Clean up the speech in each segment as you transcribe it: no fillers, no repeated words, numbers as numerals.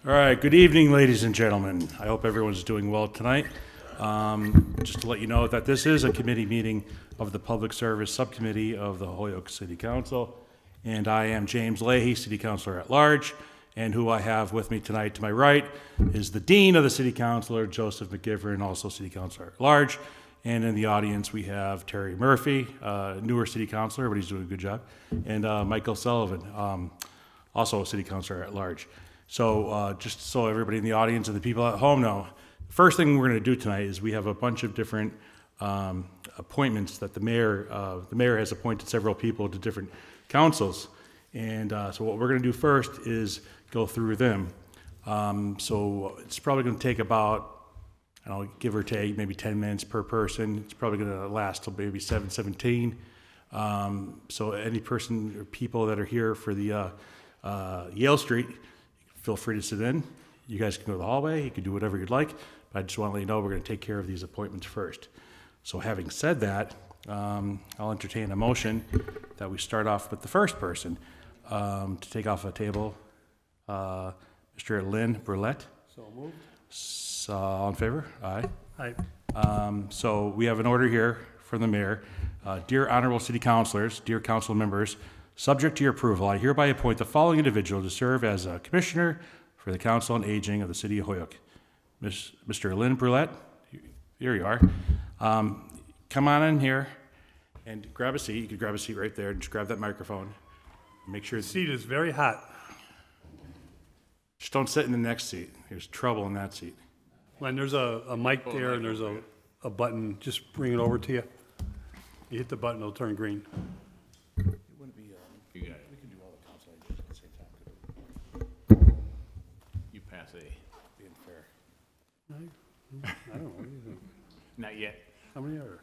All right, good evening, ladies and gentlemen. I hope everyone's doing well tonight. Just to let you know that this is a committee meeting of the Public Service Subcommittee of the Holyoke City Council, and I am James Leahy, City Councilor at Large, and who I have with me tonight to my right is the Dean of the City Councilor, Joseph McGivern, also City Councilor at Large, and in the audience we have Terry Murphy, newer City Councilor, but he's doing a good job, and Michael Sullivan, also a City Councilor at Large. So just so everybody in the audience and the people at home know, the first thing we're going to do tonight is we have a bunch of different appointments that the mayor has appointed several people to different councils. And so what we're going to do first is go through them. So it's probably going to take about, I don't know, give or take, maybe 10 minutes per person. It's probably going to last till maybe 7:17. So any person or people that are here for the Yale Street, feel free to sit in. You guys can go to the hallway. You can do whatever you'd like. But I just want to let you know we're going to take care of these appointments first. So having said that, I'll entertain a motion that we start off with the first person to take off a table, Mr. Brouillette. So moved. So, all in favor? Aye. Aye. So we have an order here from the mayor. Dear honorable city councilors, dear council members, subject to your approval, I hereby appoint the following individual to serve as a commissioner for the Council on Aging of the City of Holyoke. Mr. Brouillette, here you are. Come on in here and grab a seat. You can grab a seat right there and just grab that microphone. Make sure. The seat is very hot. Just don't sit in the next seat. There's trouble in that seat. When there's a mic there and there's a button, just bring it over to you. You hit the button, it'll turn green. It wouldn't be, we can do all the council agents at the same time. You pass A. Being fair. I don't know, what do you think? Not yet. How many are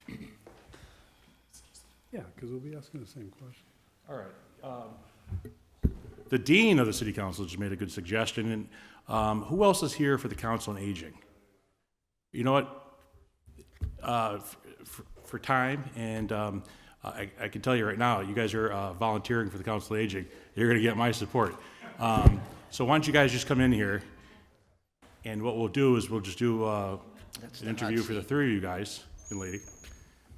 there? Yeah, because we'll be asking the same question. All right. The dean of the city council just made a good suggestion. And who else is here for the council on aging? You know what? For time, and I can tell you right now, you guys are volunteering for the council on aging. You're going to get my support. So why don't you guys just come in here, and what we'll do is we'll just do an interview for the three of you guys and lady.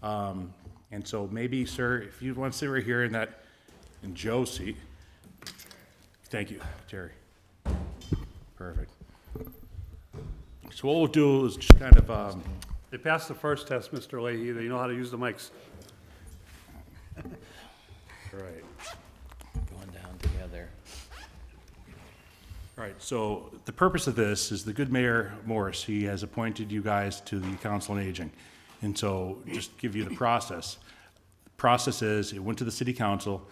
And so maybe, sir, if you want to sit right here in Joe's seat. Thank you, Terry. Perfect. So what we'll do is just kind of, They passed the first test, Mr. Leahy. They know how to use the mics. right. Going down together. All right, so the purpose of this is the good Mayor Morris, he has appointed you guys to the Council on Aging. And so just give you the process. The process is, it went to the City Council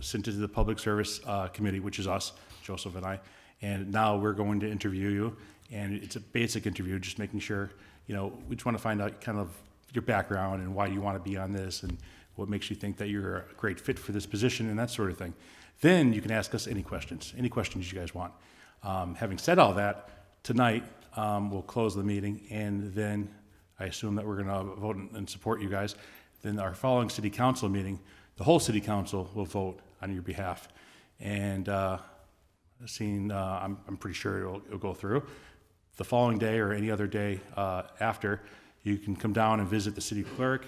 sent it to the Public Service Committee, which is us, Joseph and I, and now we're going to interview you. And it's a basic interview, just making sure, we just want to find out kind of your background and why you want to be on this and what makes you think that you're a great fit for this position and that sort of thing. Then you can ask us any questions you guys want. Having said all that, tonight we'll close the meeting, and then I assume that we're going to vote and support you guys. Then our following city council meeting, the whole city council will vote on your behalf. And I'm pretty sure it'll go through. The following day or any other day after, you can come down and visit the city clerk,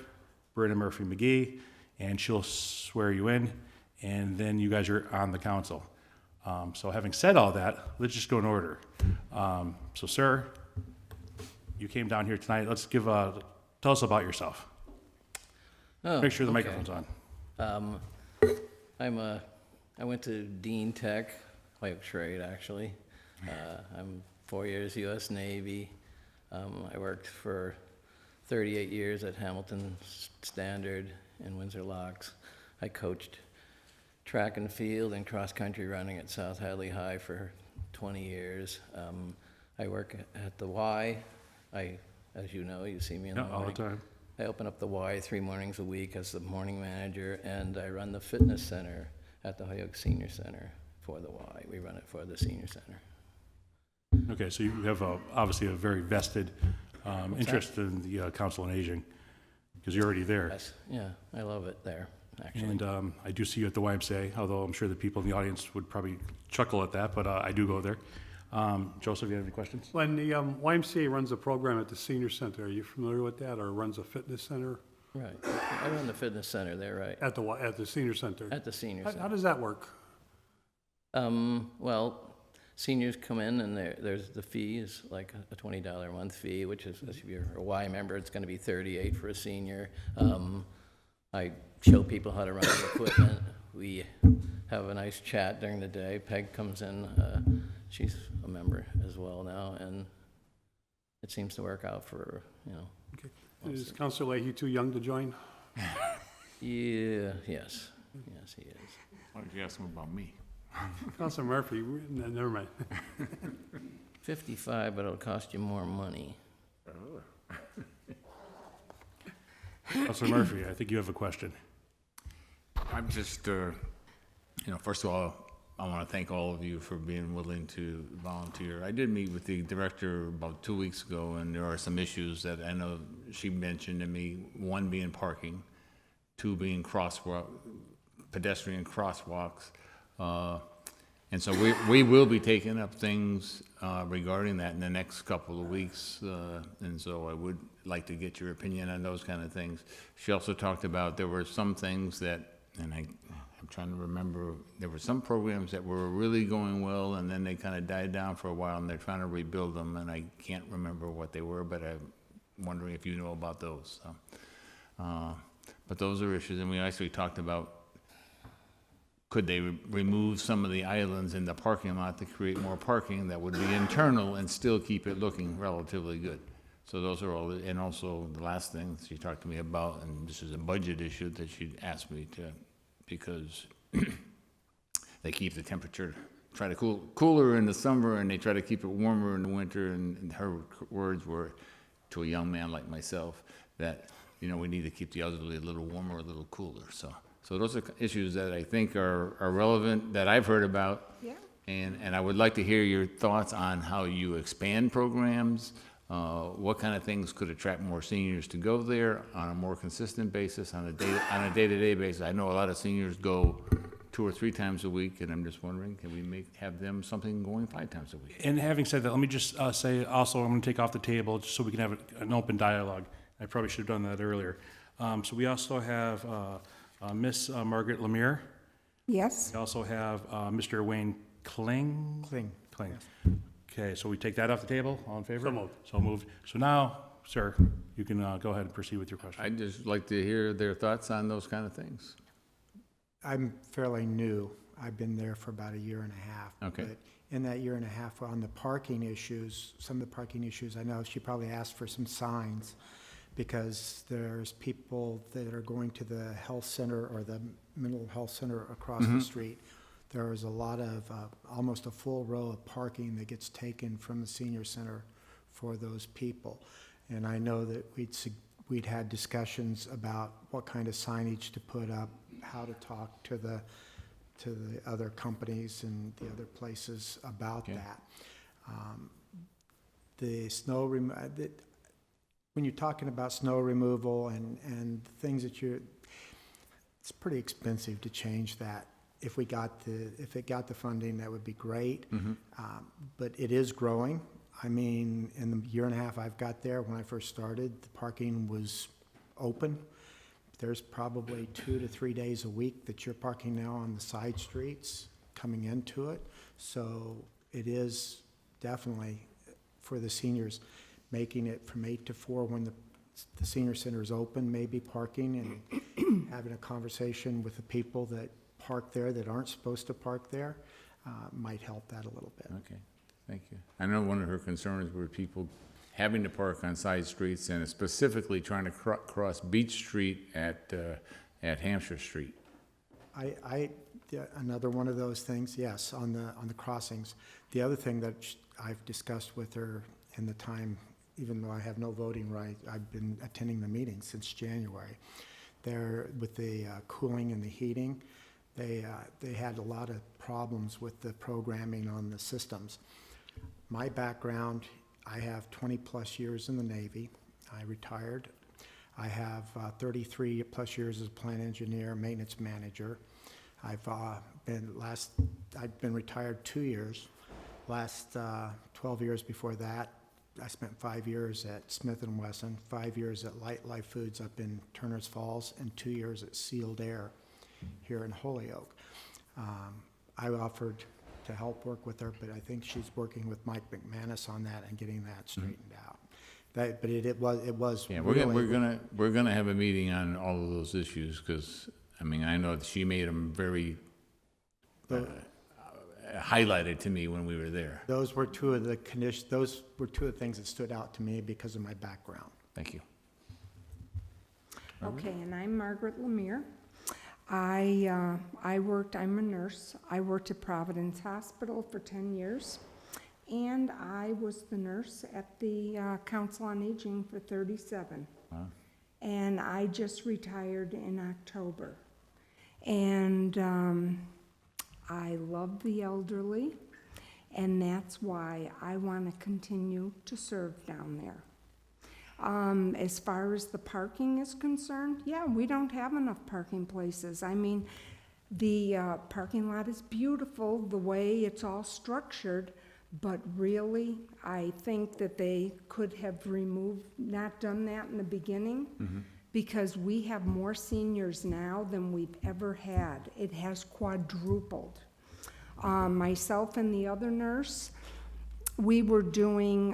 Brenda Murphy McGee, and she'll swear you in, and then you guys are on the council. So having said all that, let's just go in order. So sir, you came down here tonight. Let's tell us about yourself. Oh, Make sure the okay. microphone's on. I went to Dean Tech, Holyoke Trade actually. I'm 4 years U.S. Navy. I worked for 38 years at Hamilton Standard in Windsor Locks. I coached track and field and cross-country running at South Hadley High for 20 years. I work at the Y. As you know, you see me in the morning. All the time. I open up the Y 3 mornings a week as the morning manager, and I run the fitness center at the Holyoke Senior Center for the Y. We run it for the Senior Center. Okay, so you have obviously a very vested interest in the Council on Aging, because you're already there. Yes, yeah, I love it there. actually. And I do see you at the YMCA, although I'm sure the people in the audience would probably chuckle at that, but I do go there. Joseph, you have any questions? When the YMCA runs a program at the senior center, are you familiar with that, or runs a fitness center Right. I run the fitness center there, right, at the senior center? at the senior How center. does that work? Well, seniors come in and there's the fee is like a $20 a month fee, which is, if you're a Y member, it's gonna be $38 for a senior. I show people how to run the equipment. We have a nice chat during the day. Peg comes in, she's a member as well now, and it seems to work out for, Okay. Is Councilor Leahy too young to join? yeah, yes, he is. Why did you ask him about me? Councilor Murphy, never mind. 55, but it'll cost you more money. Councilor Murphy, I think you have a question. I'm just, first of all, I want to thank all of you for being willing to volunteer. I did meet with the director about 2 weeks ago, and there are some issues that I know she mentioned to me, one being parking, two being pedestrian crosswalks. And so we will be taking up things regarding that in the next couple of weeks, and so I would like to get your opinion on those kind of things. She also talked about there were some things that, and I'm trying to remember, there were some programs that were really going well, and then they kind of died down for a while, and they're trying to rebuild them, and I can't remember what they were, but I'm wondering if you know about those. So, but those are issues, and we actually talked about could they remove some of the islands in the parking lot to create more parking that would be internal and still keep it looking relatively good. So those are all, and also the last thing she talked to me about, and this is a budget issue that she asked me to, because they keep the temperature, try to cooler in the summer, and they try to keep it warmer in the winter, and her words were, to a young man like myself, that, we need to keep the elderly a little warmer, a little cooler, so those are issues that I think are relevant, that I've heard about. Yeah. And I would like to hear your thoughts on how you expand programs, what kind of things could attract more seniors to go there on a more consistent basis, on a day-to-day basis. I know a lot of seniors go 2 or 3 times a week, and I'm just wondering, can we have them something going 5 times a week? And having said that, let me just say also, I'm going to take off the table just so we can have an open dialogue. I probably should have done that earlier. So we also have Miss Margaret Lemire. Yes. We also have Mr. Wayne Klinge. Klinge. Okay, so we take that off the table. All in favor? So moved. So moved. So now, sir, you can go ahead and proceed with your question. I'd just like to hear their thoughts on those kind of things. I'm fairly new. I've been there for about 1.5 years. Okay. But in that 1.5 years, on the parking issues, some of the parking issues, I know she probably asked for some signs, because there's people that are going to the health center or the mental health center across the street. There is a lot of, almost a full row of parking that gets taken from the senior center for those people. And I know that we'd had discussions about what kind of signage to put up, how to talk to the other companies and the other places about that. The snow when you're talking about snow removal and things that it's pretty expensive to change that. If it got the funding, that would be great. But it is growing. I mean, in the 1.5 years I've got there, when I first started, the parking was open. There's probably 2 to 3 days a week that you're parking now on the side streets coming into it. So it is definitely for the seniors, making it from 8 to 4 when the senior center is open, maybe parking and having a conversation with the people that park there that aren't supposed to park there might help that a little bit. Okay, thank you. I know one of her concerns were people having to park on side streets, and specifically trying to cross Beach Street at Hampshire Street. Another one of those things, yes, on the crossings. The other thing that I've discussed with her in the time, even though I have no voting right, I've been attending the meeting since January. There, with the cooling and the heating, they had a lot of problems with the programming on the systems. My background, I have 20 plus years in the Navy. I retired. I have 33 plus years as a plant engineer, maintenance manager. I've been retired 2 years. Last 12 years before that, I spent 5 years at Smith & Wesson, 5 years at Life Foods up in Turner's Falls, and 2 years at Sealed Air here in Holyoke. I offered to help work with her, but I think she's working with Mike McManus on that and getting that straightened out. But it was Yeah, really. we're gonna have a meeting on all of those issues, because, I mean, I know that she made them very highlighted to me when we were there. Those were two of the things that stood out to me because of my background. Thank you. Okay, and I'm Margaret Lemire. I'm a nurse. I worked at Providence Hospital for 10 years, and I was the nurse at the Council on Aging for 37. Wow. And I just retired in October. And I love the elderly, and that's why I want to continue to serve down there. As far as the parking is concerned, yeah, we don't have enough parking places. I mean, the parking lot is beautiful, the way it's all structured, but really, I think that they could have not done that in the beginning, because we have more seniors now than we've ever had. It has quadrupled. Myself and the other nurse, we were doing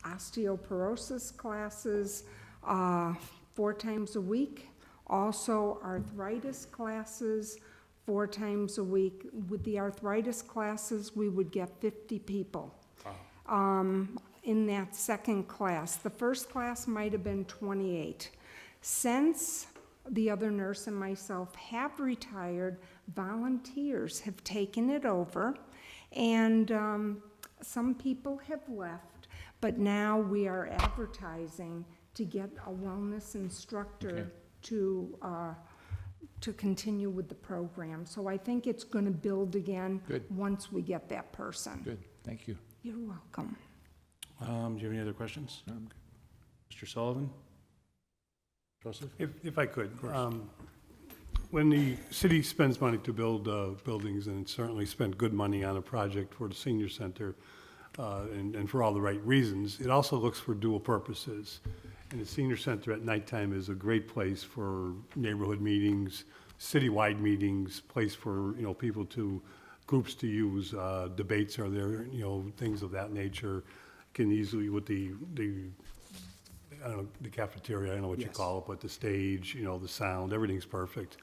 osteoporosis classes 4 times a week. Also arthritis classes 4 times a week. With the arthritis classes, we would get 50 people in that second class. The first class might have been 28. Since the other nurse and myself have retired, volunteers have taken it over, and some people have left, but now we are advertising to get a wellness instructor to continue with the program. So I think it's going to build again. Good. Once we get that person. Good, thank you. You're welcome. Do you have any other questions? No, I'm good. Mr. Sullivan? Joseph? If I could, when the city spends money to build buildings, and it certainly spent good money on a project for the senior center, and for all the right reasons, it also looks for dual purposes. And the senior center at nighttime is a great place for neighborhood meetings, citywide meetings, place for, people groups to use, debates are there, things of that nature. Can easily, with the I don't know, the cafeteria, I don't know what you Yes. call it, but the stage, the sound, everything's perfect.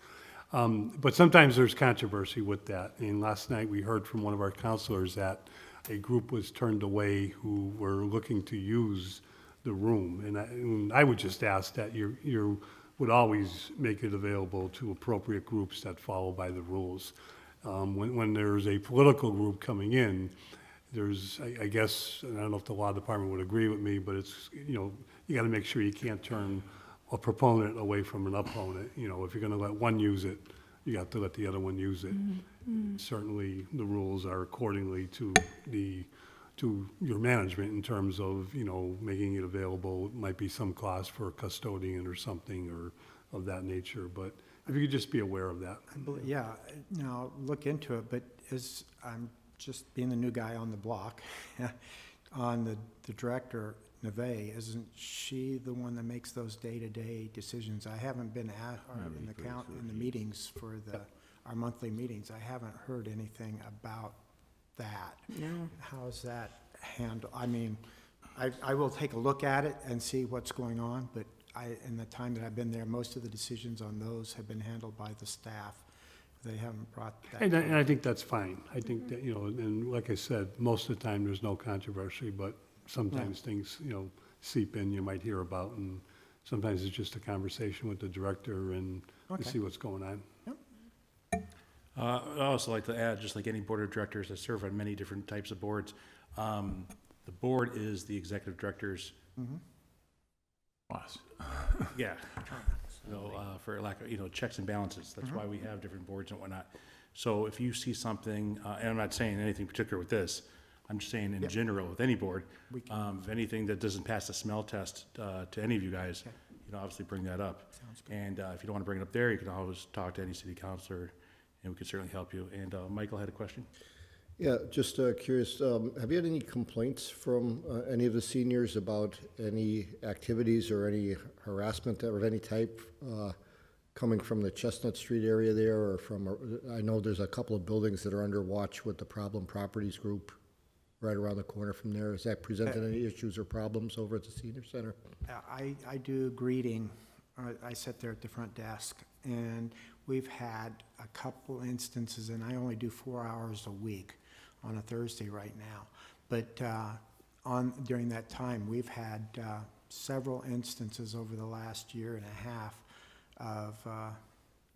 But sometimes there's controversy with that. And last night, we heard from one of our counselors that a group was turned away who were looking to use the room. And I would just ask that you would always make it available to appropriate groups that follow by the rules. When there's a political group coming in, there's, I guess, and I don't know if the law department would agree with me, but it's, you got to make sure you can't turn a proponent away from an opponent. If you're going to let one use it, you have to let the other one use it. Certainly, the rules are accordingly to your management in terms of, making it available. It might be some cost for a custodian or something or of that nature, but if you could just be aware of that. Yeah, now, look into it, but I'm just being the new guy on the block, on the director, Neve, isn't she the one that makes those day-to-day decisions? I haven't been in the meetings for our monthly meetings. I haven't heard anything about that. No. How's that handled? I mean, I will take a look at it and see what's going on, but in the time that I've been there, most of the decisions on those have been handled by the staff. They haven't brought that. And I think that's fine. I think that, and like I said, most of the time, there's no controversy, but sometimes things, seep in, you might hear about, and sometimes it's just a conversation with the director and to see what's going on. I'd also like to add, just like any board of directors, I serve on many different types of boards. The board is the executive director's, Boss. yeah, for lack of, checks and balances. That's why we have different boards and whatnot. So if you see something, and I'm not saying anything particular with this, I'm just saying in general with any board, if anything that doesn't pass the smell test to any of you guys, obviously bring that up. And if you don't want to bring it up there, you can always talk to any city councilor, and we can certainly help you. And Michael had a question? Yeah, just curious, have you had any complaints from any of the seniors about any activities or any harassment of any type coming from the Chestnut Street area there, or from, I know there's a couple of buildings that are under watch with the Problem Properties Group right around the corner from there. Has that presented any issues or problems over at the senior center? I do greeting. I sit there at the front desk, and we've had a couple instances, and I only do 4 hours a week on a Thursday right now. But during that time, we've had several instances over the last year and a half of,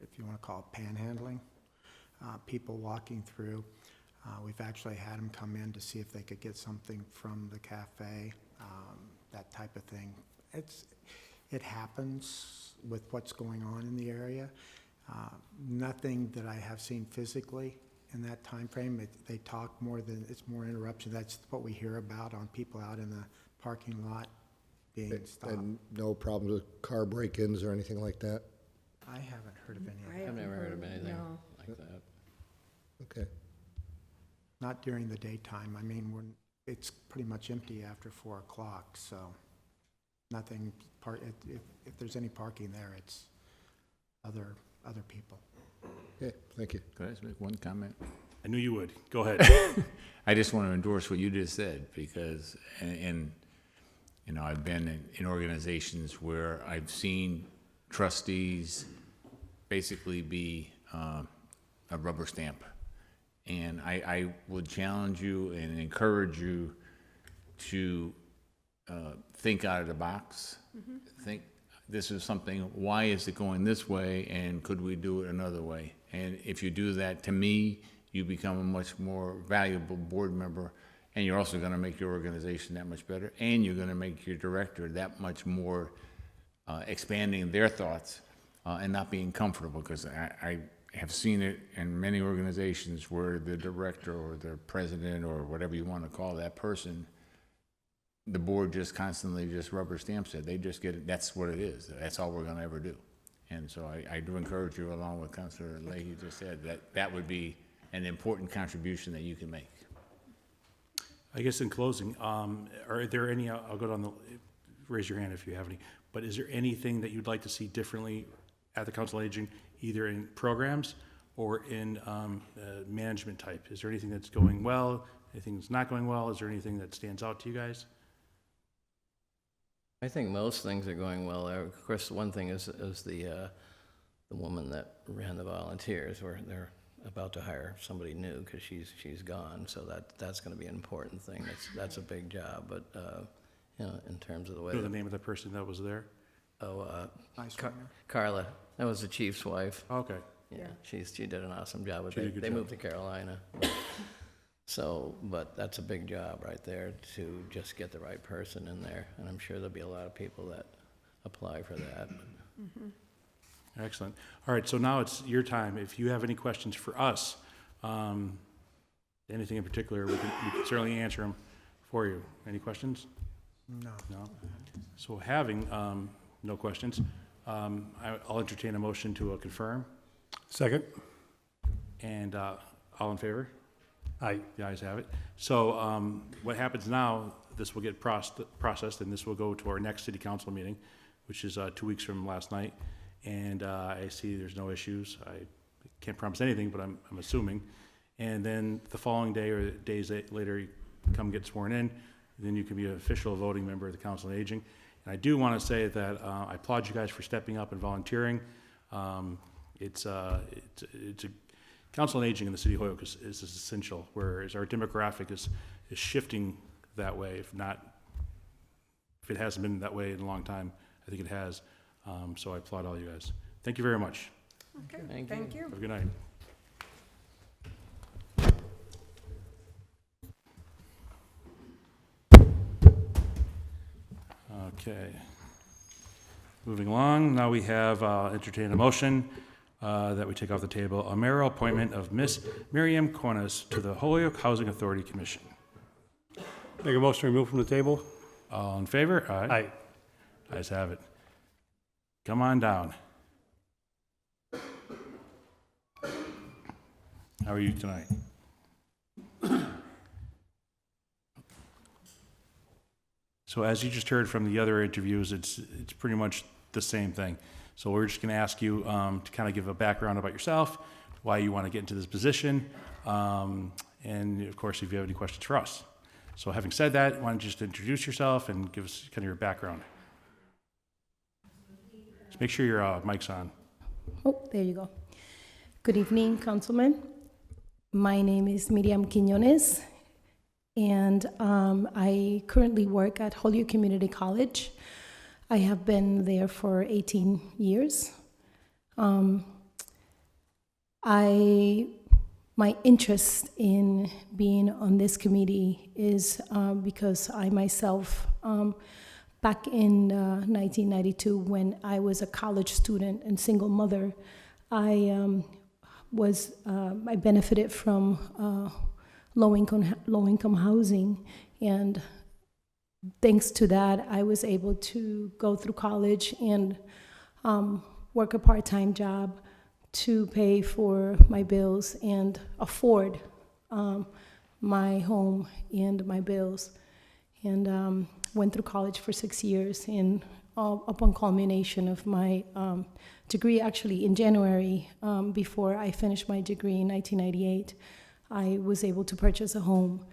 if you want to call it panhandling, people walking through. We've actually had them come in to see if they could get something from the cafe, that type of thing. It happens with what's going on in the area. Nothing that I have seen physically in that time frame. They talk more than, it's more interruption. That's what we hear about on people out in the parking lot being stopped. And no problems with car break-ins or anything like that? I haven't heard of any. I've never heard of anything No. like that. Okay. Not during the daytime. I mean, it's pretty much empty after 4 o'clock, so nothing, if there's any parking there, it's other people. Okay, thank you. Could I just make one comment? I knew you would. Go ahead. I just want to endorse what you just said, because, and I've been in organizations where I've seen trustees basically be a rubber stamp. And I would challenge you and encourage you to think out of the box. Think, this is something, why is it going this way, and could we do it another way? And if you do that, to me, you become a much more valuable board member, and you're also going to make your organization that much better, and you're going to make your director that much more expanding their thoughts and not being comfortable, because I have seen it in many organizations where the director or the president or whatever you want to call that person, the board just constantly just rubber stamps it. They just get it. That's what it is. That's all we're going to ever do. And so I do encourage you, along with Councilor Leahy just said, that would be an important contribution that you can make. I guess in closing, are there any, I'll go down the, raise your hand if you have any, but is there anything that you'd like to see differently at the Council on Aging, either in programs or in management type? Is there anything that's going well, anything that's not going well? Is there anything that stands out to you guys? I think most things are going well. Of course, one thing is the woman that ran the volunteers, where they're about to hire somebody new because she's gone. So that's going to be an important thing. That's a big job. But in terms of the way, You know the name of the person that was there? Nice Carla, that was the chief's wife. Okay. Yeah, she did an awesome job. But She did a good they job. moved to Carolina. But that's a big job right there to just get the right person in there. And I'm sure there'll be a lot of people that apply for that. Excellent. All right, so now it's your time. If you have any questions for us, anything in particular, we can certainly answer them for you. Any questions? No. No? So having no questions, I'll entertain a motion to confirm. Second? And all in favor? Aye. The ayes have it. So what happens now, this will get processed, and this will go to our next city council meeting, which is 2 weeks from last night. And I see there's no issues. I can't promise anything, but I'm assuming. And then the following day or days later, you come get sworn in, and then you can be an official voting member of the Council on Aging. And I do want to say that I applaud you guys for stepping up and volunteering. It's a Council on Aging in the city of Holyoke is essential, whereas our demographic is shifting that way. If it hasn't been that way in a long time, I think it has. So I applaud all you guys. Thank you very much. Okay, Thank you. Have a good night. Okay. Moving along, now we have entertained a motion that we take off the table, a mayoral appointment of Miss Myriam Quinones to the Holyoke Housing Authority Commission. Make a motion to remove from the table? All in favor? Aye. Ayes have it. Come on down. How are you tonight? So as you just heard from the other interviews, it's pretty much the same thing. So we're just going to ask you to kind of give a background about yourself, why you want to get into this position, and of course, if you have any questions for us. So having said that, why don't you just introduce yourself and give us kind of your background. Just make sure your mic's on. Oh, there you go. Good evening, Councilman. My name is Myriam Quinones, and I currently work at Holyoke Community College. I have been there for 18 years. My interest in being on this committee is because I myself, back in 1992, when I was a college student and single mother, I benefited from low-income housing, and thanks to that, I was able to go through college and work a part-time job to pay for my bills and afford my home and my bills. And went through college for 6 years, and upon culmination of my degree, actually in January, before I finished my degree in 1998, I was able to purchase a home.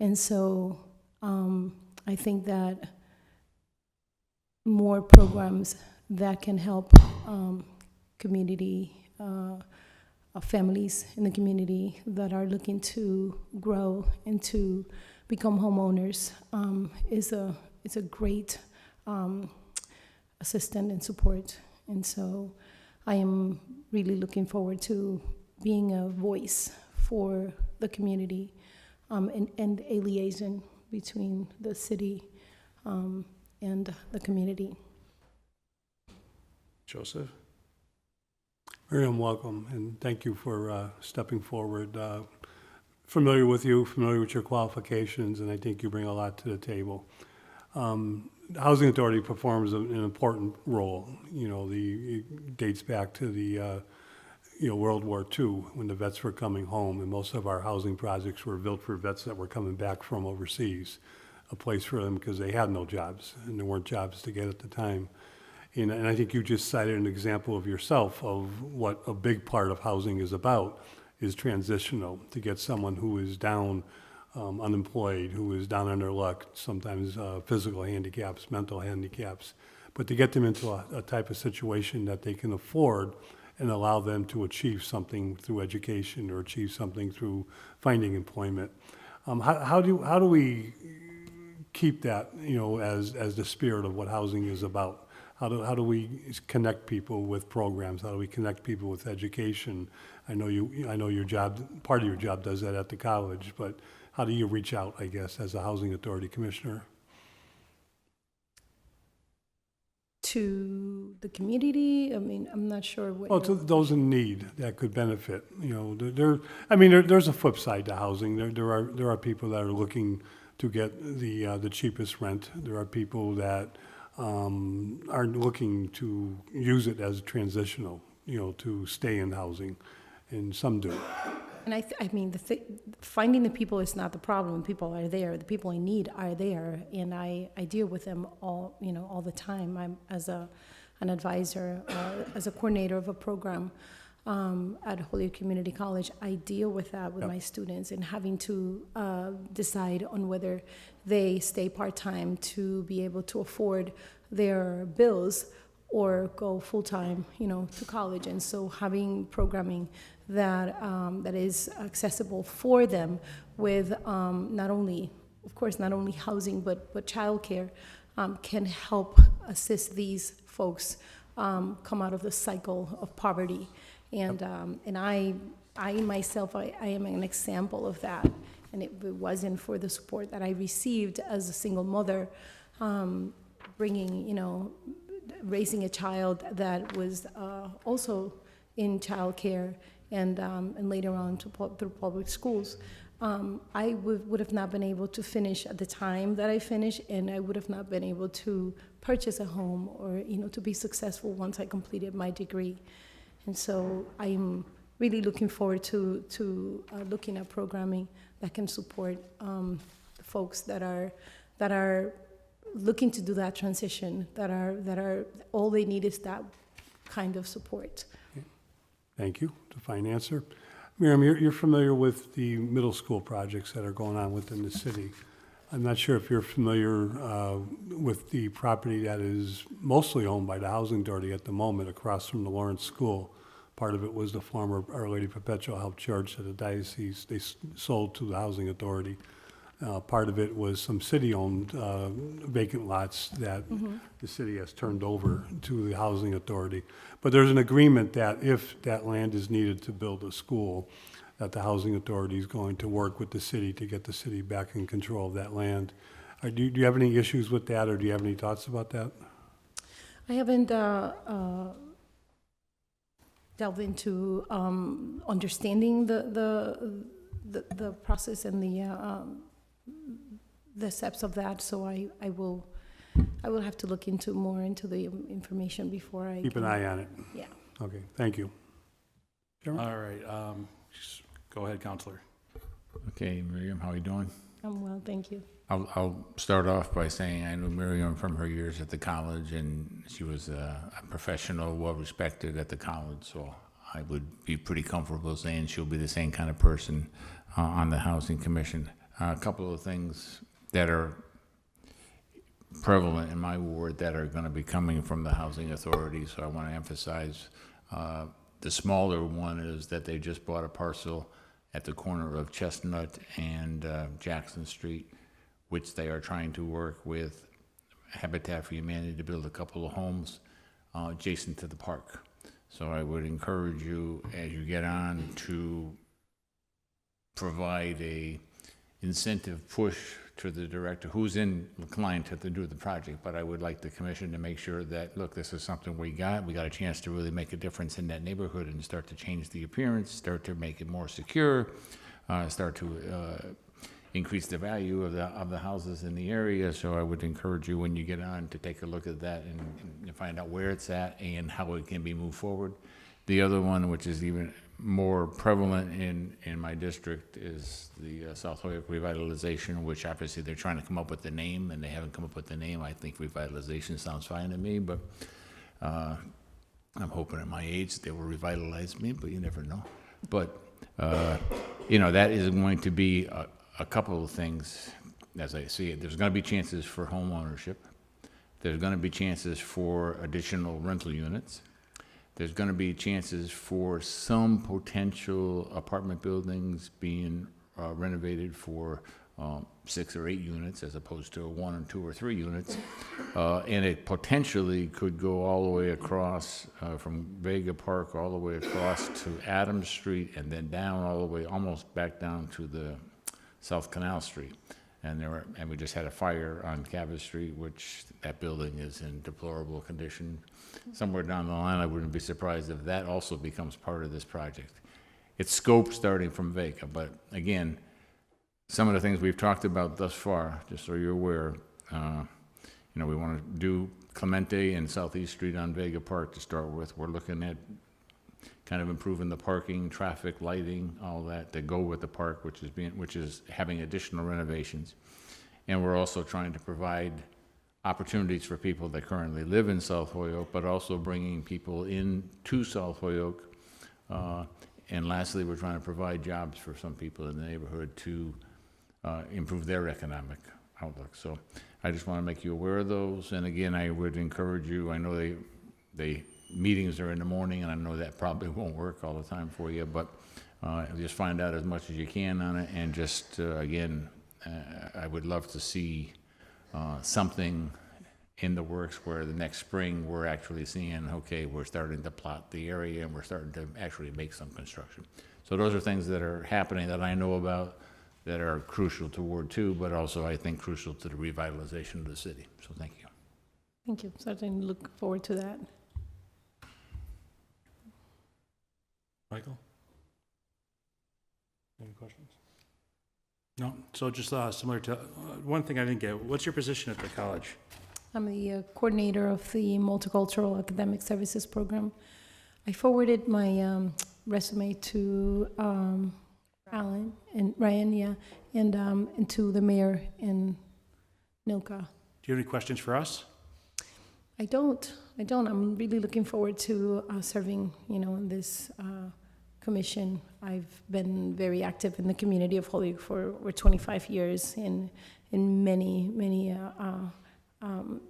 And so I think that more programs that can help community families in the community that are looking to grow and to become homeowners is a great assistance and support. And so I am really looking forward to being a voice for the community and a liaison between the city and the community. Joseph? Myriam, welcome, and thank you for stepping forward. Familiar with you, familiar with your qualifications, and I think you bring a lot to the table. The Housing Authority performs an important role. It dates back to the World War II, when the vets were coming home, and most of our housing projects were built for vets that were coming back from overseas, a place for them because they had no jobs, and there weren't jobs to get at the time. And I think you just cited an example of yourself of what a big part of housing is about, is transitional, to get someone who is down, unemployed, who is down on their luck, sometimes physical handicaps, mental handicaps, but to get them into a type of situation that they can afford and allow them to achieve something through education or achieve something through finding employment. How do we keep that, as the spirit of what housing is about? How do we connect people with programs? How do we connect people with education? I know your job, part of your job does that at the college, but how do you reach out, I guess, as a Housing Authority Commissioner? To the community, I mean, I'm not sure what. Well, to those in need that could benefit. There's a flip side to housing. There are people that are looking to get the cheapest rent. There are people that are looking to use it as transitional, to stay in housing, and some do. And finding the people is not the problem. People are there. The people in need are there, and I deal with them all the time. I'm as an advisor, as a coordinator of a program at Holyoke Community College. I deal with that with my students, and having to decide on whether they stay part-time to be able to afford their bills or go full-time, to college. And so having programming that is accessible for them with not only housing, but childcare can help assist these folks come out of the cycle of poverty. And I myself, I am an example of that. And it wasn't for the support that I received as a single mother, raising a child that was also in childcare and later on through public schools. I would have not been able to finish at the time that I finished, and I would have not been able to purchase a home or, to be successful once I completed my degree. And so I'm really looking forward to looking at programming that can support folks that are looking to do that transition, that are all they need is that kind of support. Thank you. To fine answer. Myriam, you're familiar with the middle school projects that are going on within the city. I'm not sure if you're familiar with the property that is mostly owned by the Housing Authority at the moment across from the Lawrence School. Part of it was the former Our Lady Perpetual Help Church at the diocese. They sold to the Housing Authority. Part of it was some city-owned vacant lots that the city has turned over to the Housing Authority. But there's an agreement that if that land is needed to build a school, that the Housing Authority is going to work with the city to get the city back in control of that land. Do you have any issues with that, or do you have any thoughts about that? I haven't delved into understanding the process and the steps of that, so I will have to look more into the information before I Keep an eye on it. Yeah. Okay, thank you. Chairman? All right, go ahead, Counselor. Okay, Myriam, how are you doing? I'm well, thank you. I'll start off by saying I knew Myriam from her years at the college, and she was a professional, well-respected at the college, so I would be pretty comfortable saying she'll be the same kind of person on the Housing Commission. A couple of things that are prevalent in my ward that are going to be coming from the Housing Authority, so I want to emphasize the smaller one is that they just bought a parcel at the corner of Chestnut and Jackson Street, which they are trying to work with Habitat for Humanity to build a couple of homes adjacent to the park. So I would encourage you, as you get on, to provide a incentive push to the director who's inclined to do the project, but I would like the commission to make sure that, look, this is something we got a chance to really make a difference in that neighborhood and start to change the appearance, start to make it more secure, start to increase the value of the houses in the area. So I would encourage you, when you get on, to take a look at that and find out where it's at and how it can be moved forward. The other one, which is even more prevalent in my district, is the South Holyoke Revitalization, which obviously they're trying to come up with the name, and they haven't come up with the name. I think Revitalization sounds fine to me, but I'm hoping at my age they will revitalize me, but you never know. But, that is going to be a couple of things, as I see it. There's going to be chances for home ownership. There's going to be chances for additional rental units. There's going to be chances for some potential apartment buildings being renovated for 6 or 8 units as opposed to 1 or 2 or 3 units. And it potentially could go all the way across from Vega Park all the way across to Adams Street and then down all the way almost back down to the South Canal Street. And we just had a fire on Cabot Street, which that building is in deplorable condition. Somewhere down the line, I wouldn't be surprised if that also becomes part of this project. It's scoped starting from Vega, but again, some of the things we've talked about thus far, just so you're aware, we want to do Clemente and Southeast Street on Vega Park to start with. We're looking at kind of improving the parking, traffic, lighting, all that to go with the park, which is having additional renovations. And we're also trying to provide opportunities for people that currently live in South Holyoke, but also bringing people in to South Holyoke. And lastly, we're trying to provide jobs for some people in the neighborhood to improve their economic outlook. So I just want to make you aware of those. And again, I would encourage you, I know they meetings are in the morning, and I know that probably won't work all the time for you, but just find out as much as you can on it. And just, again, I would love to see something in the works where the next spring we're actually seeing, okay, we're starting to plot the area and we're starting to actually make some construction. So those are things that are happening that I know about that are crucial to Ward 2, but also I think crucial to the revitalization of the city. So thank you. Thank you. Certainly look forward to that. Michael? Any questions? No, so just similar to, one thing I didn't get, what's your position at the college? I'm the coordinator of the Multicultural Academic Services Program. I forwarded my resume to Alan and Ryan, yeah, and to the mayor in Nilka. Do you have any questions for us? I don't. I'm really looking forward to serving, in this commission. I've been very active in the community of Holyoke for over 25 years in many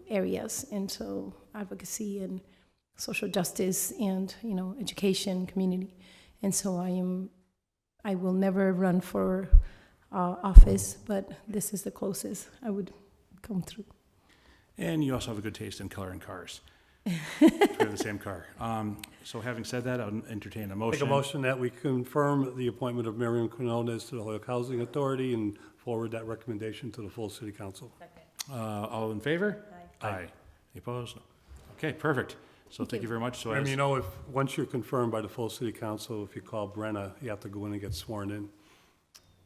areas, and so advocacy and social justice and education, community, and so I will never run for office, but this is the closest I would come through. And you also have a good taste in coloring cars. We have the same car. So having said that, I'll entertain a motion. Make a motion that we confirm the appointment of Myriam Quinones to the Holyoke Housing Authority and forward that recommendation to the full city council. All in favor? Aye. Any opposed? No. Okay, perfect. So thank you very much. So Myriam, if once you're confirmed by the full city council, if you call Brenna, you have to go in and get sworn in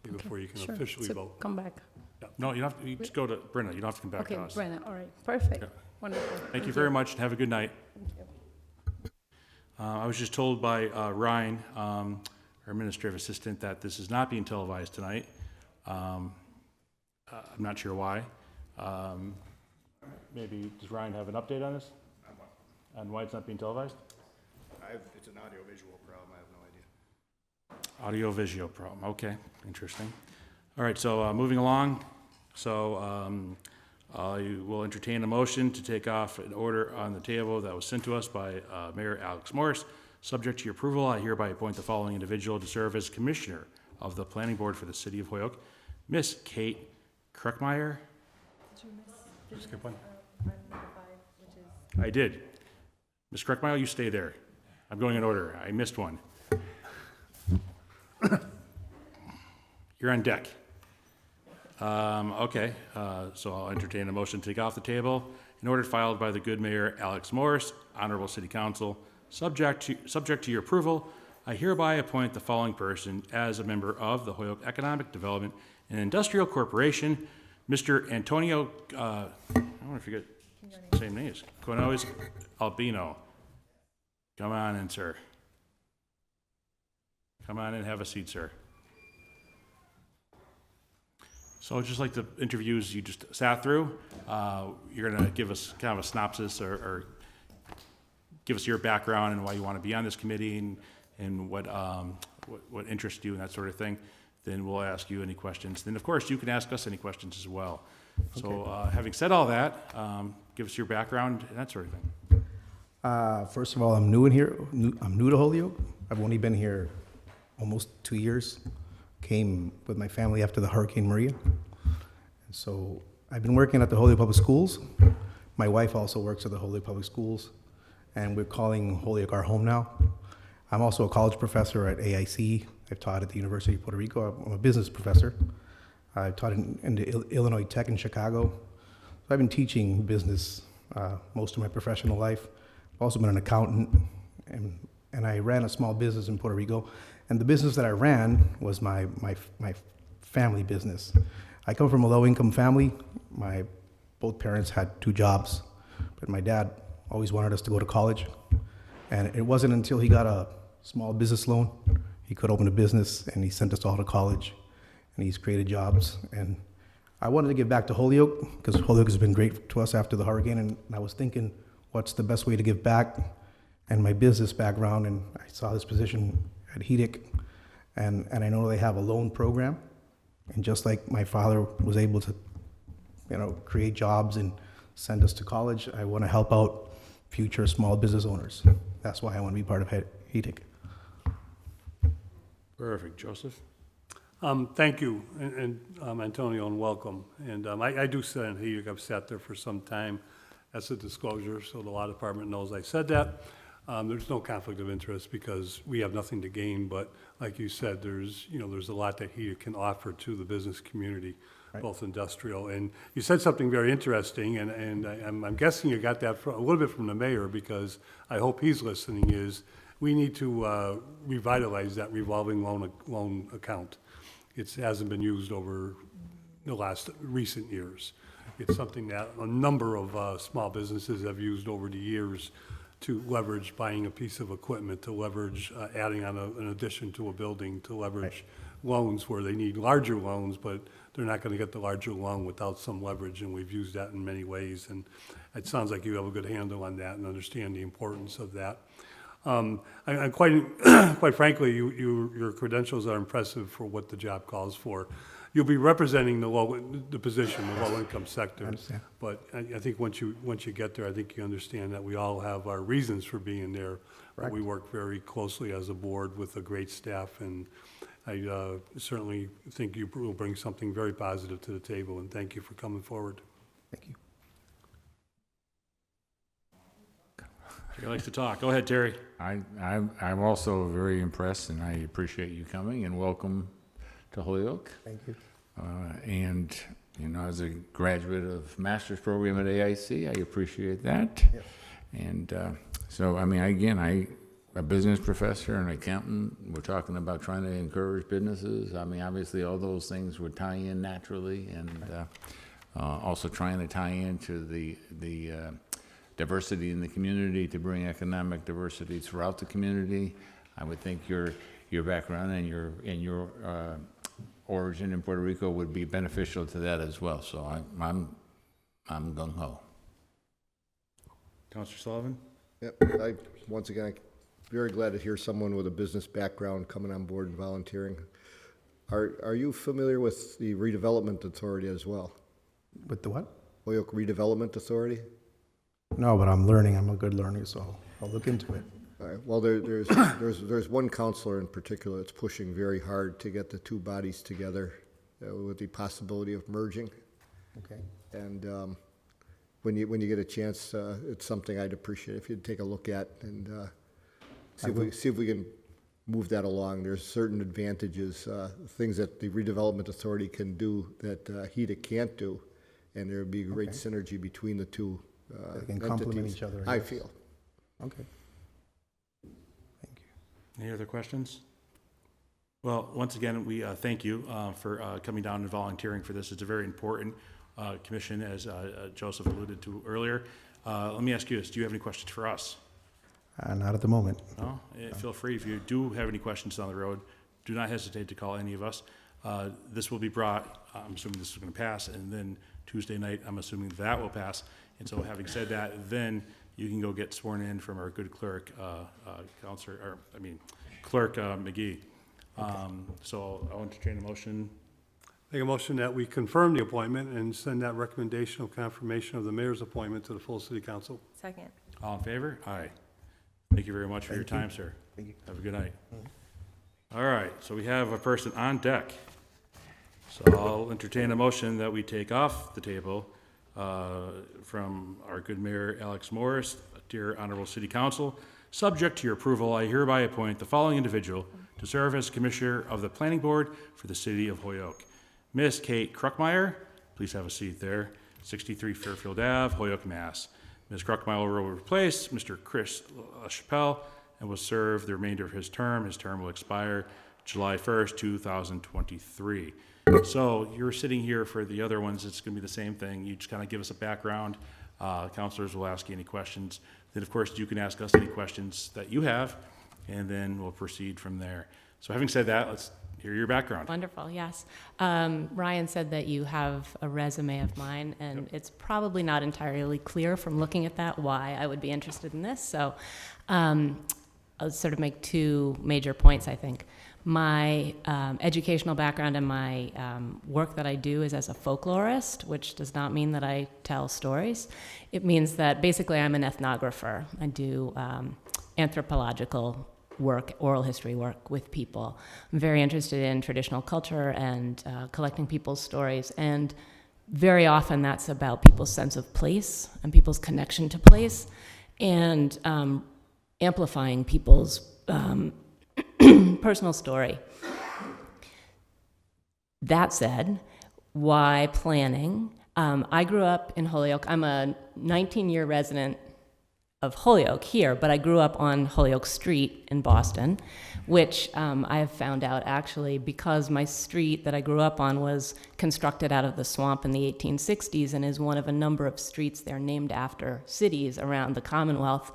before you can Sure. officially So vote. come back. No, you don't have to, you just go to Brenna. You don't have to come back Okay, to us. Brenna, all right, perfect, Yeah. wonderful. Thank you very much and have a good night. Thank you. I was just told by Ryan, our administrative assistant, that this is not being televised tonight. I'm not sure why. Maybe, does Ryan have an update on this? On why it's not being televised? It's an audio-visual problem, I have no idea. Audio-visual problem, okay, interesting. All right, so moving along. So I will entertain a motion to take off an order on the table that was sent to us by Mayor Alex Morris. Subject to your approval, I hereby appoint the following individual to serve as Commissioner of the Planning Board for the City of Holyoke. Miss Kate Kruckemeyer. Skip one. I did. Ms. Kruckemeyer, you stay there. I'm going in order. I missed one. You're on deck. Okay, so I'll entertain a motion to take off the table. In order filed by the good Mayor Alex Morris, Honorable City Council, subject to your approval, I hereby appoint the following person as a member of the Holyoke Economic Development and Industrial Corporation, Mr. Antonio, I want to forget the same names, Quinones Albino. Come on in, sir. Come on in, have a seat, sir. So just like the interviews you just sat through, you're going to give us kind of a synopsis or give us your background and why you want to be on this committee and what interests you and that sort of thing. Then we'll ask you any questions. Then, of course, you can ask us any questions as well. So having said all that, give us your background and that sort of thing. First of all, I'm new in here. I'm new to Holyoke. I've only been here almost 2 years. Came with my family after the Hurricane Maria. And so I've been working at the Holyoke Public Schools. My wife also works at the Holyoke Public Schools, and we're calling Holyoke our home now. I'm also a college professor at AIC. I've taught at the University of Puerto Rico. I'm a business professor. I've taught in the Illinois Tech in Chicago. So I've been teaching business most of my professional life. I've also been an accountant, and I ran a small business in Puerto Rico. And the business that I ran was my family business. I come from a low-income family. Both parents had 2 jobs, but my dad always wanted us to go to college. And it wasn't until he got a small business loan, he could open a business, and he sent us all to college, and he's created jobs. And I wanted to give back to Holyoke, because Holyoke has been great to us after the hurricane, and I was thinking, what's the best way to give back? And my business background, and I saw this position at HEDIC, and I know they have a loan program, and just like my father was able to, create jobs and send us to college, I want to help out future small business owners. That's why I want to be part of HEDIC. Perfect. Joseph? Thank you, and Antonio, and welcome. And I do sit in HEDIC. I've sat there for some time. That's a disclosure, so the law department knows I said that. There's no conflict of interest because we have nothing to gain, but like you said, there's a lot that HEDIC can offer to the business community, Right. both industrial. And you said something very interesting, and I'm guessing you got that a little bit from the mayor, because I hope he's listening, is we need to revitalize that revolving loan account. It hasn't been used over the last recent years. It's something that a number of small businesses have used over the years to leverage buying a piece of equipment, to leverage adding on an addition to a building, to leverage loans where they need larger loans, but they're not going to get the larger loan without some leverage, and we've used that in many ways. And it sounds like you have a good handle on that and understand the importance of that. I'm quite, quite frankly, your credentials are impressive for what the job calls for. You'll be representing the position, the low-income sector. I understand. But I think once you get there, I think you understand that we all have our reasons for being there. But we work very closely as a board with a great staff, and I certainly think you will bring something very positive to the table, and thank you for coming forward. Thank you. Terry likes to talk. Go ahead, Terry. I'm also very impressed, and I appreciate you coming, and welcome to Holyoke. Thank you. And, you know, as a graduate of master's program at AIC, I appreciate that. Yes. And so, I mean, again, a business professor and accountant, we're talking about trying to encourage businesses. I mean, obviously, all those things would tie in naturally, and also trying to tie into the diversity in the community to bring economic diversity throughout the community. I would think your background and your origin in Puerto Rico would be beneficial to that as well. So I'm gung ho. Councilor Sullivan? Yep, once again, I'm very glad to hear someone with a business background coming on board and volunteering. Are you familiar with the Redevelopment Authority as well? With the what? Holyoke Redevelopment Authority? No, but I'm learning. I'm a good learner, so I'll look into it. All right, well, there's one counselor in particular that's pushing very hard to get the two bodies together with the possibility of merging. Okay. And when you get a chance, it's something I'd appreciate if you'd take a look at and see if we can move that along. There's certain advantages, things that the Redevelopment Authority can do that HEDIC can't do, and there would be great synergy between the two They can complement entities, each other. I guess. feel. Okay. Thank you. Any other questions? Well, once again, we thank you for coming down and volunteering for this. It's a very important commission, as Joseph alluded to earlier. Let me ask you this. Do you have any questions for us? Not at the moment. No? Feel free. If you do have any questions down the road, do not hesitate to call any of us. This will be brought, I'm assuming this is going to pass, and then Tuesday night, I'm assuming that will pass. And so having said that, then you can go get sworn in from our good clerk, Clerk McGee. So I'll entertain a motion. Make a motion that we confirm the appointment and send that recommendation of confirmation of the mayor's appointment to the full city council. Second. All in favor? Aye. Thank you very much for your time, sir. Thank you. Have a good night. All right, so we have a person on deck. So I'll entertain a motion that we take off the table from our good mayor, Alex Morris. Dear Honorable City Council, subject to your approval, I hereby appoint the following individual to serve as Commissioner of the Planning Board for the City of Holyoke. Miss Kate Kruckemeyer, please have a seat there, 63 Fairfield Ave, Holyoke, Mass. Ms. Kruckemeyer will replace Mr. Chris LaChapelle and will serve the remainder of his term. His term will expire July 1st, 2023. So you're sitting here for the other ones. It's going to be the same thing. You just kind of give us a background. Counselors will ask you any questions. Then, of course, you can ask us any questions that you have, and then we'll proceed from there. So having said that, let's hear your background. Wonderful, yes. Ryan said that you have a resume of mine, and it's probably not entirely clear from looking at that why I would be interested in this. So I'll sort of make two major points, I think. My educational background and my work that I do is as a folklorist, which does not mean that I tell stories. It means that basically I'm an ethnographer. I do anthropological work, oral history work with people. I'm very interested in traditional culture and collecting people's stories. And very often that's about people's sense of place and people's connection to place and amplifying people's personal story. That said, why planning? I grew up in Holyoke. I'm a 19-year resident Holyoke here, but I grew up on Holyoke Street in Boston, which I have found out actually because my street that I grew up on was constructed out of the swamp in the 1860s and is one of a number of streets there named after cities around the Commonwealth.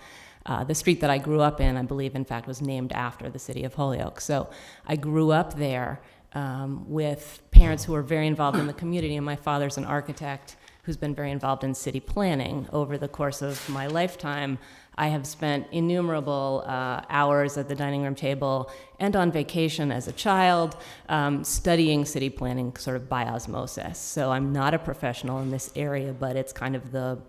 The street that I grew up in, I believe, in fact, was named after the city of Holyoke. So I grew up there with parents who were very involved in the community, and my father's an architect who's been very involved in city planning. Over the course of my lifetime, I have spent innumerable hours at the dining room table and on vacation as a child studying city planning sort of by osmosis. So I'm not a professional in this area, but it's kind of the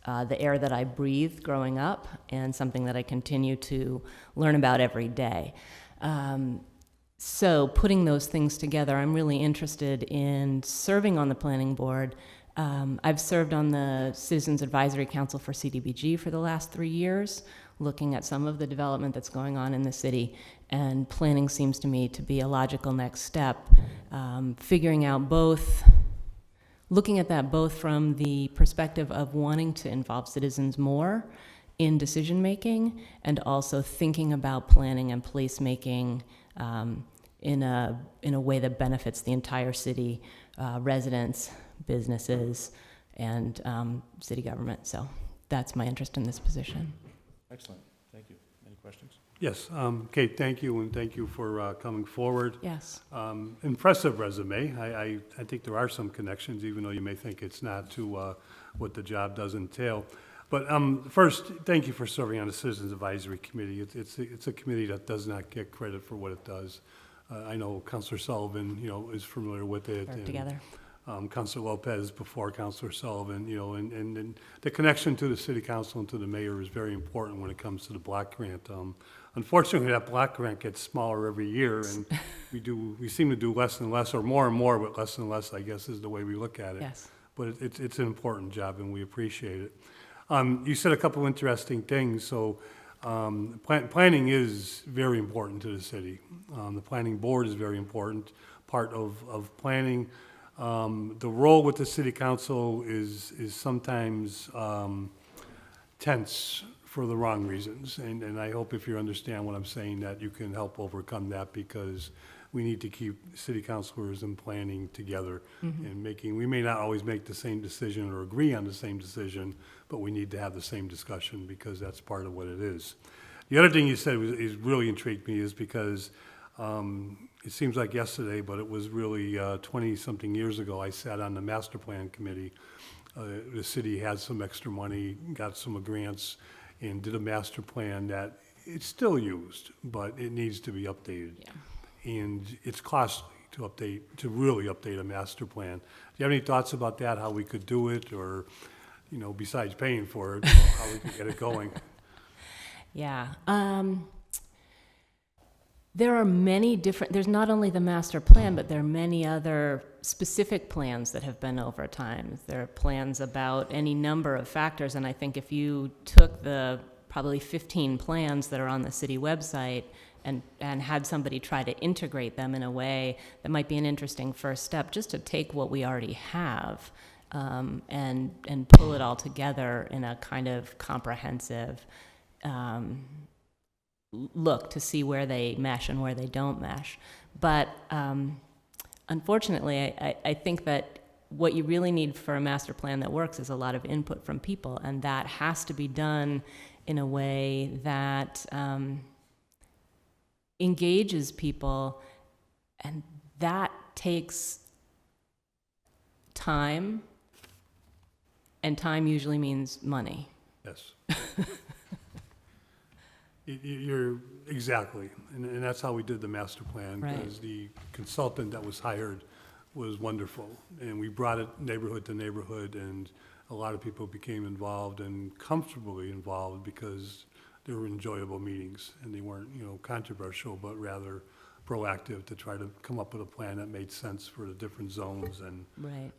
air that I breathed growing up and something that I continue to learn about every day. So putting those things together, I'm really interested in serving on the planning board. I've served on the Citizens Advisory Council for CDBG for the last 3 years, looking at some of the development that's going on in the city, and planning seems to me to be a logical next step. Figuring out looking at that both from the perspective of wanting to involve citizens more in decision-making and also thinking about planning and placemaking in a way that benefits the entire city, residents, businesses, and city government. So that's my interest in this position. Excellent, thank you. Any questions? Yes, Kate, thank you, and thank you for coming forward. Yes. Impressive resume. I think there are some connections, even though you may think it's not, to what the job does entail. But first, thank you for serving on the Citizens Advisory Committee. It's a committee that does not get credit for what it does. I know Councilor Sullivan, is familiar with it. Work together. Councilor Lopez before Councilor Sullivan, and the connection to the city council and to the mayor is very important when it comes to the block grant. Unfortunately, that block grant gets smaller every year, and we seem to do less and less, or more and more, but less and less, I guess, is the way we look at it. Yes. But it's an important job, and we appreciate it. You said a couple interesting things. So planning is very important to the city. The planning board is very important part of planning. The role with the city council is sometimes tense for the wrong reasons, and I hope if you understand what I'm saying that you can help overcome that, because we need to keep city councilors and planning together. And we may not always make the same decision or agree on the same decision, but we need to have the same discussion because that's part of what it is. The other thing you said is really intrigued me is because it seems like yesterday, but it was really 20-something years ago, I sat on the master plan committee. The city had some extra money, got some grants, and did a master plan that it's still used, but it needs to be updated. Yeah. And it's costly to really update a master plan. Do you have any thoughts about that, how we could do it, or, besides paying for it, how we could get it going? Yeah. There are many different, there's not only the master plan, but there are many other specific plans that have been over time. There are plans about any number of factors, and I think if you took the probably 15 plans that are on the city website and had somebody try to integrate them in a way that might be an interesting first step, just to take what we already have and pull it all together in a kind of comprehensive look to see where they mesh and where they don't mesh. But unfortunately, I think that what you really need for a master plan that works is a lot of input from people, and that has to be done in a way that engages people, and that takes time, and time usually means money. Yes. You're exactly, and that's how we did the master plan, because the consultant that was hired was wonderful, and we brought it neighborhood to neighborhood, and a lot of people became involved and comfortably involved because they were enjoyable meetings, and they weren't, controversial, but rather proactive to try to come up with a plan that made sense for the different zones and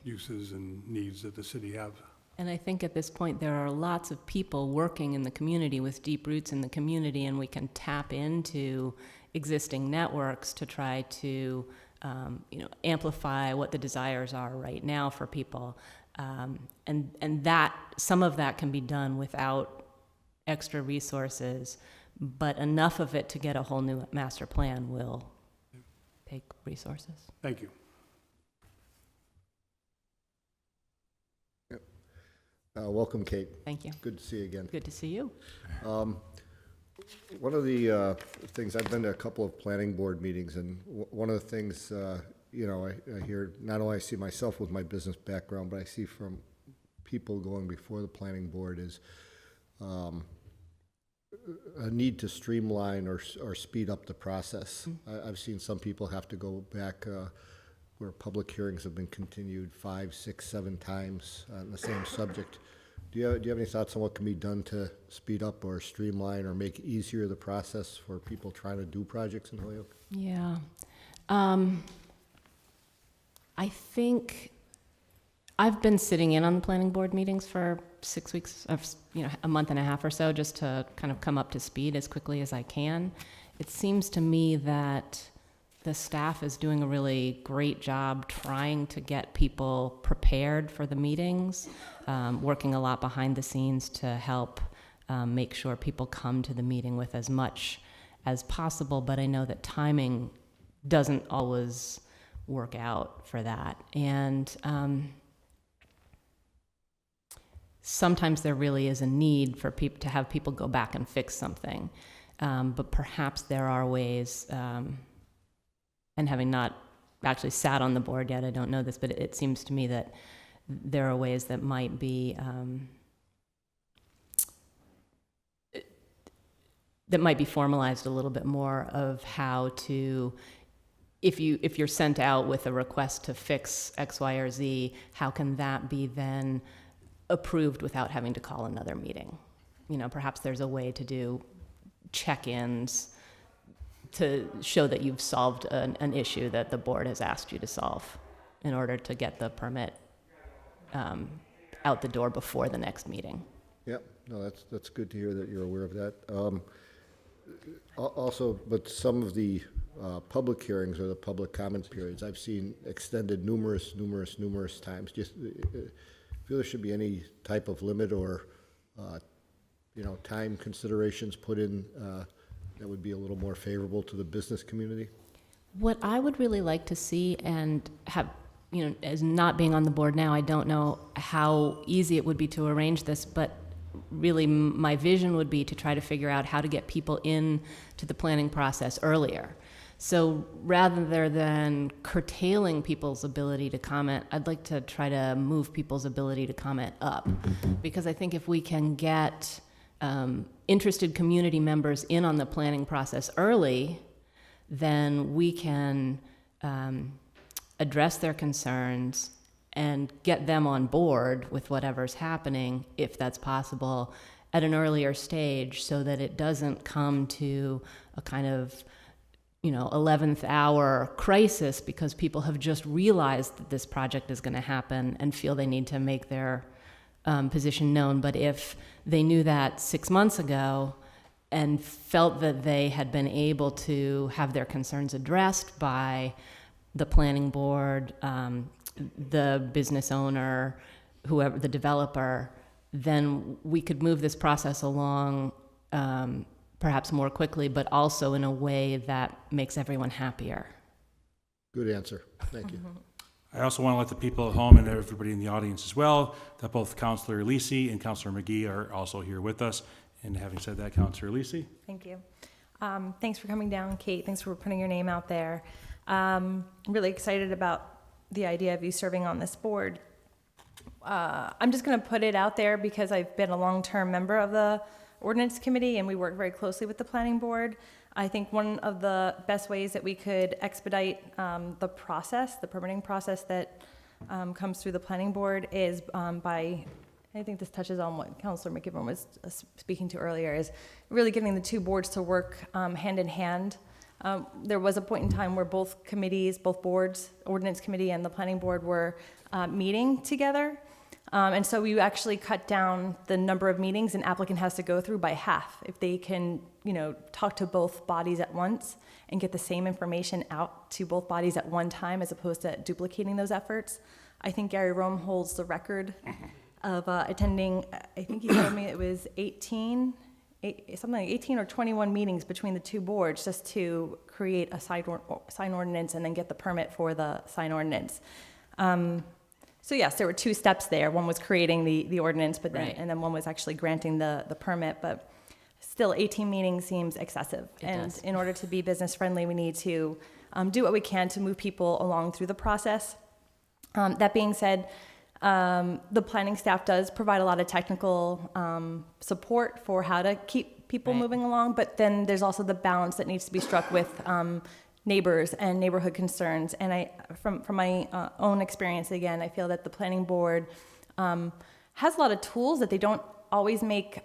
uses and needs that the city have. And I think at this point there are lots of people working in the community with deep roots in the community, and we can tap into existing networks to try to amplify what the desires are right now for people. And that some of that can be done without extra resources, but enough of it to get a whole new master plan will take resources. Thank you. Welcome, Kate. Thank you. Good to see you again. Good to see you. One of the things, I've been to a couple of planning board meetings, and one of the things, you know, I hear, not only I see myself with my business background, but I see from people going before the planning board is a need to streamline or speed up the process. I've seen some people have to go back where public hearings have been continued 5, 6, 7 times on the same subject. Do you have any thoughts on what can be done to speed up or streamline or make easier the process for people trying to do projects in Holyoke? Yeah. I think I've been sitting in on the planning board meetings for 6 weeks, a month and a half or so, just to kind of come up to speed as quickly as I can. It seems to me that the staff is doing a really great job trying to get people prepared for the meetings, working a lot behind the scenes to help make sure people come to the meeting with as much as possible. But I know that timing doesn't always work out for that. And sometimes there really is a need for people to have people go back and fix something. But perhaps there are ways, and having not actually sat on the board yet, I don't know this, but it seems to me that there are ways that might be formalized a little bit more of how to, if you're sent out with a request to fix X, Y, or Z, how can that be then approved without having to call another meeting? You know, perhaps there's a way to do check-ins to show that you've solved an issue that the board has asked you to solve in order to get the permit out the door before the next meeting. Yep, no, that's good to hear that you're aware of that. Also, but some of the public hearings or the public comment periods, I've seen extended numerous times. Just feel there should be any type of limit or time considerations put in that would be a little more favorable to the business community? What I would really like to see, and have, as not being on the board now, I don't know how easy it would be to arrange this, but really my vision would be to try to figure out how to get people in to the planning process earlier. So rather than curtailing people's ability to comment, I'd like to try to move people's ability to comment up. Because I think if we can get interested community members in on the planning process early, then we can address their concerns and get them on board with whatever's happening, if that's possible, at an earlier stage, so that it doesn't come to a kind of 11th hour crisis because people have just realized that this project is going to happen and feel they need to make their position known. But if they knew that 6 months ago and felt that they had been able to have their concerns addressed by the planning board, the business owner, whoever, the developer, then we could move this process along perhaps more quickly, but also in a way that makes everyone happier. Good answer. Thank you. I also want to let the people at home and everybody in the audience as well, that both Councilor Lisi and Councilor McGee are also here with us. And having said that, Councilor Lisi. Thank you. Thanks for coming down, Kate. Thanks for putting your name out there. I'm really excited about the idea of you serving on this board. I'm just going to put it out there because I've been a long-term member of the ordinance committee and we work very closely with the planning board. I think one of the best ways that we could expedite the process, the permitting process that comes through the planning board is by, I think this touches on what Councilor McGivern was speaking to earlier, is really getting the two boards to work hand in hand. There was a point in time where both committees, both boards, ordinance committee and the planning board were meeting together. And so we actually cut down the number of meetings an applicant has to go through by half. If they can, talk to both bodies at once and get the same information out to both bodies at one time as opposed to duplicating those efforts. I think Gary Rome holds the record of attending, I think he told me it was 18 something like 18 or 21 meetings between the two boards just to create a sign ordinance and then get the permit for the sign ordinance. So yes, there were two steps there. One was creating the ordinance, but then, Right. and then one was actually granting the permit, but still 18 meetings seems excessive. And does. in order to be business friendly, we need to do what we can to move people along through the process. That being said, the planning staff does provide a lot of technical support for how to keep people Right. moving along, but then there's also the balance that needs to be struck with neighbors and neighborhood concerns. And from my own experience, again, I feel that the planning board has a lot of tools that they don't always make,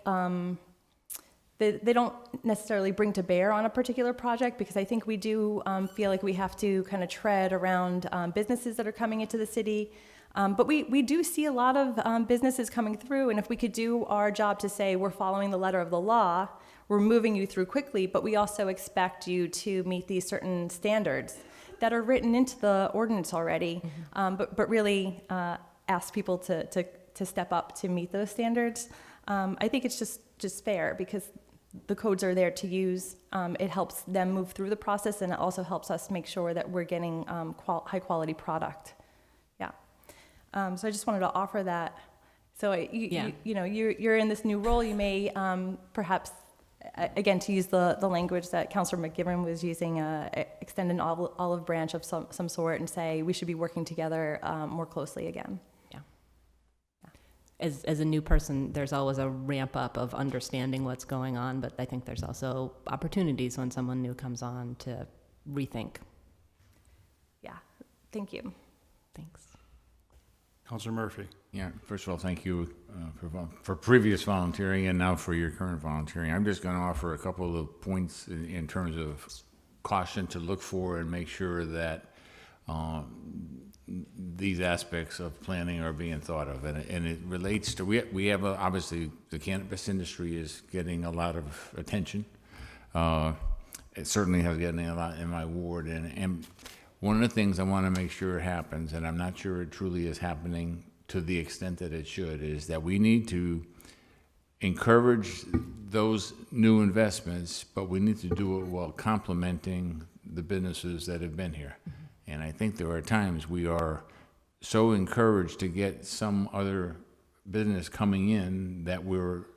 they don't necessarily bring to bear on a particular project, because I think we do feel like we have to kind of tread around businesses that are coming into the city. But we do see a lot of businesses coming through, and if we could do our job to say we're following the letter of the law, we're moving you through quickly, but we also expect you to meet these certain standards that are written into the ordinance already, but really ask people to step up to meet those standards. I think it's just fair, because the codes are there to use. It helps them move through the process, and it also helps us make sure that we're getting high quality product. Yeah. So I just wanted to offer that. So you're in this new role. You may perhaps, again, to use the language that Councilor McGivern was using, extend an olive branch of some sort and say we should be working together more closely again. As a new person, there's always a ramp up of understanding what's going on, but I think there's also opportunities when someone new comes on to rethink. Yeah, thank you. Thanks. Councilor Murphy. Yeah, first of all, thank you for previous volunteering and now for your current volunteering. I'm just going to offer a couple of points in terms of caution to look for and make sure that these aspects of planning are being thought of. And it relates to, we have, obviously, the cannabis industry is getting a lot of attention. It certainly has getting a lot in my ward. And one of the things I want to make sure happens, and I'm not sure it truly is happening to the extent that it should, is that we need to encourage those new investments, but we need to do it while complementing the businesses that have been here. And I think there are times we are so encouraged to get some other business coming in that we're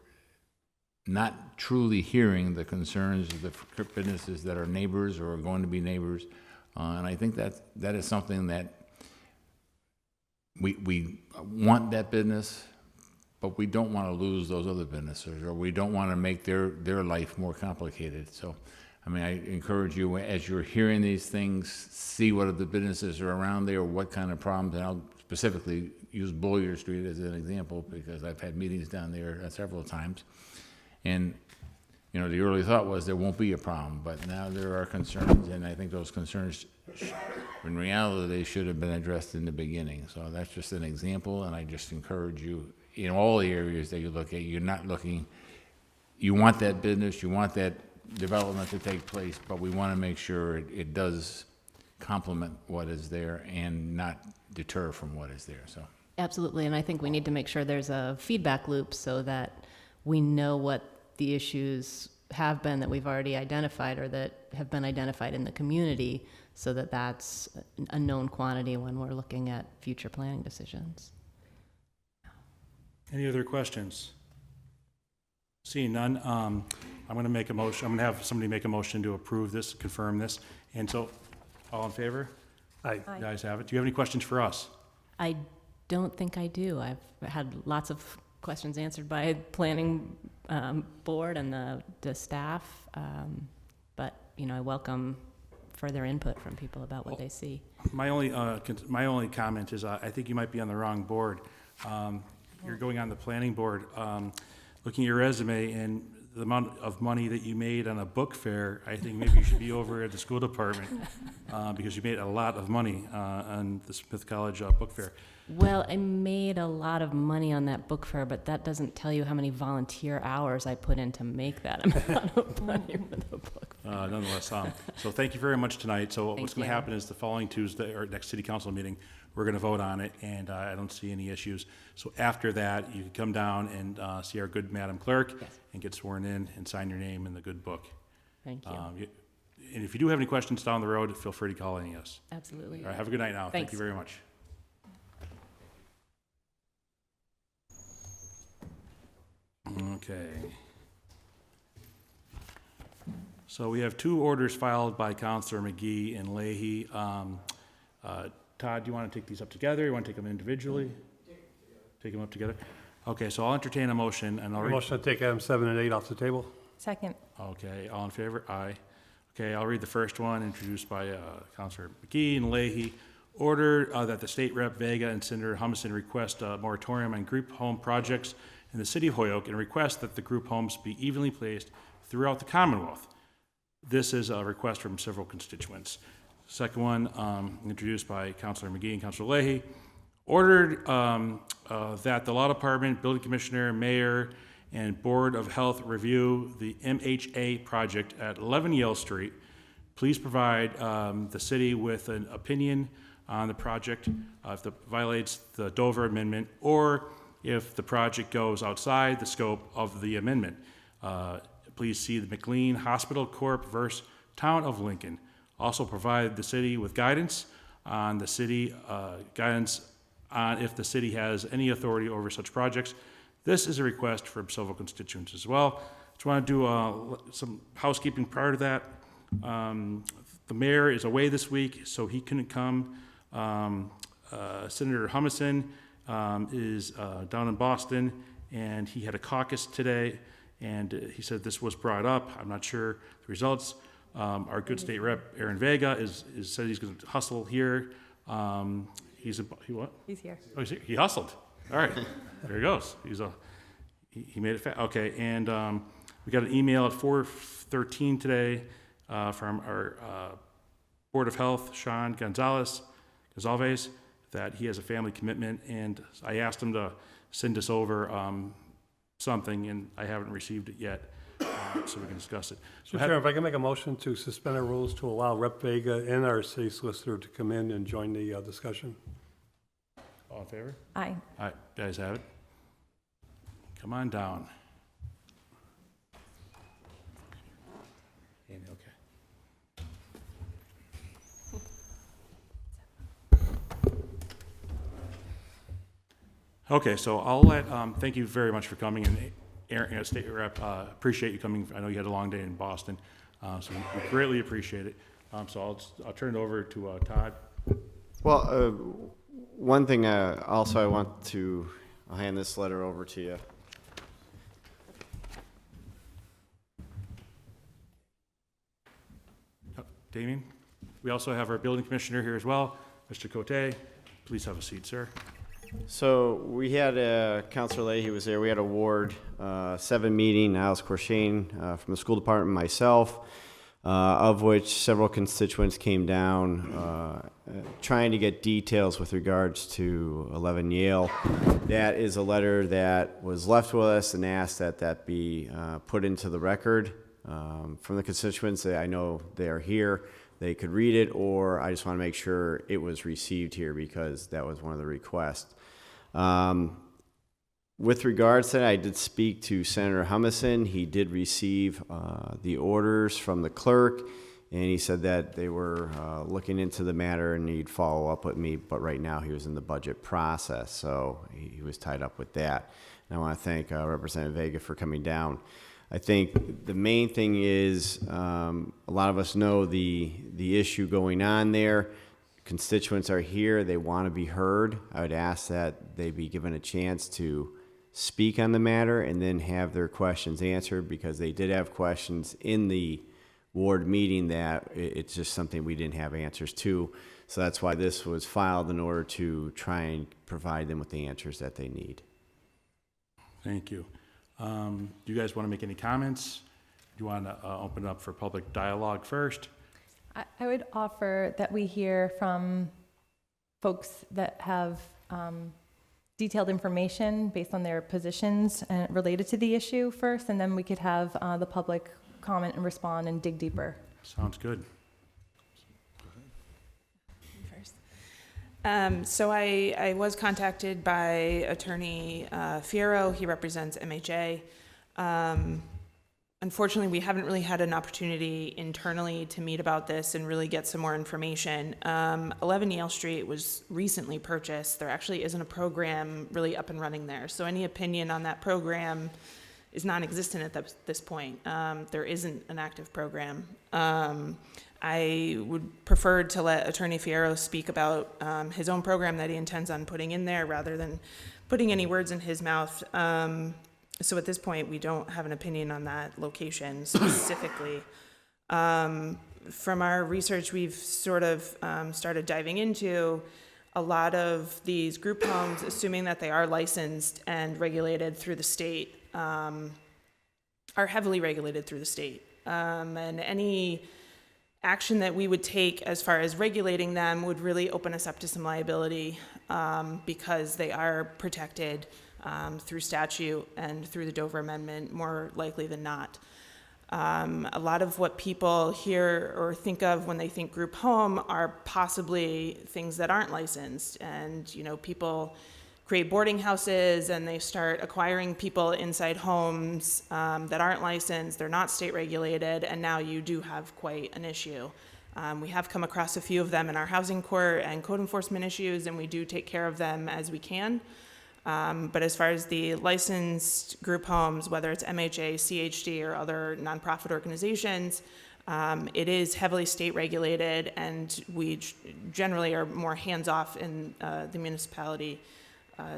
not truly hearing the concerns of the businesses that are neighbors or are going to be neighbors. And I think that is something that we want that business, but we don't want to lose those other businesses, or we don't want to make their life more complicated. So, I mean, I encourage you, as you're hearing these things, see what other businesses are around there, what kind of problems, and I'll specifically use Yale Street as an example, because I've had meetings down there several times. And, you know, the early thought was there won't be a problem, but now there are concerns, and I think those concerns, in reality, they should have been addressed in the beginning. So that's just an example, and I just encourage you, in all the areas that you look at, you're not looking, you want that business, you want that development to take place, but we want to make sure it does complement what is there and not deter from what is there. So Absolutely, and I think we need to make sure there's a feedback loop so that we know what the issues have been that we've already identified or that have been identified in the community, so that that's a known quantity when we're looking at future planning decisions. Any other questions? Seeing none, I'm going to make a motion. I'm going to have somebody make a motion to approve this, confirm this. And so, all in favor? Aye. Aye. You guys have it. Do you have any questions for us? I don't think I do. I've had lots of questions answered by planning board and the staff, but you know, I welcome further input from people about what they see. My only comment is I think you might be on the wrong board. You're going on the planning board. Looking at your resume and the amount of money that you made on a book fair, I think maybe you should be over at the school department because you made a lot of money on the Smith College book fair. Well, I made a lot of money on that book fair, but that doesn't tell you how many volunteer hours I put in to make that amount of money for the book nonetheless. So thank you very much tonight. So what's Thank going to you. happen is the following Tuesday, or next city council meeting, we're going to vote on it, and I don't see any issues. So after that, you can come down and see our good Madam Clerk Yes. and get sworn in and sign your name in the good book. Thank you. And if you do have any questions down the road, feel free to call any of us. Absolutely. All right, have a good night now. Thank Thanks. you very much. Okay. So we have two orders filed by Counselor McGee and Leahy. Todd, do you want to take these up together? You want to take them individually? Take them up together? Okay, so I'll entertain a motion, and I'll read. Motion to take items 7 and 8 off the table? Second. Okay, all in favor? Aye. Okay, I'll read the first one, introduced by Counselor McGee and Leahy. Order that the State Rep Vega and Senator Humison request a moratorium on group home projects in the city of Holyoke, and request that the group homes be evenly placed throughout the Commonwealth. This is a request from several constituents. Second one, introduced by Counselor McGee and Counselor Leahy. Ordered that the Law Department, Building Commissioner, Mayor, and Board of Health review the MHA project at 11 Yale Street. Please provide the city with an opinion on the project if it violates the Dover Amendment, or if the project goes outside the scope of the amendment. Please see the McLean Hospital Corp versus Town of Lincoln. Also provide the city with guidance on the city, guidance on if the city has any authority over such projects. This is a request from several constituents as well. Just want to do some housekeeping prior to that. The mayor is away this week, so he couldn't come. Senator Humison is down in Boston, and he had a caucus today, and he said this was brought up. I'm not sure the results. Our good state rep, Aaron Vega, said he's going to hustle here. He what? He's here. Oh, he hustled. All right, there he goes. He made it fast. Okay, and we got an email at 4:13 today from our Board of Health, Sean Gonzalez, that he has a family commitment, and I asked him to send us over something, and I haven't received it yet, so we can discuss it. So Mr. Chairman, if I can make a motion to suspend our rules to allow Rep. Vega and our city solicitor to come in and join the discussion. All in favor? Aye. All right, guys have it. Come on down. Amy, okay. Okay, so I'll let, thank you very much for coming, and Aaron, State Rep, appreciate you coming. I know you had a long day in Boston, so we greatly appreciate it. So I'll turn it over to Todd. Well, one thing also I want to, I'll hand this letter over to you. Damien? We also have our building commissioner here as well, Mr. Cote. Please have a seat, sir. So we had Councilor Leahy was there. We had a Ward 7 meeting, Alice Corshane from the school department, myself, of which several constituents came down trying to get details with regards to 11 Yale. That is a letter that was left with us and asked that that be put into the record from the constituents. I know they are here. They could read it, or I just want to make sure it was received here because that was one of the requests. With regards to that, I did speak to Senator Humison. He did receive the orders from the clerk, and he said that they were looking into the matter and he'd follow up with me, but right now he was in the budget process, so he was tied up with that. And I want to thank Representative Vega for coming down. I think the main thing is a lot of us know the issue going on there. Constituents are here. They want to be heard. I would ask that they be given a chance to speak on the matter and then have their questions answered, because they did have questions in the ward meeting that it's just something we didn't have answers to. So that's why this was filed, in order to try and provide them with the answers that they need. Thank you. Do you guys want to make any comments? Do you want to open it up for public dialogue first? I would offer that we hear from folks that have detailed information based on their positions related to the issue first, and then we could have the public comment and respond and dig deeper. Sounds good. So I was contacted by Attorney Fierro. He represents MHA. Unfortunately, we haven't really had an opportunity internally to meet about this and really get some more information. 11 Yale Street was recently purchased. There actually isn't a program really up and running there. So any opinion on that program is non-existent at this point. There isn't an active program. I would prefer to let Attorney Fierro speak about his own program that he intends on putting in there rather than putting any words in his mouth. So at this point, we don't have an opinion on that location specifically. From our research, we've sort of started diving into a lot of these group homes, assuming that they are licensed and regulated through the state, are heavily regulated through the state. And any action that we would take as far as regulating them would really open us up to some liability because they are protected through statute and through the Dover Amendment, more likely than not. A lot of what people hear or think of when they think group home are possibly things that aren't licensed. And, you know, people create boarding houses and they start acquiring people inside homes that aren't licensed, they're not state regulated, and now you do have quite an issue. We have come across a few of them in our housing court and code enforcement issues, and we do take care of them as we can. But as far as the licensed group homes, whether it's MHA, CHD, or other nonprofit organizations, it is heavily state regulated, and we generally are more hands-off in the municipality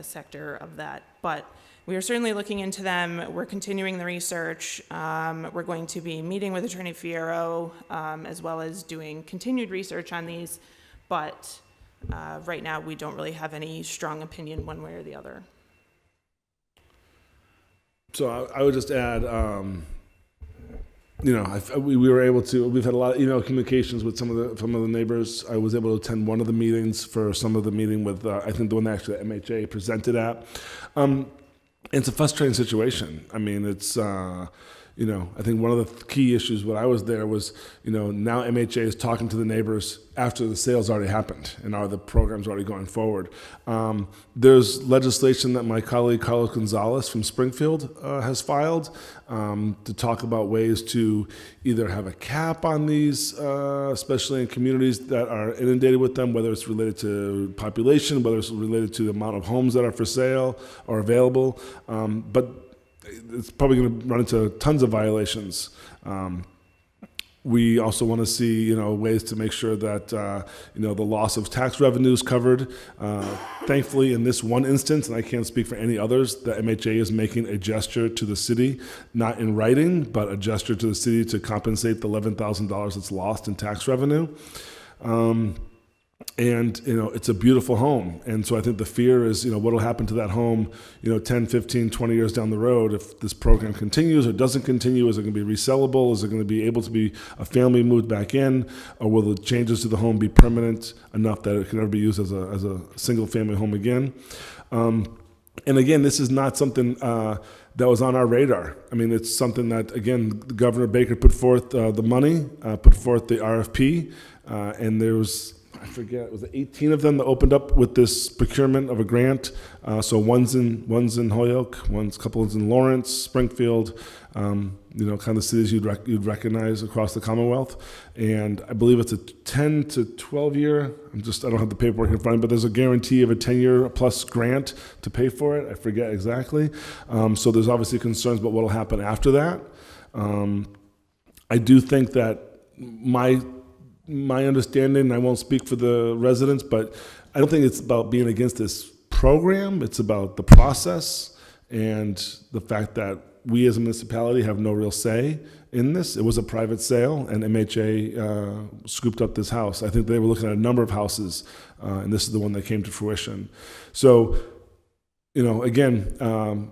sector of that. But we are certainly looking into them. We're continuing the research. We're going to be meeting with Attorney Fierro as well as doing continued research on these. But right now, we don't really have any strong opinion one way or the other. So I would just add, we were able to. We've had a lot of email communications with some of the neighbors. I was able to attend one of the meetings for some of the meeting with I think the one that actually MHA presented at. It's a frustrating situation. I mean, it's. I think one of the key issues when I was there was, now MHA is talking to the neighbors after the sales already happened and are the programs already going forward. There's legislation that my colleague Carlos Gonzalez from Springfield has filed to talk about ways to either have a cap on these, especially in communities that are inundated with them, whether it's related to population, whether it's related to the amount of homes that are for sale or available. But it's probably going to run into tons of violations. We also want to see, ways to make sure that, the loss of tax revenue is covered. Thankfully, in this one instance, and I can't speak for any others, the MHA is making a gesture to the city, not in writing, but a gesture to the city to compensate the $11,000 that's lost in tax revenue. And, it's a beautiful home. And so I think the fear is, what will happen to that home, 10, 15, 20 years down the road if this program continues or doesn't continue? Is it going to be resellable? Is it going to be able to be a family moved back in? Or will the changes to the home be permanent enough that it can never be used as a single family home again? And again, this is not something that was on our radar. I mean, it's something that, again, Governor Baker put forth the money, put forth the RFP, and there was, I forget, was it 18 of them that opened up with this procurement of a grant? So one's in Holyoke, a couple is in Lawrence, Springfield, kind of the cities you'd recognize across the Commonwealth. And I believe it's a 10 to 12 year. I don't have the paperwork in front of me, but there's a guarantee of a 10-year plus grant to pay for it. I forget exactly. So there's obviously concerns about what will happen after that. I do think that my understanding, I won't speak for the residents, but I don't think it's about being against this program. It's about the process and the fact that we as a municipality have no real say in this. It was a private sale, and MHA scooped up this house. I think they were looking at a number of houses, and this is the one that came to fruition. So, again,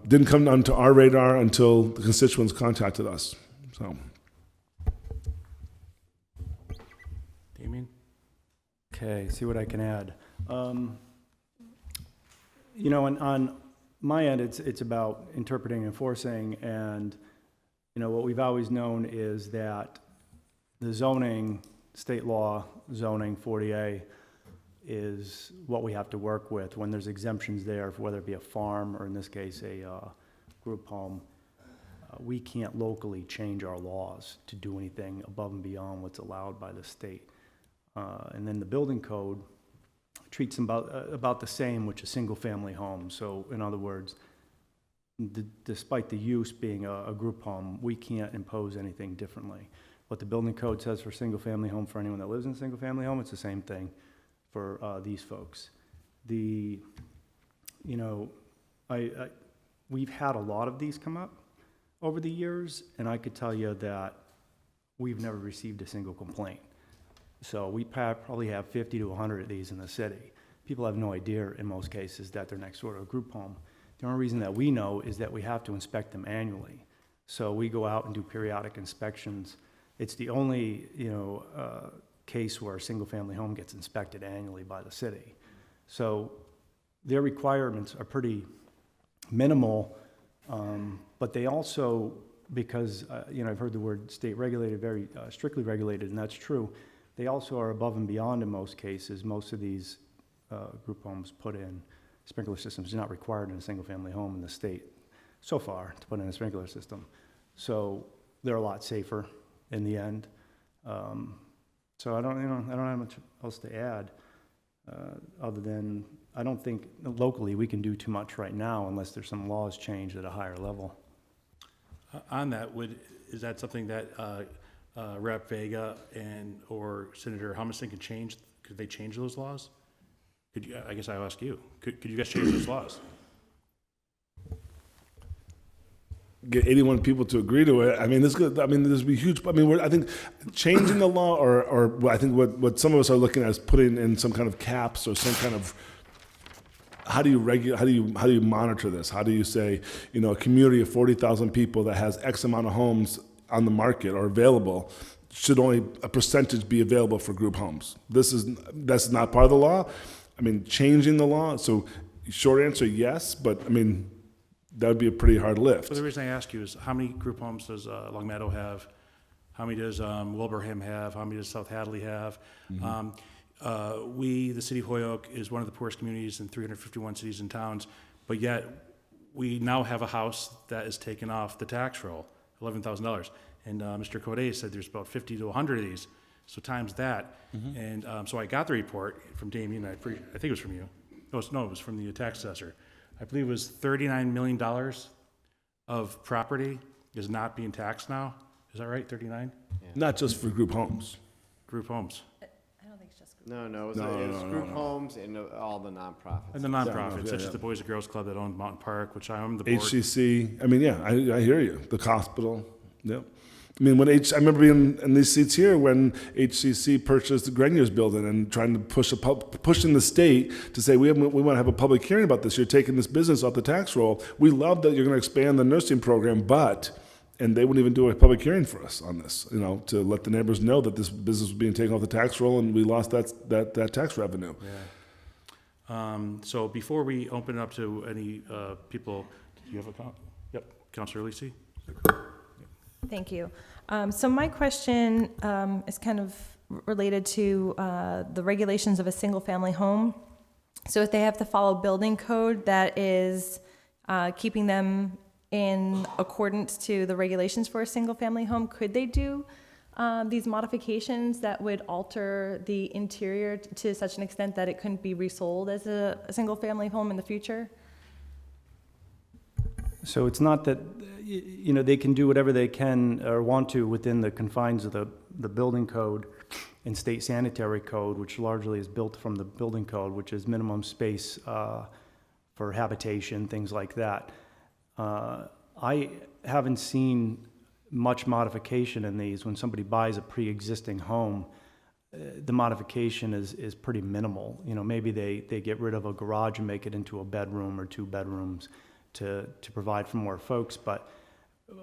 didn't come onto our radar until the constituents contacted us. So. Okay, see what I can add. On my end, it's about interpreting, enforcing, and what we've always known is that the zoning, state law zoning 40A is what we have to work with when there's exemptions there, whether it be a farm or in this case a group home. We can't locally change our laws to do anything above and beyond what's allowed by the state. And then the building code treats them about the same, which is single-family home. So in other words, despite the use being a group home, we can't impose anything differently. What the building code says for single-family home, for anyone that lives in a single-family home, it's the same thing for these folks. We've had a lot of these come up over the years, and I could tell you that we've never received a single complaint. So we probably have 50 to 100 of these in the city. People have no idea in most cases that they're next door to a group home. The only reason that we know is that we have to inspect them annually. So we go out and do periodic inspections. It's the only, case where a single-family home gets inspected annually by the city. So their requirements are pretty minimal, but they also, because, I've heard the word state regulated, very strictly regulated, and that's true. They also are above and beyond in most cases. Most of these group homes put in sprinkler systems. They're not required in a single-family home in the state so far to put in a sprinkler system. So they're a lot safer in the end. So I don't have much else to add other than I don't think locally we can do too much right now unless there's some laws changed at a higher level. On that, is that something that Rep. Vega or Senator Humison could change? Could they change those laws? I guess I'll ask you. Could you guys change those laws? Get 81 people to agree to it. I mean, there's be huge. I think changing the law, or I think what some of us are looking at is putting in some kind of caps or some kind of. How do you monitor this? How do you say, a community of 40,000 people that has X amount of homes on the market or available, should only a percentage be available for group homes? That's not part of the law. I mean, changing the law. So, short answer, yes, but that would be a pretty hard lift. Well, the reason I ask you is how many group homes does Long Meadow have? How many does Wilbraham have? How many does South Hadley have? Mm-hmm. The city of Holyoke, is one of the poorest communities in 351 cities and towns, but yet we now have a house that is taken off the tax roll, $11,000. And Mr. Code said there's about 50 to 100 of these, so times that. Mm-hmm. And so I got the report from Damien, I think it was from you. It was from the tax assessor. I believe it was $39 million of property is not being taxed now. Is that right, 39? Yeah. Not just for group homes. Group homes. I don't think it's just group No, it was group homes and all the nonprofits. And the nonprofits, such as the Boys and Girls Club that owns Mountain Park, which I'm the board. HCC. I hear you. The hospital. Yep. I remember being in these seats here when HCC purchased the Grenier's building and trying to pushing the state to say we want to have a public hearing about this. You're taking this business off the tax roll. We love that you're going to expand the nursing program, and they wouldn't even do a public hearing for us on this, to let the neighbors know that this business was being taken off the tax roll and we lost that tax revenue. Yeah. So before we open it up to any people, do you have a comment? Yep, Councilor Lisi. Thank you. So my question is kind of related to the regulations of a single-family home. So if they have to follow building code that is keeping them in accordance to the regulations for a single-family home, could they do these modifications that would alter the interior to such an extent that it couldn't be resold as a single-family home in the future? So it's not that, they can do whatever they can or want to within the confines of the building code and state sanitary code, which largely is built from the building code, which is minimum space for habitation, things like that. I haven't seen much modification in these. When somebody buys a pre-existing home, the modification is pretty minimal. Maybe they get rid of a garage and make it into a bedroom or 2 bedrooms to provide for more folks, but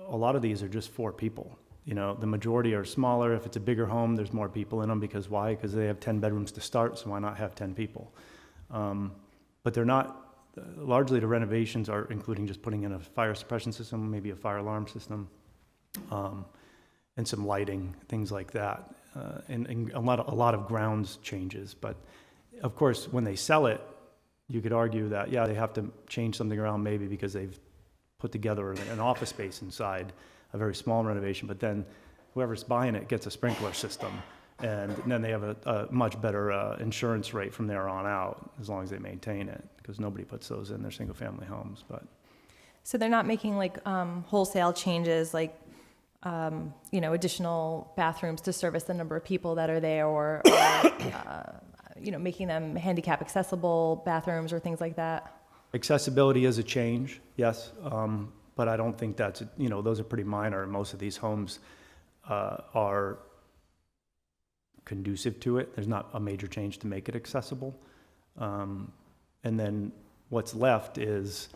a lot of these are just for people. The majority are smaller. If it's a bigger home, there's more people in them because why? Because they have 10 bedrooms to start, so why not have 10 people? But they're not, largely the renovations are including just putting in a fire suppression system, maybe a fire alarm system, and some lighting, things like that, and a lot of grounds changes. But of course, when they sell it, you could argue that, yeah, they have to change something around maybe because they've put together an office space inside, a very small renovation, but then whoever's buying it gets a sprinkler system. And then they have a much better insurance rate from there on out, as long as they maintain it, because nobody puts those in their single-family homes. But So they're not making like wholesale changes, like additional bathrooms to service the number of people that are there, or making them handicap accessible bathrooms or things like that. accessibility is a change, yes, but I don't think that's, those are pretty minor. Most of these homes are conducive to it. There's not a major change to make it accessible. And then what's left is,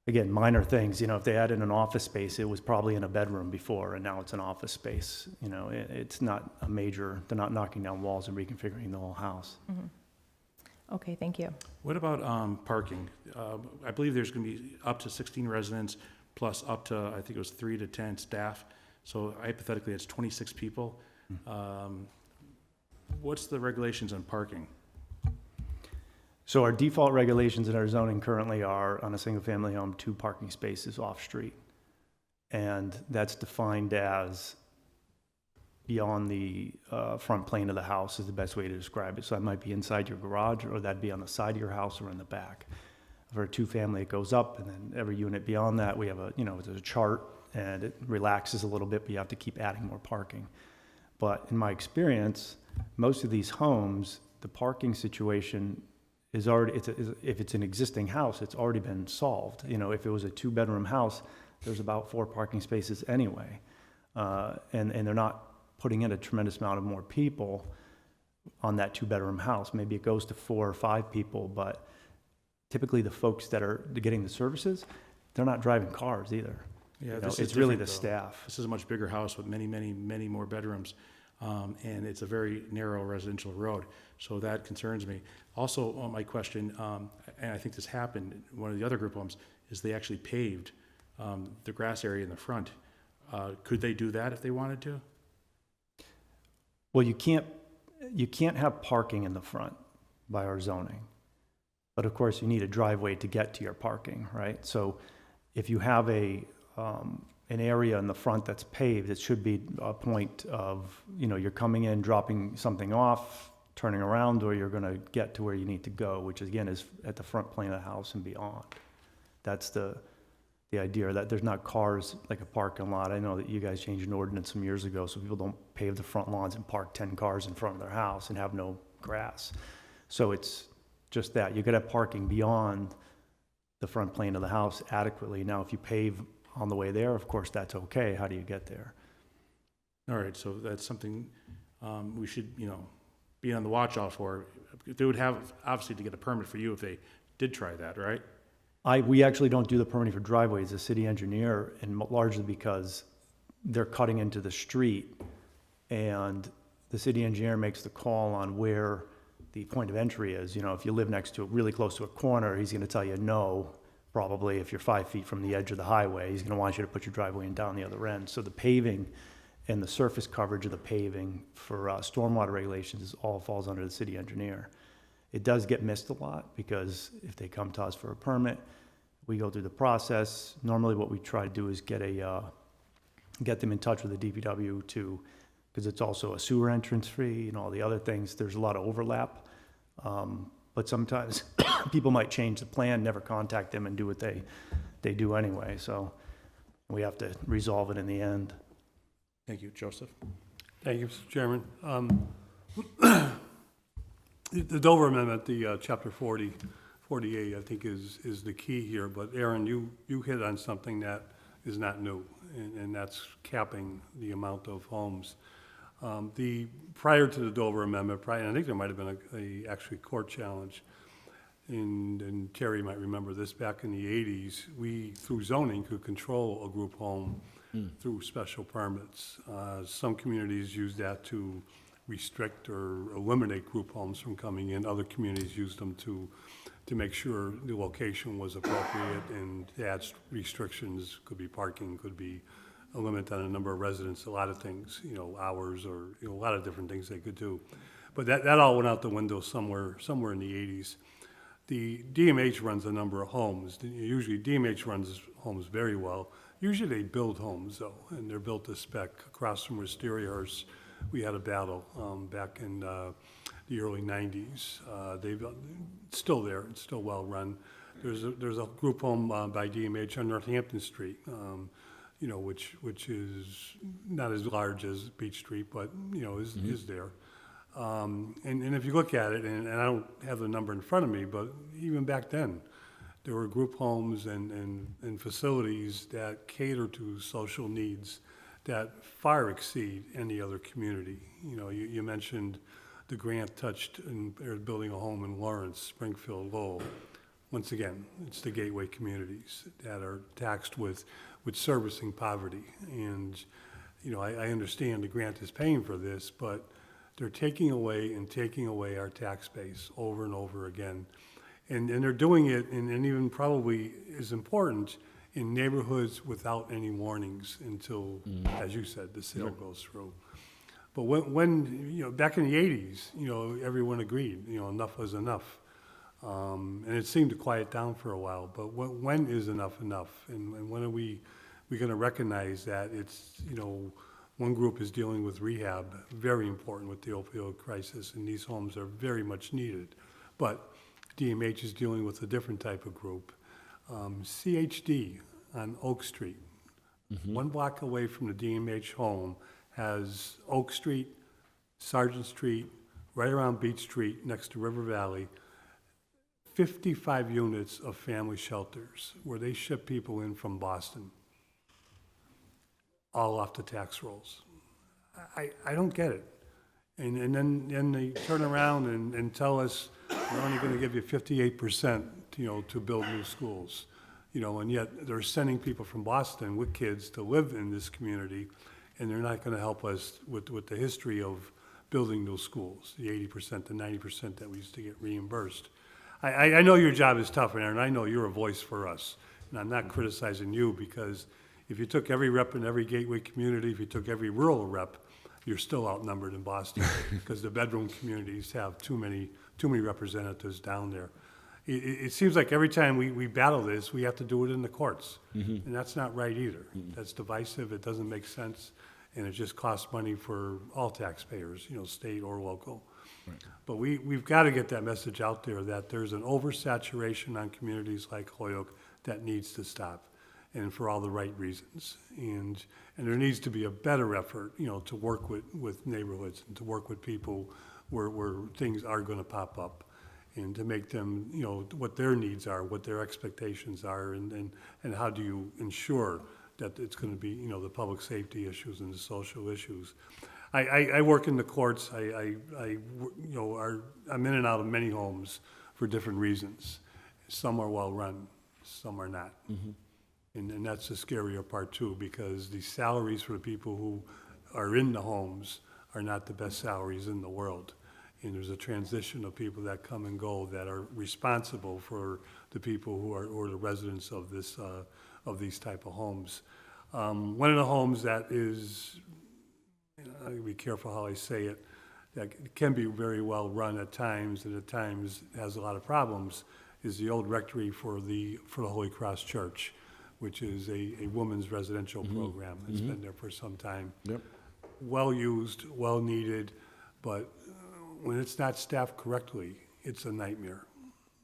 again, minor things. If they added an office space, it was probably in a bedroom before, and now it's an office space. It's not a major, they're not knocking down walls and reconfiguring the whole house. Mm-hmm. Okay, thank you. What about parking? I believe there's going to be up to 16 residents plus up to, I think it was 3 to 10 staff. So hypothetically, it's 26 people. What's the regulations on parking? So our default regulations in our zoning currently are, on a single-family home, 2 parking spaces off-street. And that's defined as beyond the front plane of the house is the best way to describe it. So that might be inside your garage, or that'd be on the side of your house or in the back. For a 2-family, it goes up, and then every unit beyond that, we have there's a chart, and it relaxes a little bit, but you have to keep adding more parking. But in my experience, most of these homes, the parking situation is already, if it's an existing house, it's already been solved. If it was a 2-bedroom house, there's about 4 parking spaces anyway. And they're not putting in a tremendous amount of more people on that 2-bedroom house. Maybe it goes to 4 or 5 people, but typically the folks that are getting the services, they're not driving cars either. Yeah, it's really the staff. This is a much bigger house with many, many, many more bedrooms. And it's a very narrow residential road. So that concerns me. Also, my question, and I think this happened in one of the other group homes, is they actually paved the grass area in the front. Could they do that if they wanted to? Well, you can't have parking in the front by our zoning. But of course, you need a driveway to get to your parking, right? So if you have an area in the front that's paved, it should be a point of, you're coming in, dropping something off, turning around, or you're gonna get to where you need to go, which again is at the front plane of the house and beyond. That's the idea, that there's not cars like a parking lot. I know that you guys changed an ordinance some years ago so people don't pave the front lawns and park 10 cars in front of their house and have no grass. So it's just that. You could have parking beyond the front plane of the house adequately. Now, if you pave on the way there, of course, that's okay. How do you get there? All right, so that's something we should, be on the watch out for. They would have, obviously, to get a permit for you if they did try that, right? We actually don't do the permitting for driveways, the city engineer, and largely because they're cutting into the street, and the city engineer makes the call on where the point of entry is. If you live next to really close to a corner, he's gonna tell you no. Probably if you're 5 feet from the edge of the highway, he's gonna want you to put your driveway in down the other end. So the paving and the surface coverage of the paving for stormwater regulations all falls under the city engineer. It does get missed a lot because if they come to us for a permit, we go through the process. Normally what we try to do is get them in touch with the DPW because it's also a sewer entrance fee and all the other things. There's a lot of overlap. But sometimes people might change the plan, never contact them, and do what they do anyway. So we have to resolve it in the end. Thank you. Joseph? Thank you, Mr. Chairman. The Dover Amendment, the Chapter 48, I think is the key here. But Aaron, you hit on something that is not new, and that's capping the amount of homes. Prior to the Dover Amendment, and I think there might have been a actually court challenge, and Terry might remember this, back in the 80s, we, through zoning, could control a group home through special permits. Some communities use that to restrict or eliminate group homes from coming in. Other communities use them to make sure the location was appropriate and add restrictions. Could be parking, could be a limit on the number of residents, a lot of things, hours or, a lot of different things they could do. But that all went out the window somewhere in the 80s. The DMH runs a number of homes. Usually DMH runs homes very well. Usually they build homes though, and they're built to spec. Across from Wisteriahurst, we had a battle back in the early 90s. It's still there, it's still well run. There's a group home by DMH on Northampton Street, which is not as large as Beach Street, but is there. And if you look at it, and I don't have the number in front of me, but even back then, there were group homes and facilities that cater to social needs that far exceed any other community. You mentioned the grant touched in building a home in Lawrence, Springfield, Lowell. Once again, it's the gateway communities that are taxed with servicing poverty. And, I understand the grant is paying for this, but they're taking away our tax base over and over again. And they're doing it, and even probably is important, in neighborhoods without any warnings until, as you said, the sale goes through. But when back in the 80s, everyone agreed, enough was enough. And it seemed to quiet down for a while, but when is enough enough? And when are we going to recognize that it's, one group is dealing with rehab, very important with the opioid crisis, and these homes are very much needed. But DMH is dealing with a different type of group. CHD on Oak Street, 1 block away from the DMH home, has Oak Street, Sargent Street, right around Beach Street, next to River Valley, 55 units of family shelters where they ship people in from Boston, all off the tax rolls. I don't get it. And then they turn around and tell us we're only going to give you 58%, to build new schools. And yet they're sending people from Boston with kids to live in this community, and they're not going to help us with the history of building those schools, the 80% to 90% that we used to get reimbursed. I know your job is tough, Aaron. I know you're a voice for us. And I'm not criticizing you, because if you took every rep in every gateway community, if you took every rural rep, you're still outnumbered in Boston because the bedroom communities have too many representatives down there. It seems like every time we battle this, we have to do it in the courts. And that's not right either. That's divisive, it doesn't make sense, and it just costs money for all taxpayers, state or local. Right. But we've got to get that message out there that there's an oversaturation on communities like Holyoke that needs to stop, and for all the right reasons. And there needs to be a better effort, to work with neighborhoods and to work with people where things are going to pop up, and to make them, what their needs are, what their expectations are, and how do you ensure that it's going to be, the public safety issues and the social issues. I work in the courts. I'm in and out of many homes for different reasons. Some are well run, some are not. And that's the scarier part too, because the salaries for the people who are in the homes are not the best salaries in the world. And there's a transition of people that come and go that are responsible for the people who are the residents of these type of homes. One of the homes that is, I gotta be careful how I say it, that can be very well run at times, and at times has a lot of problems, is the old rectory for the Holy Cross Church, which is a women's residential program. It's been there for some time. Yep. Well used, well needed, but when it's not staffed correctly, it's a nightmare,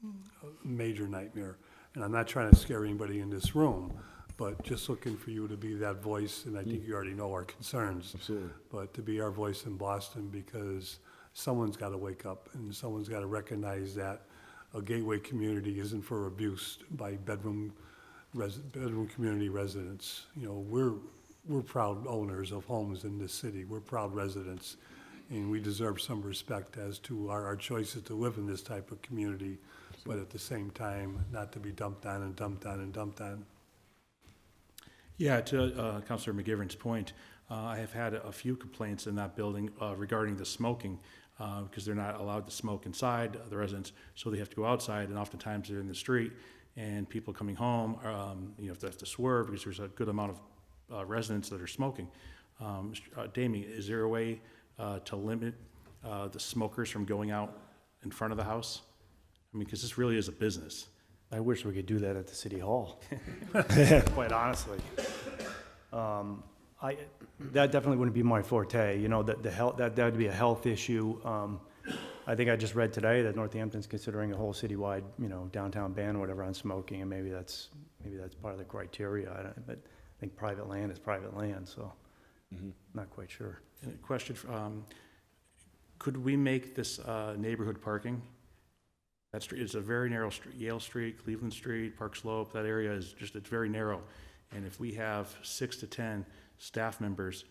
a major nightmare. And I'm not trying to scare anybody in this room, but just looking for you to be that voice, and I think you already know our concerns. Absolutely. But to be our voice in Boston, because someone's got to wake up, and someone's got to recognize that a gateway community isn't for abuse by bedroom community residents. We're proud owners of homes in this city. We're proud residents, and we deserve some respect as to our choices to live in this type of community, but at the same time, not to be dumped on and dumped on and dumped on. Yeah, to Councilor McGivern's point, I have had a few complaints in that building regarding the smoking, because they're not allowed to smoke inside the residence, so they have to go outside, and oftentimes they're in the street, and people coming home, they have to swerve because there's a good amount of residents that are smoking. Damien, is there a way to limit the smokers from going out in front of the house? I mean, because this really is a business. I wish we could do that at the city hall, quite honestly. That definitely wouldn't be my forte, you know, that would be a health issue. I think I just read today that Northampton's considering a whole citywide, you know, downtown ban or whatever on smoking, and maybe that's part of the criteria. But I think private land is private land, so not quite sure. And a question, could we make this neighborhood parking? That street is a very narrow street, Yale Street, Cleveland Street, Park Slope, that area is just, it's very narrow. And if we have 6 to 10 staff members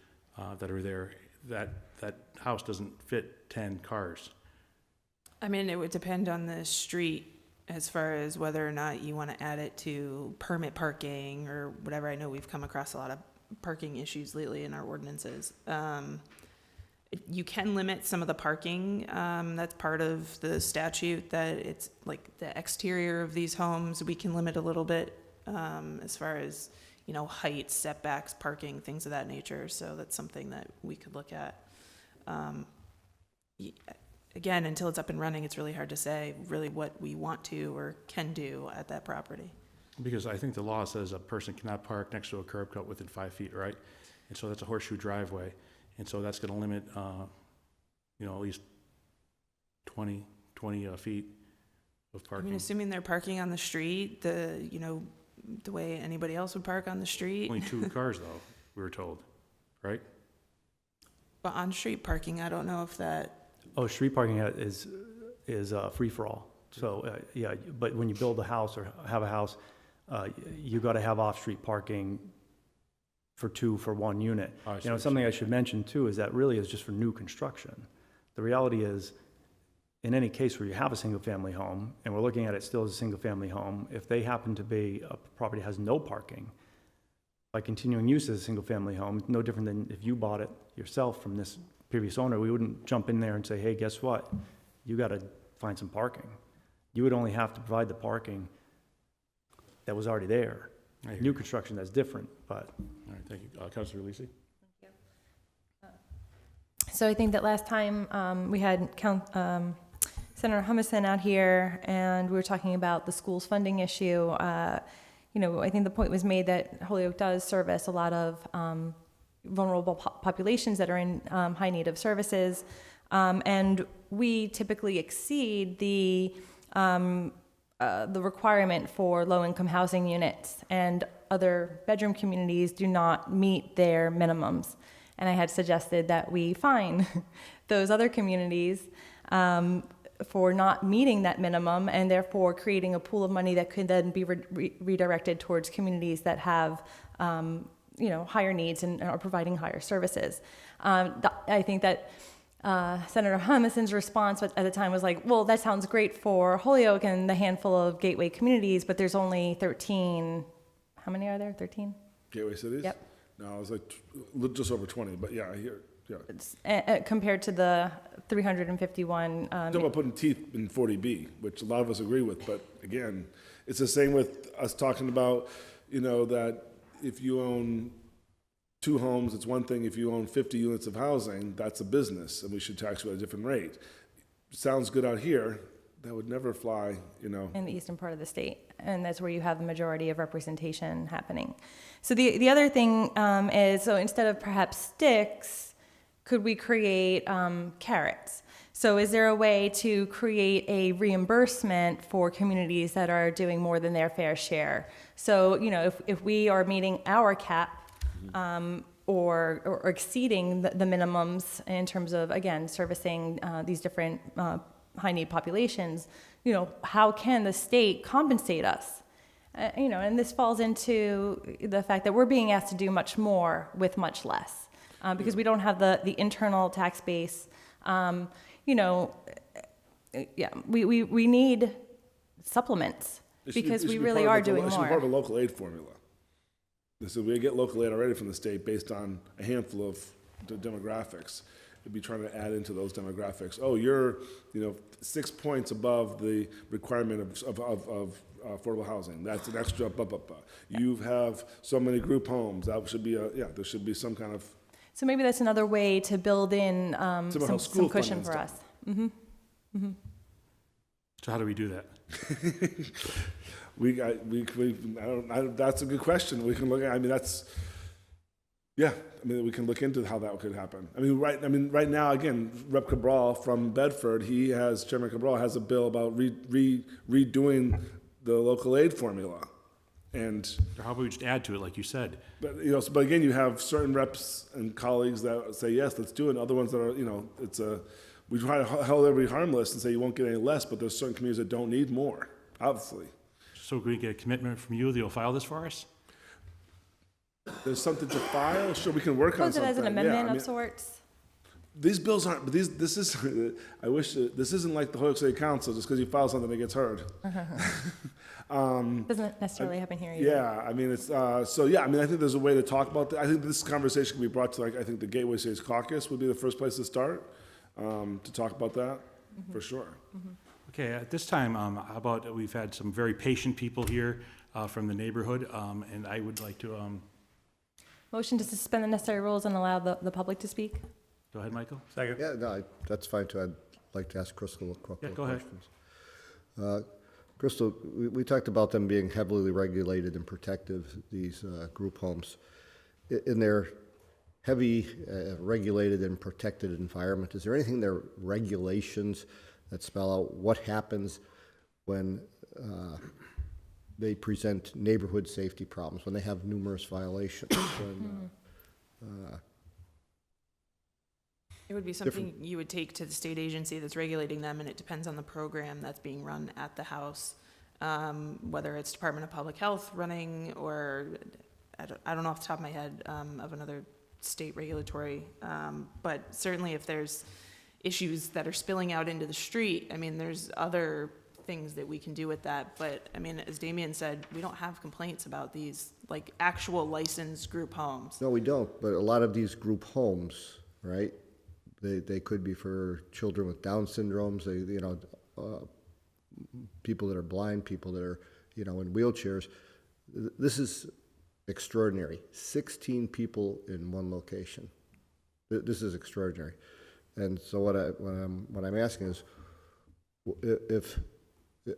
that are there, that house doesn't fit 10 cars. I mean, it would depend on the street as far as whether or not you want to add it to permit parking or whatever. I know we've come across a lot of parking issues lately in our ordinances. You can limit some of the parking. That's part of the statute, that it's like the exterior of these homes, we can limit a little bit as far as, you know, height, setbacks, parking, things of that nature. So that's something that we could look at. Again, until it's up and running, it's really hard to say really what we want to or can do at that property. Because I think the law says a person cannot park next to a curb cut within 5 feet, right? And so that's a horseshoe driveway. And so that's going to limit, you know, at least 20 feet of I parking. mean, assuming they're parking on the street, you know, the way anybody else would park on the street. Only 2 cars, though, we were told, right? But on-street parking, I don't know if that, Oh, street parking is free-for-all. So, yeah, but when you build a house or have a house, you got to have off-street parking for one unit. You know, something I should mention too is that really is just for new construction. The reality is, in any case where you have a single-family home, and we're looking at it still as a single-family home, if they happen to be a property that has no parking, by continuing use as a single-family home, no different than if you bought it yourself from this previous owner, we wouldn't jump in there and say, hey, guess what? You got to find some parking. You would only have to provide the parking that was already there. New construction, that's different, but. All right, thank you. Councilor Lisi? So I think that last time we had Senator Humison out here, and we were talking about the schools funding issue. You know, I think the point was made that Holyoke does service a lot of vulnerable populations that are in high need of services, and we typically exceed the requirement for low-income housing units, and other bedroom communities do not meet their minimums. And I had suggested that we fine those other communities for not meeting that minimum, and therefore creating a pool of money that could then be redirected towards communities that have you know, higher needs and are providing higher services. I think that Senator Humison's response at the time was like, well, that sounds great for Holyoke and the handful of gateway communities, but there's only 13, how many are there, 13? Gateway cities? Yep. No, it was like just over 20, but yeah, I hear, yeah. It's, compared to the 351. Talking about putting teeth in 40B, which a lot of us agree with, but again, it's the same with us talking about, you know, that if you own 2 homes, it's one thing. If you own 50 units of housing, that's a business, and we should tax you at a different rate. Sounds good out here. That would never fly, you know. In the eastern part of the state, and that's where you have the majority of representation happening. So the other thing is, so instead of perhaps sticks, could we create carrots? So is there a way to create a reimbursement for communities that are doing more than their fair share? So, you know, if we are meeting our cap or exceeding the minimums in terms of, again, servicing these different high-need populations, you know, how can the state compensate us? You know, and this falls into the fact that we're being asked to do much more with much less because we don't have the internal tax base. You know, yeah, we need supplements because we really are doing more. It should be part of a local aid formula. So we get local aid already from the state based on a handful of demographics. it'd be trying to add into those demographics. Oh, you're, 6 points above the requirement of affordable housing. That's an extra, You have so many group homes. That should be there should be some kind of. So maybe that's another way to build in some cushion for us. Mm-hmm. Mm-hmm. So how do we do that? That's a good question. We can look at, we can look into how that could happen. Right now, again, Rep. Cabral from Bedford, Chairman Cabral has a bill about redoing the local aid formula. And Or how about we just add to it, like you said? but again, you have certain reps and colleagues that say, yes, let's do it. And other ones that are, we try to hold everybody harmless and say you won't get any less, but there's certain communities that don't need more, obviously. So can we get a commitment from you that you'll file this for us? There's something to file, sure, we can work on Pose it something. as an amendment of sorts. These bills aren't, but this is, I wish, this isn't like the Holyoke City Council, just because you file something, it gets heard. Doesn't necessarily happen here either. Yeah, it's, I think there's a way to talk about that. I think this conversation can be brought to, I think the Gateway Cities Caucus would be the first place to start, to talk about that, for sure. Okay, at this time, how about, we've had some very patient people here from the neighborhood, and I would like to, Motion to suspend the necessary rules and allow the public to speak? go ahead, Michael? Second. Yeah, no, that's fine too. I'd like to ask Crystal a couple of go ahead. questions. Crystal, we talked about them being heavily regulated and protective, these group homes. In their heavy regulated and protected environment, is there anything in their regulations that spell out what happens when they present neighborhood safety problems, when they have numerous violations? It would be something you would take to the state agency that's regulating them, and it depends on the program that's being run at the house. Whether it's Department of Public Health running, or I don't know off the top of my head of another state regulatory, but certainly if there's issues that are spilling out into the street, there's other things that we can do with that. But as Damien said, we don't have complaints about these like actual licensed group homes. No, we don't, but a lot of these group homes, right? They could be for children with Down syndromes, people that are blind, people that are, in wheelchairs. This is extraordinary. 16 people in one location. This is extraordinary. And so what I'm asking is,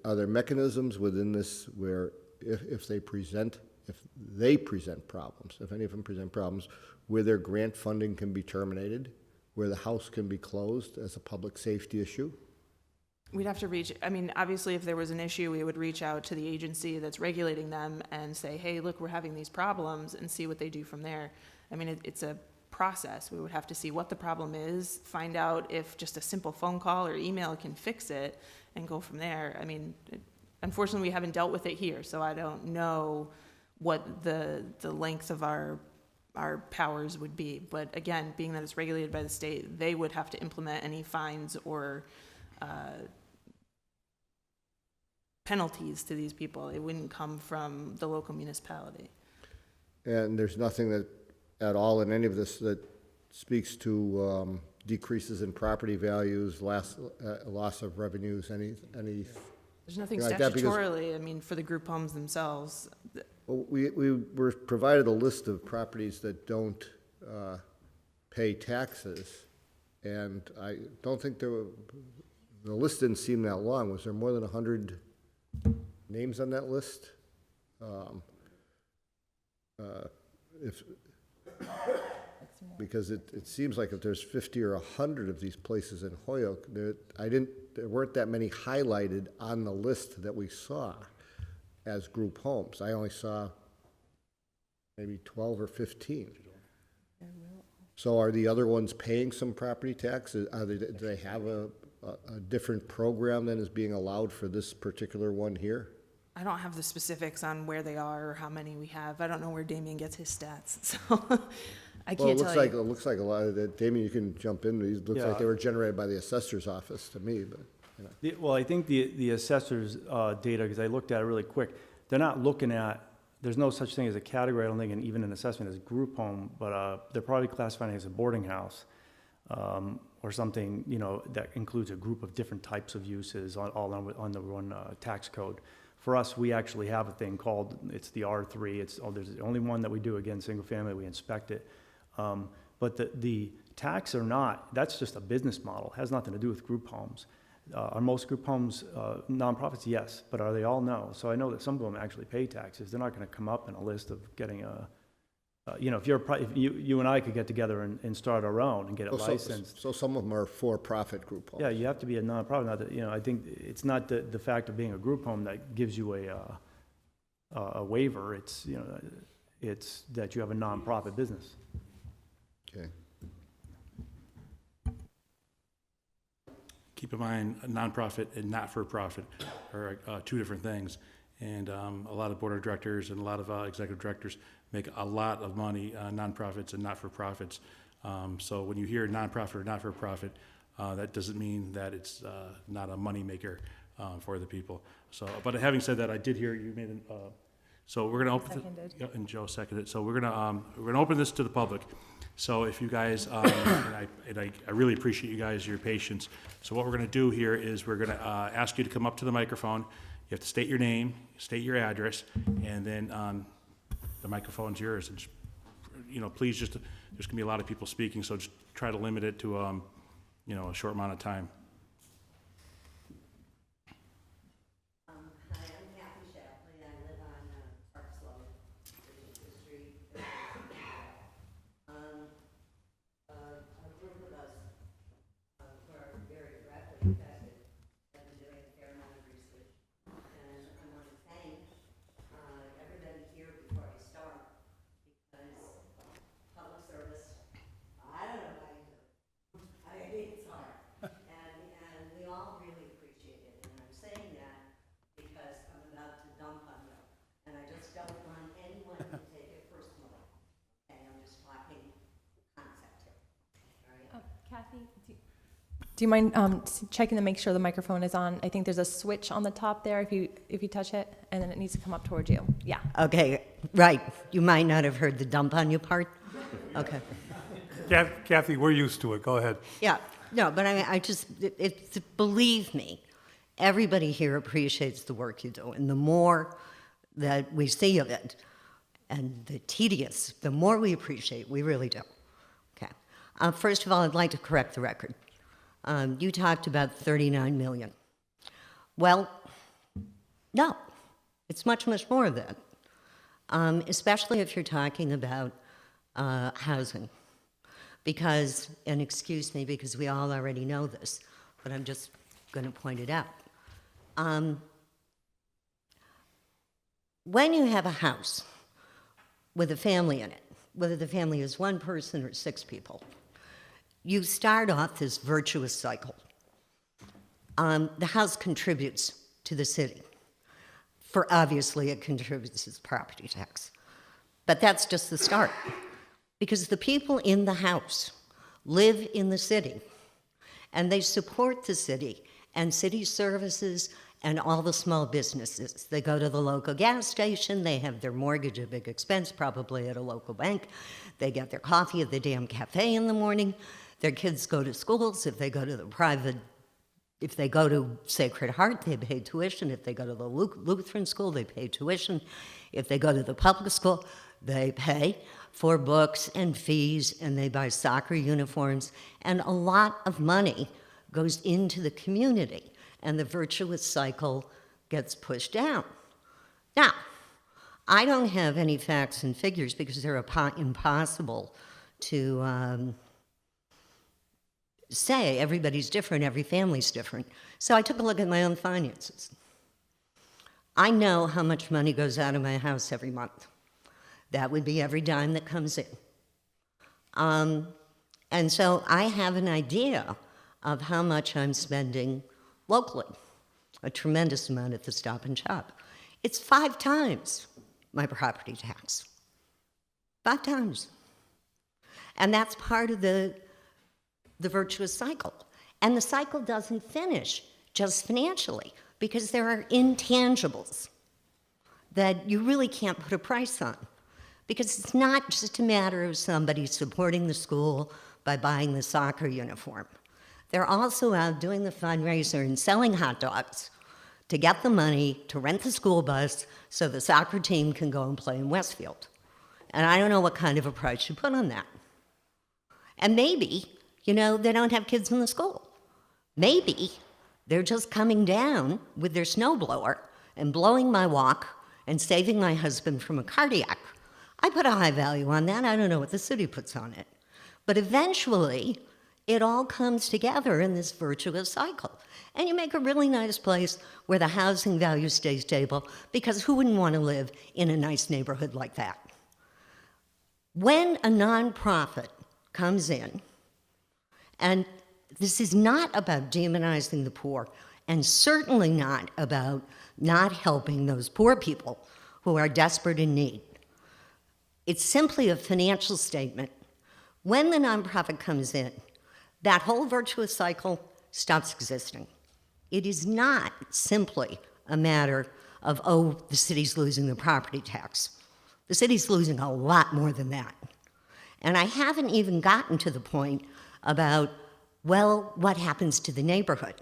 are there mechanisms within this where if they present problems, if any of them present problems, where their grant funding can be terminated, where the house can be closed as a public safety issue? We'd have to obviously if there was an issue, we would reach out to the agency that's regulating them and say, hey, look, we're having these problems, and see what they do from there. It's a process. We would have to see what the problem is, find out if just a simple phone call or email can fix it, and go from there. Unfortunately, we haven't dealt with it here, so I don't know what the length of our powers would be. But again, being that it's regulated by the state, they would have to implement any fines or penalties to these people. It wouldn't come from the local municipality. And there's nothing that at all in any of this that speaks to decreases in property values, loss of revenues, any There's nothing like that, because statutorily, for the group homes themselves. we were provided a list of properties that don't pay taxes, and I don't think the list didn't seem that long. Was there more than 100 names on that list? Because it seems like if there's 50 or 100 of these places in Holyoke, there weren't that many highlighted on the list that we saw as group homes. I only saw maybe 12 or 15. So are the other ones paying some property tax? Do they have a different program than is being allowed for this particular one here? I don't have the specifics on where they are or how many we have. I don't know where Damien gets his stats, so I can't tell you. It looks like a lot of that. Damien, you can jump in. It looks like they were generated by the assessor's office to me, but. Well, I think the assessor's data, because I looked at it really quick, they're not looking at, there's no such thing as a category, I don't think, and even an assessment as a group home, but they're probably classifying it as a boarding house. or something, that includes a group of different types of uses all on the one tax code. For us, we actually have a thing called, it's the R3. There's the only one that we do, again, single family, we inspect it. But the tax or not, that's just a business model, has nothing to do with group homes. Are most group homes nonprofits? Yes, but are they all? No. So I know that some of them actually pay taxes. They're not going to come up in a list of getting a, if you and I could get together and start our own and get it licensed. So some of them are for-profit group homes. Yeah, you have to be a nonprofit. Not that, I think it's not the fact of being a group home that gives you a waiver. It's it's that you have a nonprofit business. Okay. Keep in mind, a nonprofit and not-for-profit are two different things. And a lot of board of directors and a lot of executive directors make a lot of money on nonprofits and not-for-profits. So when you hear nonprofit or not-for-profit, that doesn't mean that it's not a moneymaker for the people. So, but having said that, I did hear you made so we're going to open, and Joe seconded it. So we're going to open this to the public. So if you guys, and I really appreciate you guys, your patience. So what we're going to do here is we're going to ask you to come up to the microphone. You have to state your name, state your address, and then the microphone's yours. And just, please just, there's going to be a lot of people speaking, so just try to limit it to, a short amount of time. Do you mind checking to make sure the microphone is on? I think there's a switch on the top there if you touch it, and then it needs to come up towards you. Yeah. Okay, right. You might not have heard the dump on you part. Okay. Kathy, we're used to it. Go ahead. Yeah. No, but believe me, everybody here appreciates the work you do, and the more that we see of it, and the tedious, the more we appreciate. We really do. Okay. First of all, I'd like to correct the record. You talked about 39 million. Well, no, it's much, much more of that, especially if you're talking about housing. Because, and excuse me, because we all already know this, but I'm just going to point it out. When you have a house with a family in it, whether the family is one person or 6 people, you start off this virtuous cycle. The house contributes to the city. Obviously, it contributes its property tax. But that's just the start. Because the people in the house live in the city, and they support the city and city services and all the small businesses. They go to the local gas station, they have their mortgage, a big expense, probably at a local bank. They get their coffee at the damn cafe in the morning. Their kids go to schools. If they go to Sacred Heart, they pay tuition. If they go to the Lutheran school, they pay tuition. If they go to the public school, they pay for books and fees, and they buy soccer uniforms. And a lot of money goes into the community, and the virtuous cycle gets pushed down. Now, I don't have any facts and figures because they're impossible to say. Everybody's different, every family's different. So I took a look at my own finances. I know how much money goes out of my house every month. That would be every dime that comes in. And so I have an idea of how much I'm spending locally, a tremendous amount at the Stop and Shop. It's 5 times my property tax. 5 times. And that's part of the virtuous cycle. And the cycle doesn't finish just financially, because there are intangibles that you really can't put a price on. Because it's not just a matter of somebody supporting the school, by buying the soccer uniform. They're also out doing the fundraiser and selling hot dogs to get the money to rent the school bus so the soccer team can go and play in Westfield. And I don't know what kind of a price you put on that. And maybe, they don't have kids in the school. Maybe they're just coming down with their snowblower and blowing my walk and saving my husband from a cardiac. I put a high value on that. I don't know what the city puts on it. But eventually, it all comes together in this virtuous cycle. And you make a really nice place where the housing value stays stable, because who wouldn't want to live in a nice neighborhood like that? When a nonprofit comes in, and this is not about demonizing the poor, and certainly not about not helping those poor people who are desperate in need. It's simply a financial statement. When the nonprofit comes in, that whole virtuous cycle stops existing. It is not simply a matter of, the city's losing the property tax. The city's losing a lot more than that. And I haven't even gotten to the point about, what happens to the neighborhood?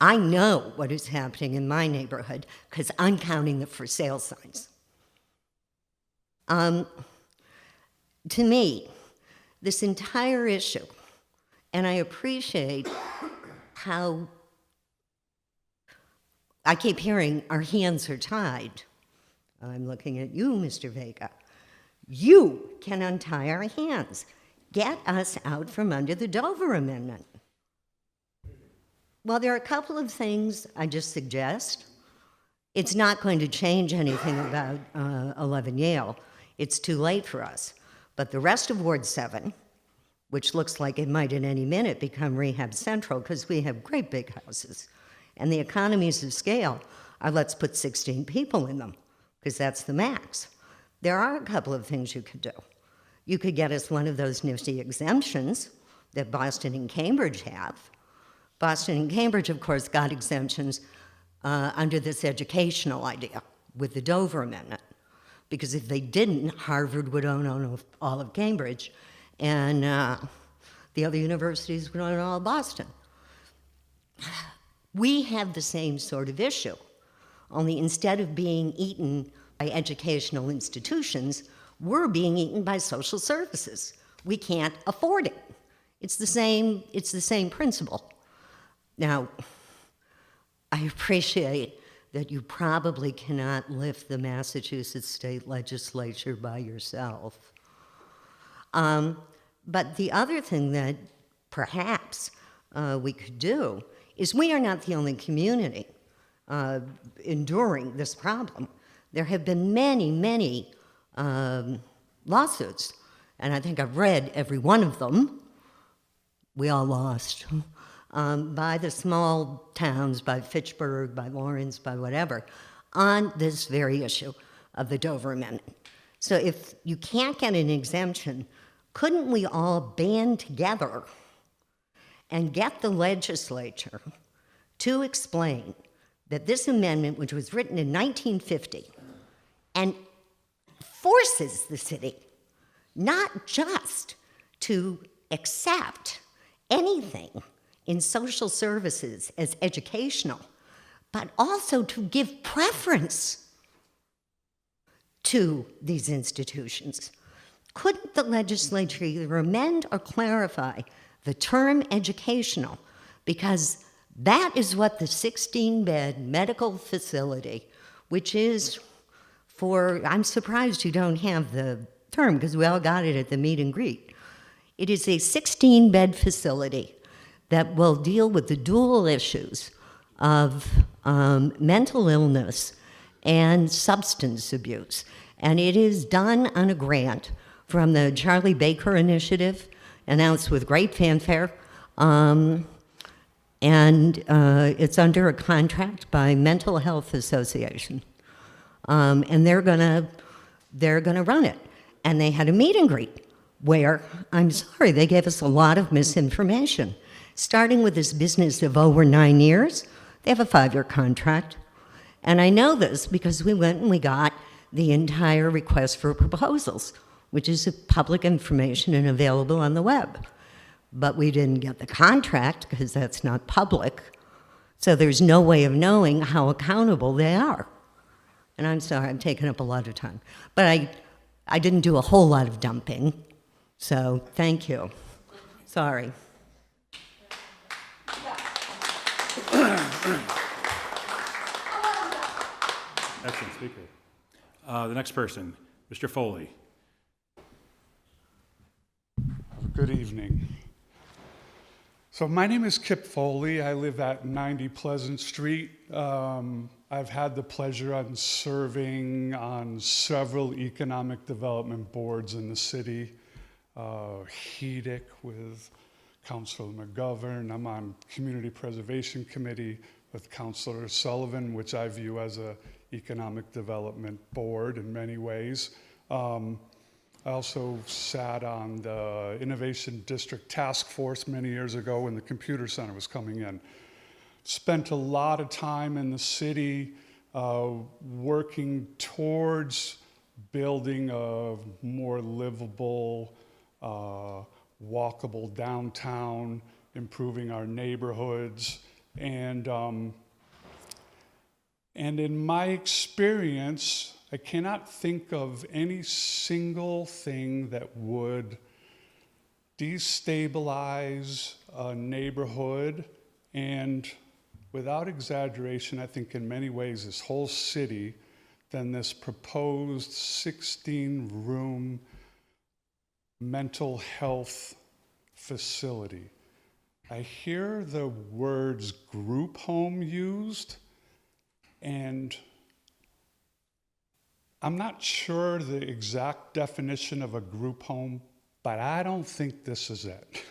I know what is happening in my neighborhood because I'm counting the for sale signs. To me, this entire issue, and I appreciate how I keep hearing our hands are tied. I'm looking at you, Mr. Vega. You can untie our hands. Get us out from under the Dover Amendment. Well, there are a couple of things I just suggest. It's not going to change anything about 11 Yale. It's too late for us. But the rest of Ward 7, which looks like it might at any minute become Rehab Central because we have great big houses, and the economies of scale are let's put 16 people in them because that's the max. There are a couple of things you could do. You could get us one of those nifty exemptions that Boston and Cambridge have. Boston and Cambridge, of course, got exemptions under this educational idea with the Dover Amendment, because if they didn't, Harvard would own all of Cambridge, and the other universities would own all of Boston. We have the same sort of issue, only instead of being eaten by educational institutions, we're being eaten by social services. We can't afford it. It's the same principle. Now, I appreciate that you probably cannot lift the Massachusetts state legislature by yourself. But the other thing that perhaps we could do is we are not the only community enduring this problem. There have been many lawsuits, and I think I've read every one of them. We all lost. By the small towns, by Fitchburg, by Lawrence, by whatever, on this very issue of the Dover Amendment. So if you can't get an exemption, couldn't we all band together and get the legislature to explain that this amendment, which was written in 1950, and forces the city not just to accept anything in social services as educational, but also to give preference to these institutions. Couldn't the legislature either amend or clarify the term educational? Because that is what the 16-bed medical facility, which is I'm surprised you don't have the term because we all got it at the meet and greet. It is a 16-bed facility that will deal with the dual issues of mental illness and substance abuse. And it is done on a grant from the Charlie Baker Initiative, announced with great fanfare. And it's under a contract by Mental Health Association. And they're gonna run it. And they had a meet and greet where, I'm sorry, they gave us a lot of misinformation. Starting with this business of over 9 years, they have a 5-year contract. And I know this because we went and we got the entire request for proposals, which is public information and available on the web. but we didn't get the contract because that's not public. So there's no way of knowing how accountable they are. And I'm sorry, I'm taking up a lot of time. But I didn't do a whole lot of dumping, so thank you. Sorry. Excellent speaker. The next person, Mr. Foley. Good evening. So my name is Kip Foley. I live at 90 Pleasant Street. I've had the pleasure of serving on several economic development boards in the city. HEDIC with Councilor McGovern. I'm on Community Preservation Committee with Councilor Sullivan, which I view as a economic development board in many ways. I also sat on the Innovation District Task Force many years ago when the computer center was coming in. Spent a lot of time in the city working towards building a more livable, walkable downtown, improving our neighborhoods, and in my experience, I cannot think of any single thing that would destabilize a neighborhood, and without exaggeration, I think in many ways this whole city, than this proposed 16-room mental health facility. I hear the words group home used, and I'm not sure the exact definition of a group home, but I don't think this is it.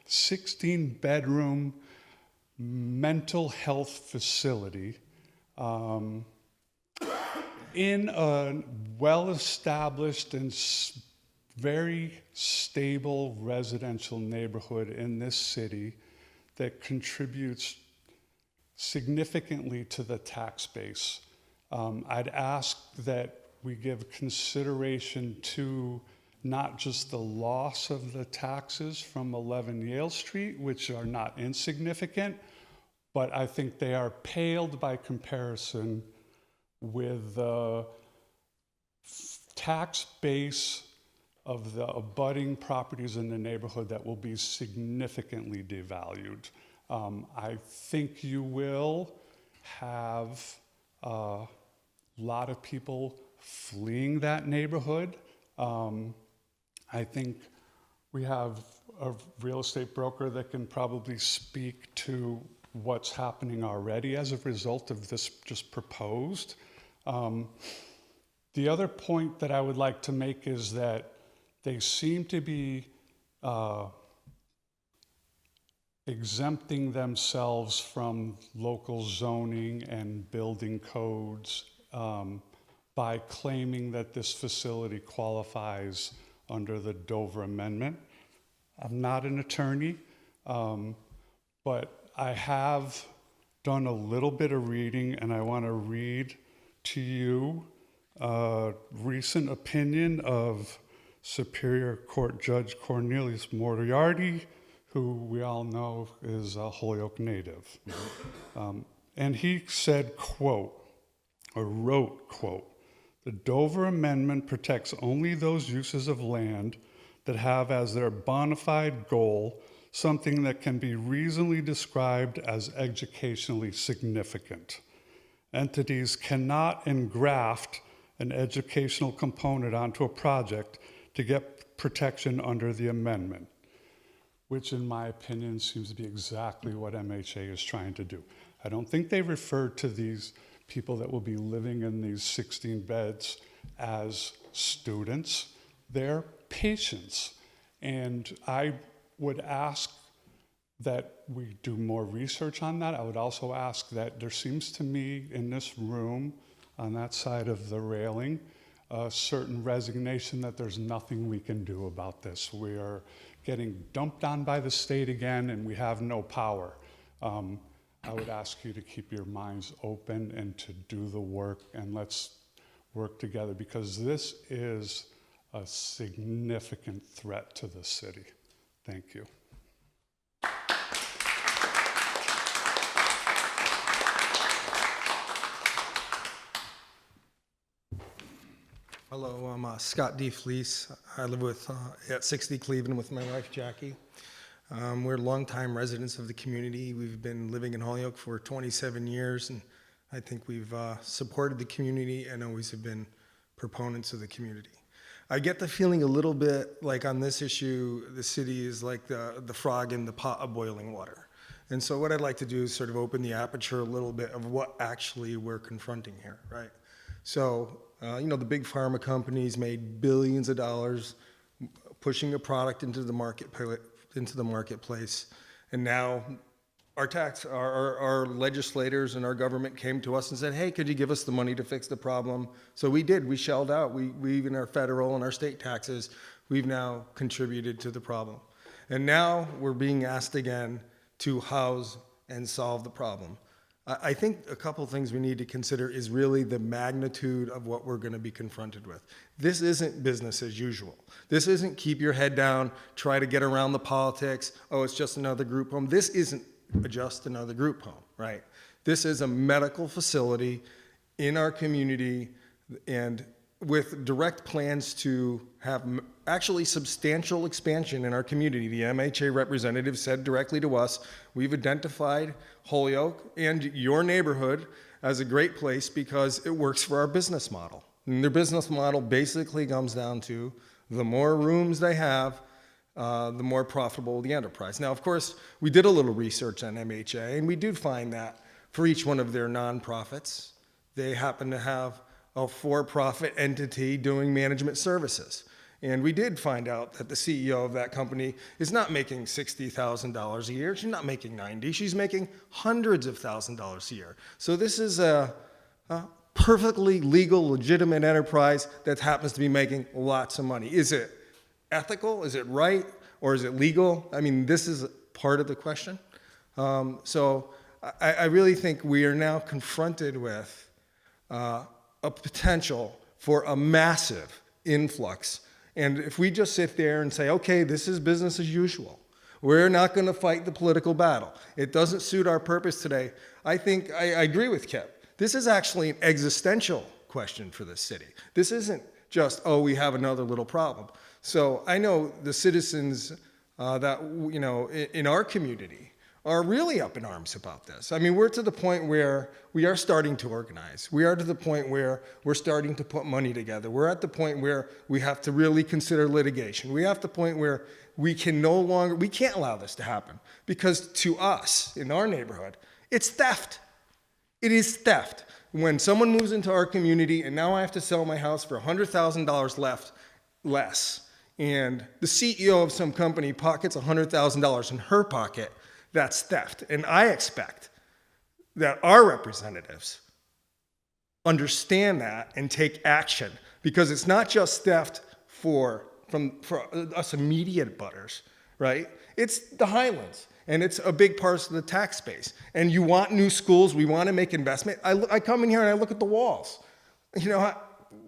16-bedroom mental health facility in a well-established and very stable residential neighborhood in this city that contributes significantly to the tax base. I'd ask that we give consideration to not just the loss of the taxes from 11 Yale Street, which are not insignificant, but I think they are paled by comparison with the tax base of the abutting properties in the neighborhood that will be significantly devalued. I think you will have a lot of people fleeing that neighborhood. I think we have a real estate broker that can probably speak to what's happening already as a result of this just proposed. The other point that I would like to make is that they seem to be exempting themselves from local zoning and building codes by claiming that this facility qualifies under the Dover Amendment. I'm not an attorney, but I have done a little bit of reading, and I want to read to you a recent opinion of Superior Court Judge Cornelius Moriarty, who we all know is a Holyoke native. And he said, quote, or wrote, quote, "The Dover Amendment protects only those uses of land that have as their bona fide goal something that can be reasonably described as educationally significant. Entities cannot engraft an educational component onto a project to get protection under the amendment," which in my opinion seems to be exactly what MHA is trying to do. I don't think they refer to these people that will be living in these 16 beds as students. They're patients. And I would ask that we do more research on that. I would also ask that there seems to me in this room, on that side of the railing, a certain resignation that there's nothing we can do about this. We are getting dumped on by the state again, and we have no power. I would ask you to keep your minds open and to do the work, and let's work together, because this is a significant threat to the city. Thank you. Hello, I'm Scott D. Fleece. I live at 60 Cleveland with my wife, Jackie. We're longtime residents of the community. We've been living in Holyoke for 27 years, and I think we've supported the community and always have been proponents of the community. I get the feeling a little bit like on this issue, the city is like the frog in the pot of boiling water. And so what I'd like to do is sort of open the aperture a little bit of what actually we're confronting here, right? So, the big pharma companies made billions of dollars pushing a product into the marketplace, and now our legislators and our government came to us and said, hey, could you give us the money to fix the problem? So we did. We shelled out. We in our federal and our state taxes, we've now contributed to the problem. And now we're being asked again to house and solve the problem. I think a couple of things we need to consider is really the magnitude of what we're going to be confronted with. This isn't business as usual. This isn't keep your head down, try to get around the politics, oh, it's just another group home. This isn't just another group home, right? This is a medical facility in our community and with direct plans to have actually substantial expansion in our community. The MHA representative said directly to us, we've identified Holyoke and your neighborhood as a great place because it works for our business model. And their business model basically comes down to the more rooms they have, the more profitable the enterprise. Now, of course, we did a little research on MHA, and we did find that for each one of their nonprofits, they happen to have a for-profit entity doing management services. And we did find out that the CEO of that company is not making $60,000 a year. She's not making 90. She's making hundreds of thousands of dollars a year. So this is a perfectly legal, legitimate enterprise that happens to be making lots of money. Is it ethical? Is it right? Or is it legal? I mean, this is part of the question. So I really think we are now confronted with a potential for a massive influx. And if we just sit there and say, okay, this is business as usual, we're not going to fight the political battle. It doesn't suit our purpose today. I think I agree with Kip. This is actually an existential question for this city. This isn't just, oh, we have another little problem. So I know the citizens that, in our community are really up in arms about this. I mean, we're to the point where we are starting to organize. We are to the point where we're starting to put money together. We're at the point where we have to really consider litigation. We have the point where we can't allow this to happen because to us, in our neighborhood, it's theft. It is theft. When someone moves into our community and now I have to sell my house for $100,000 less, and the CEO of some company pockets $100,000 in her pocket, that's theft. And I expect that our representatives understand that and take action because it's not just theft for us immediate butters, right? It's the Highlands and it's a big part of the tax base. And you want new schools, we want to make investment. I come in here and I look at the walls. The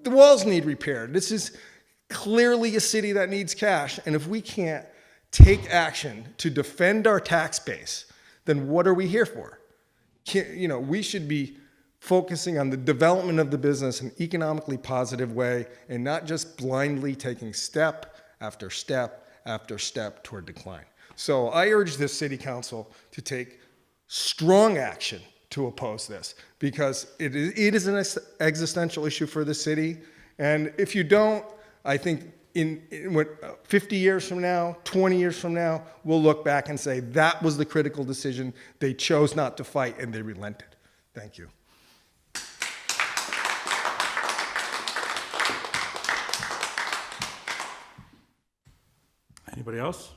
walls need repaired. This is clearly a city that needs cash. And if we can't take action to defend our tax base, then what are we here for? We should be focusing on the development of the business in an economically positive way and not just blindly taking step after step after step toward decline. So I urge this city council to take strong action to oppose this because it is an existential issue for the city. And if you don't, I think in 50 years from now, 20 years from now, we'll look back and say that was the critical decision. They chose not to fight and they relented. Thank you. Anybody else?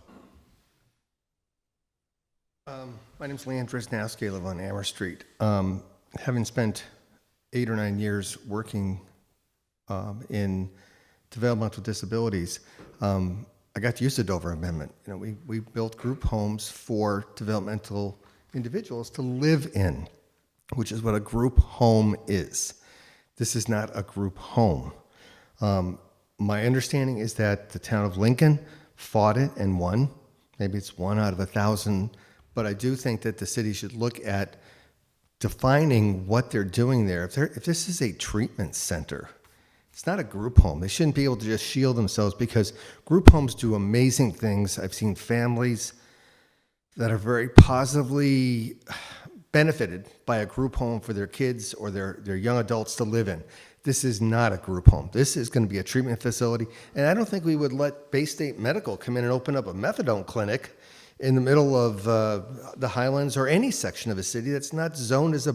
My name's Leanne Dresnowski. I live on Yale Street. Having spent 8 or 9 years working in developmental disabilities, I got to use the Dover Amendment. We built group homes for developmental individuals to live in, which is what a group home is. This is not a group home. My understanding is that the town of Lincoln fought it and won. Maybe it's 1 out of 1,000, but I do think that the city should look at defining what they're doing there. If this is a treatment center, It's not a group home. They shouldn't be able to just shield themselves, because group homes do amazing things. I've seen families that are very positively benefited by a group home for their kids or their young adults to live in. This is not a group home. This is going to be a treatment facility. And I don't think we would let Bay State Medical come in and open up a methadone clinic in the middle of the Highlands or any section of a city that's not zoned as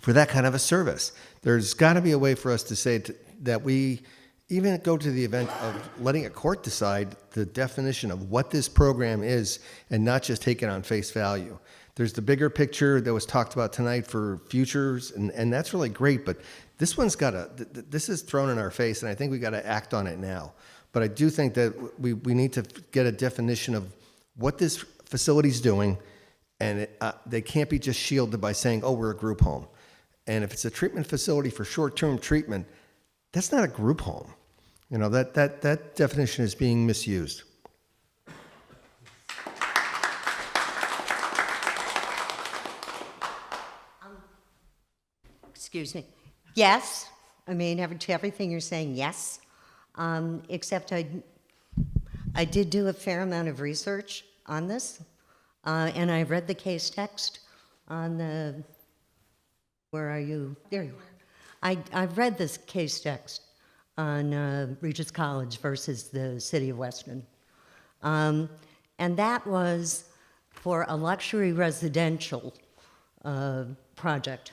for that kind of a service. There's got to be a way for us to say that we even go to the event of letting a court decide the definition of what this program is and not just take it on face value. There's the bigger picture that was talked about tonight for futures, and that's really great, but this one's this is thrown in our face, and I think we got to act on it now. But I do think that we need to get a definition of what this facility's doing, and they can't be just shielded by saying, oh, we're a group home. And if it's a treatment facility for short-term treatment, that's not a group home. You know, that definition is being misused. Excuse me. Yes. I mean, to everything you're saying, yes. Except I did do a fair amount of research on this, and I read the case text on the, where are you? There you are. I've read this case text on Regis College versus the City of Weston. And that was for a luxury residential project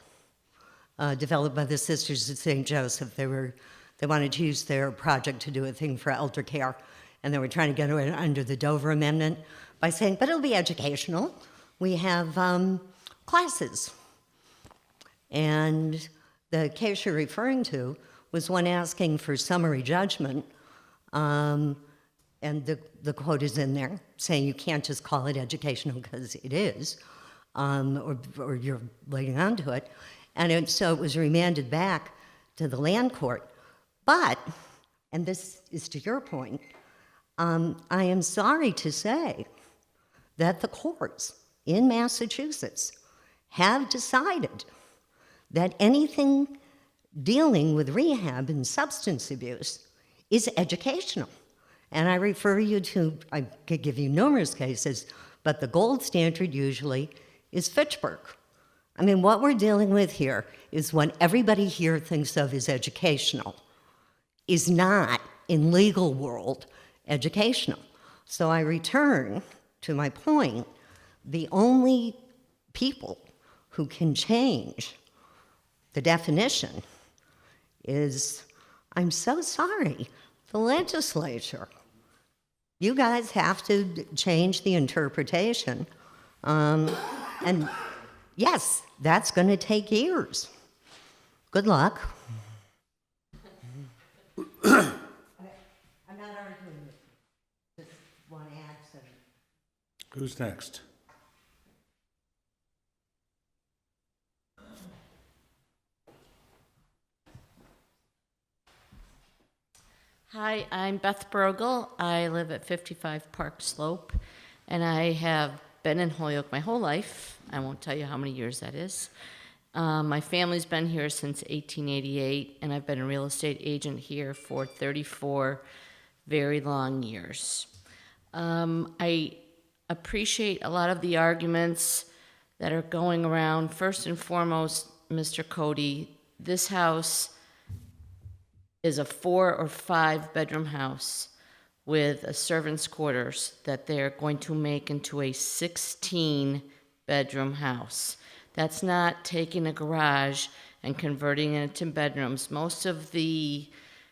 developed by the Sisters of St. Joseph. They wanted to use their project to do a thing for elder care, and they were trying to get it under the Dover Amendment by saying, but it'll be educational. We have classes. And the case you're referring to was one asking for summary judgment, and the quote is in there, saying you can't just call it educational because it is, or you're laying onto it. And so it was remanded back to the land court. But, and this is to your point, I am sorry to say that the courts in Massachusetts have decided that anything dealing with rehab and substance abuse is educational. And I refer you to, I could give you numerous cases, but the gold standard usually is Fitchburg. I mean, what we're dealing with here is what everybody here thinks of as educational is not, in legal world, educational. So I return to my point, the only people who can change the definition is, I'm so sorry, the legislature. You guys have to change the interpretation. And yes, that's going to take years. Good luck. I'm not arguing. Just want to add something. Who's next? Hi, I'm Beth Bruegel. I live at 55 Park Slope, and I have been in Holyoke my whole life. I won't tell you how many years that is. My family's been here since 1888, and I've been a real estate agent here for 34 very long years. I appreciate a lot of the arguments that are going around. First and foremost, Mr. Cody, this house is a 4 or 5 bedroom house with a servant's quarters that they're going to make into a 16 bedroom house. That's not taking a garage and converting it into bedrooms. Most of the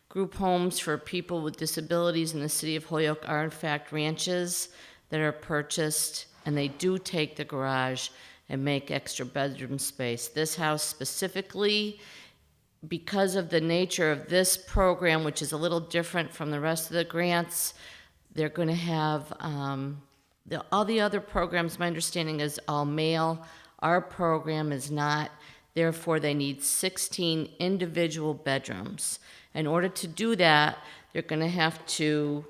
group homes for people with disabilities in the city of Holyoke are in fact ranches that are purchased, and they do take the garage and make extra bedroom space. This house specifically, because of the nature of this program, which is a little different from the rest of the grants, they're going to have all the other programs, my understanding is all male. Our program is not. Therefore, they need 16 individual bedrooms. In order to do that, they're going to have to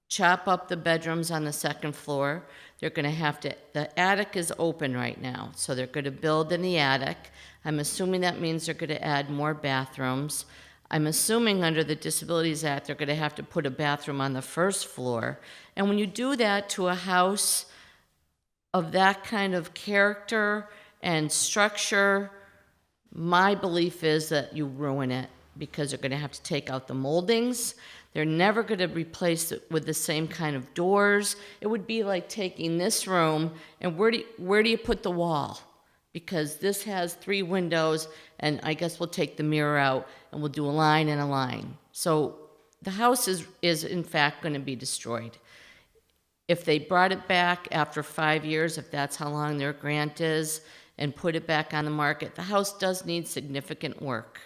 chop up the bedrooms on the second floor. They're going to have to, the attic is open right now, so they're going to build in the attic. I'm assuming that means they're going to add more bathrooms. I'm assuming under the Disabilities Act, they're gonna have to put a bathroom on the first floor. And when you do that to a house of that kind of character and structure, my belief is that you ruin it, because they're gonna have to take out the moldings. They're never gonna replace it with the same kind of doors. It would be like taking this room and where do you put the wall? Because this has 3 windows, and I guess we'll take the mirror out and we'll do a line and a line. So the house is in fact gonna be destroyed. If they brought it back after 5 years, if that's how long their grant is, and put it back on the market, the house does need significant work.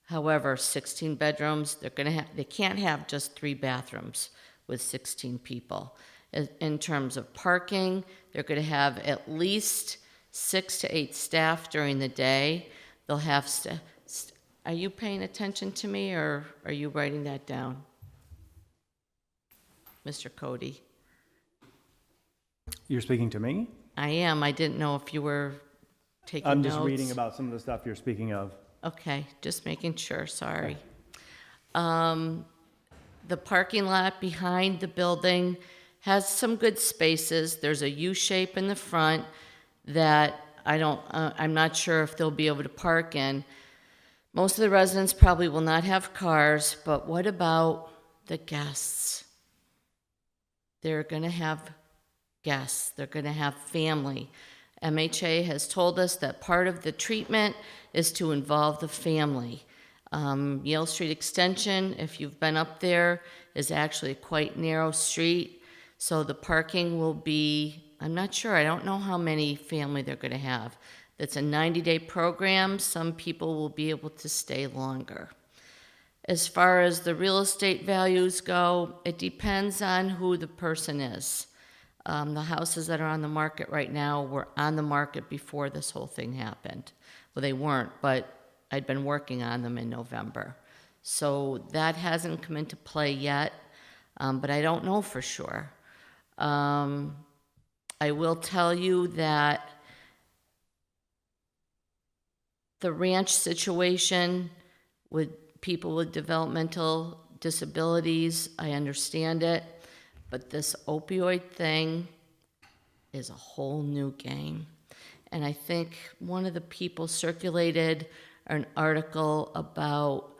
However, 16 bedrooms, they can't have just 3 bathrooms with 16 people. In terms of parking, they're gonna have at least 6 to 8 staff during the day. They'll have are you paying attention to me, or are you writing that down? Mr. Cody? You're speaking to me? I am. I didn't know if you were taking I'm notes. just reading about some of the stuff you're speaking of. Okay, just making sure, sorry. The parking lot behind the building has some good spaces. There's a U shape in the front that I'm not sure if they'll be able to park in. Most of the residents probably will not have cars, but what about the guests? They're gonna have guests, they're gonna have family. MHA has told us that part of the treatment is to involve the family. Yale Street Extension, if you've been up there, is actually a quite narrow street, so the parking will be, I'm not sure, I don't know how many family they're gonna have. It's a 90-day program, some people will be able to stay longer. As far as the real estate values go, it depends on who the person is. The houses that are on the market right now were on the market before this whole thing happened. Well, they weren't, but I'd been working on them in November. So that hasn't come into play yet, but I don't know for sure. I will tell you that the ranch situation with people with developmental disabilities, I understand it. But this opioid thing is a whole new game. And I think one of the people circulated an article about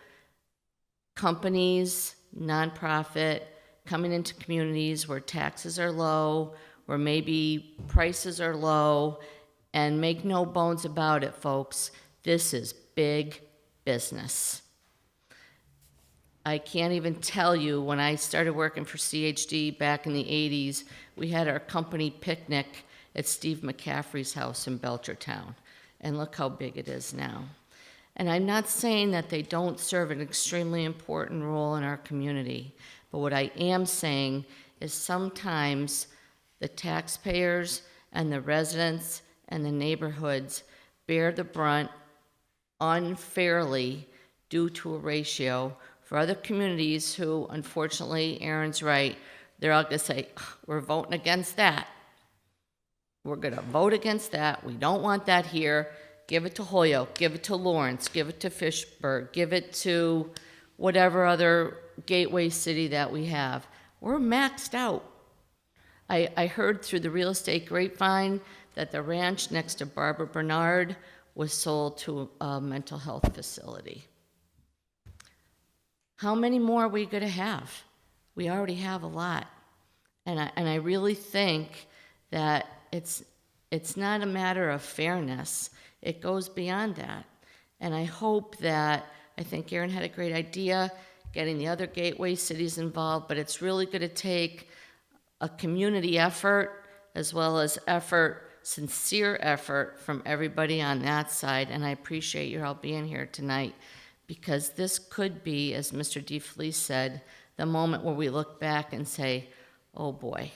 companies, nonprofit, coming into communities where taxes are low, where maybe prices are low, and make no bones about it, folks, this is big business. I can't even tell you, when I started working for CHD back in the 80s, we had our company picnic at Steve McCaffrey's house in Belchertown. And look how big it is now. And I'm not saying that they don't serve an extremely important role in our community, but what I am saying is sometimes the taxpayers and the residents and the neighborhoods bear the brunt unfairly due to a ratio for other communities who, unfortunately, Aaron's right, they're all gonna say, we're voting against that. We're gonna vote against that. We don't want that here. Give it to Holyoke, give it to Lawrence, give it to Fishburg, give it to whatever other gateway city that we have. We're maxed out. I heard through the real estate grapevine that the ranch next to Barbara Bernard was sold to a mental health facility. How many more are we going to have? We already have a lot. And I really think that it's not a matter of fairness. It goes beyond that. And I hope that, I think Aaron had a great idea, getting the other gateway cities involved, but it's really going to take a community effort as well as sincere effort from everybody on that side. And I appreciate you all being here tonight, because this could be, as Mr. DeFelice said, the moment where we look back and say, oh boy.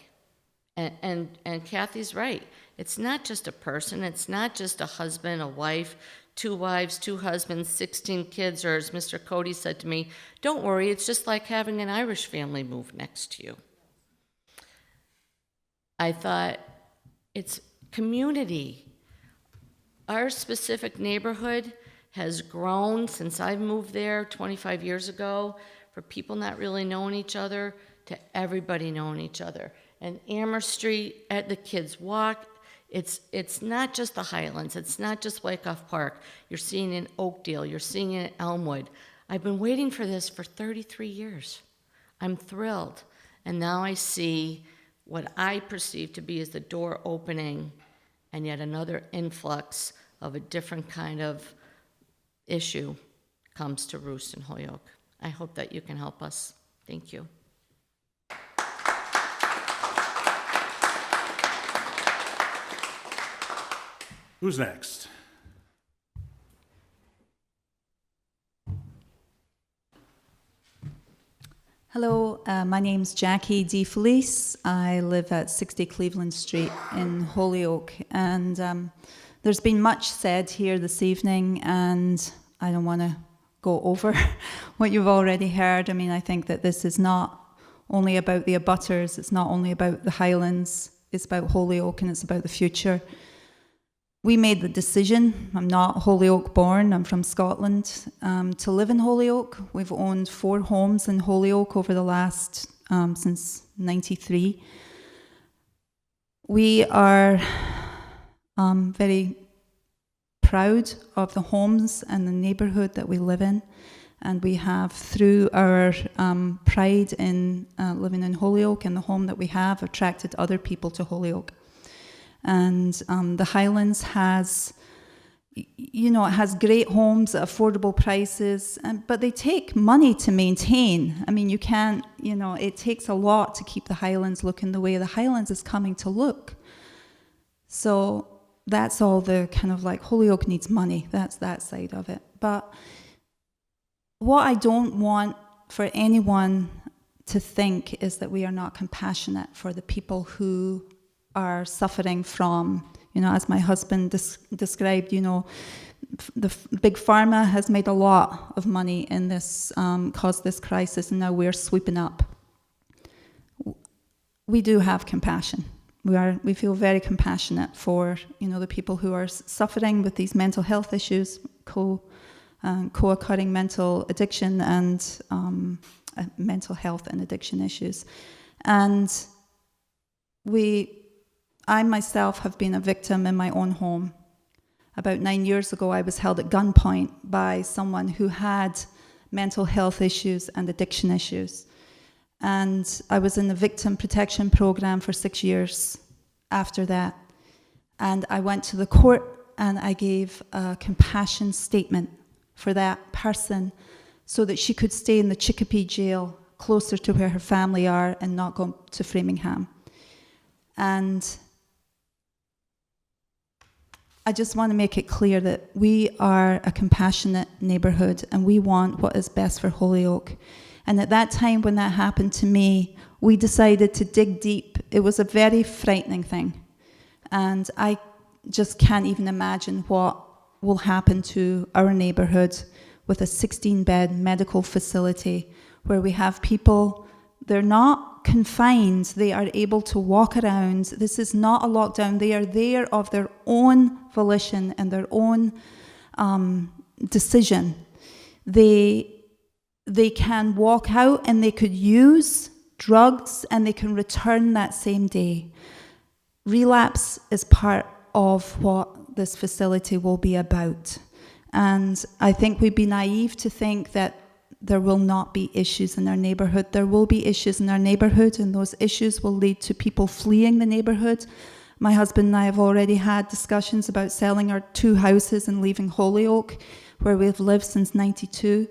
And Kathy's right. It's not just a person. It's not just a husband, a wife, 2 wives, 2 husbands, 16 kids, or as Mr. Cody said to me, don't worry, it's just like having an Irish family move next to you. I thought, it's community. Our specific neighborhood has grown since I've moved there 25 years ago, for people not really knowing each other to everybody knowing each other. And Amherst Street, at the Kids Walk, it's not just the Highlands, it's not just Wyckoff Park. You're seeing it in Oakdale, you're seeing it in Elmwood. I've been waiting for this for 33 years. I'm thrilled. And now I see what I perceive to be as the door opening, and yet another influx of a different kind of issue comes to roost in Holyoke. I hope that you can help us. Thank you. Who's next? Hello, my name's Jackie D. Felice. I live at 60 Cleveland Street in Holyoke, and there's been much said here this evening, and I don't want to go over what you've already heard. I mean, I think that this is not only about the abutters, it's not only about the Highlands, it's about Holyoke and it's about the future. We made the decision, I'm not Holyoke born, I'm from Scotland, to live in Holyoke. We've owned 4 homes in Holyoke over the last, since '93. We are very proud of the homes and the neighbourhood that we live in. And we have, through our pride in living in Holyoke and the home that we have, attracted other people to Holyoke. And the Highlands has, it has great homes at affordable prices, but they take money to maintain. I mean, you can't, it takes a lot to keep the Highlands looking the way the Highlands is coming to look. So that's all the kind of like, Holyoke needs money, that's that side of it. But what I don't want for anyone to think is that we are not compassionate for the people who are suffering from, as my husband described, the big pharma has made a lot of money in this, caused this crisis, and now we're sweeping up. We do have compassion. We feel very compassionate for, the people who are suffering with these mental health issues, co-occurring mental addiction and mental health and addiction issues. And I myself have been a victim in my own home. About 9 years ago, I was held at gunpoint by someone who had mental health issues and addiction issues. And I was in the victim protection program for 6 years after that. And I went to the court and I gave a compassion statement for that person so that she could stay in the Chicopee jail closer to where her family are and not go to Framingham. And I just want to make it clear that we are a compassionate neighbourhood and we want what is best for Holyoke. And at that time when that happened to me, we decided to dig deep. It was a very frightening thing. And I just can't even imagine what will happen to our neighbourhood with a 16-bed medical facility where we have people, they're not confined, they are able to walk around. This is not a lockdown. They are there of their own volition and their own decision. They can walk out and they could use drugs and they can return that same day. Relapse is part of what this facility will be about. And I think we'd be naive to think that there will not be issues in our neighbourhood. There will be issues in our neighbourhood, and those issues will lead to people fleeing the neighbourhood. My husband and I have already had discussions about selling our 2 houses and leaving Holyoke, where we've lived since '92.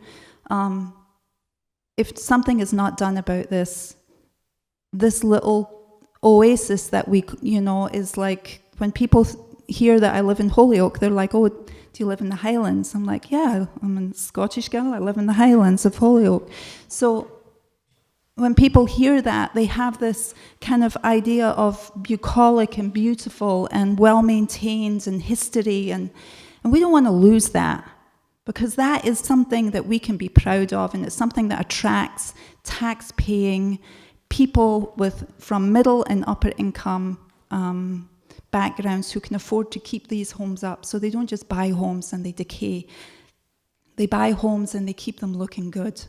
If something is not done about this little oasis that we, is like, when people hear that I live in Holyoke, they're like, oh, do you live in the Highlands? I'm like, yeah, I'm a Scottish girl, I live in the Highlands of Holyoke. So when people hear that, they have this kind of idea of bucolic and beautiful and well-maintained and history, and we don't want to lose that, because that is something that we can be proud of, and it's something that attracts tax-paying people from middle and upper income backgrounds who can afford to keep these homes up, so they don't just buy homes and they decay. they buy homes and they keep them looking good,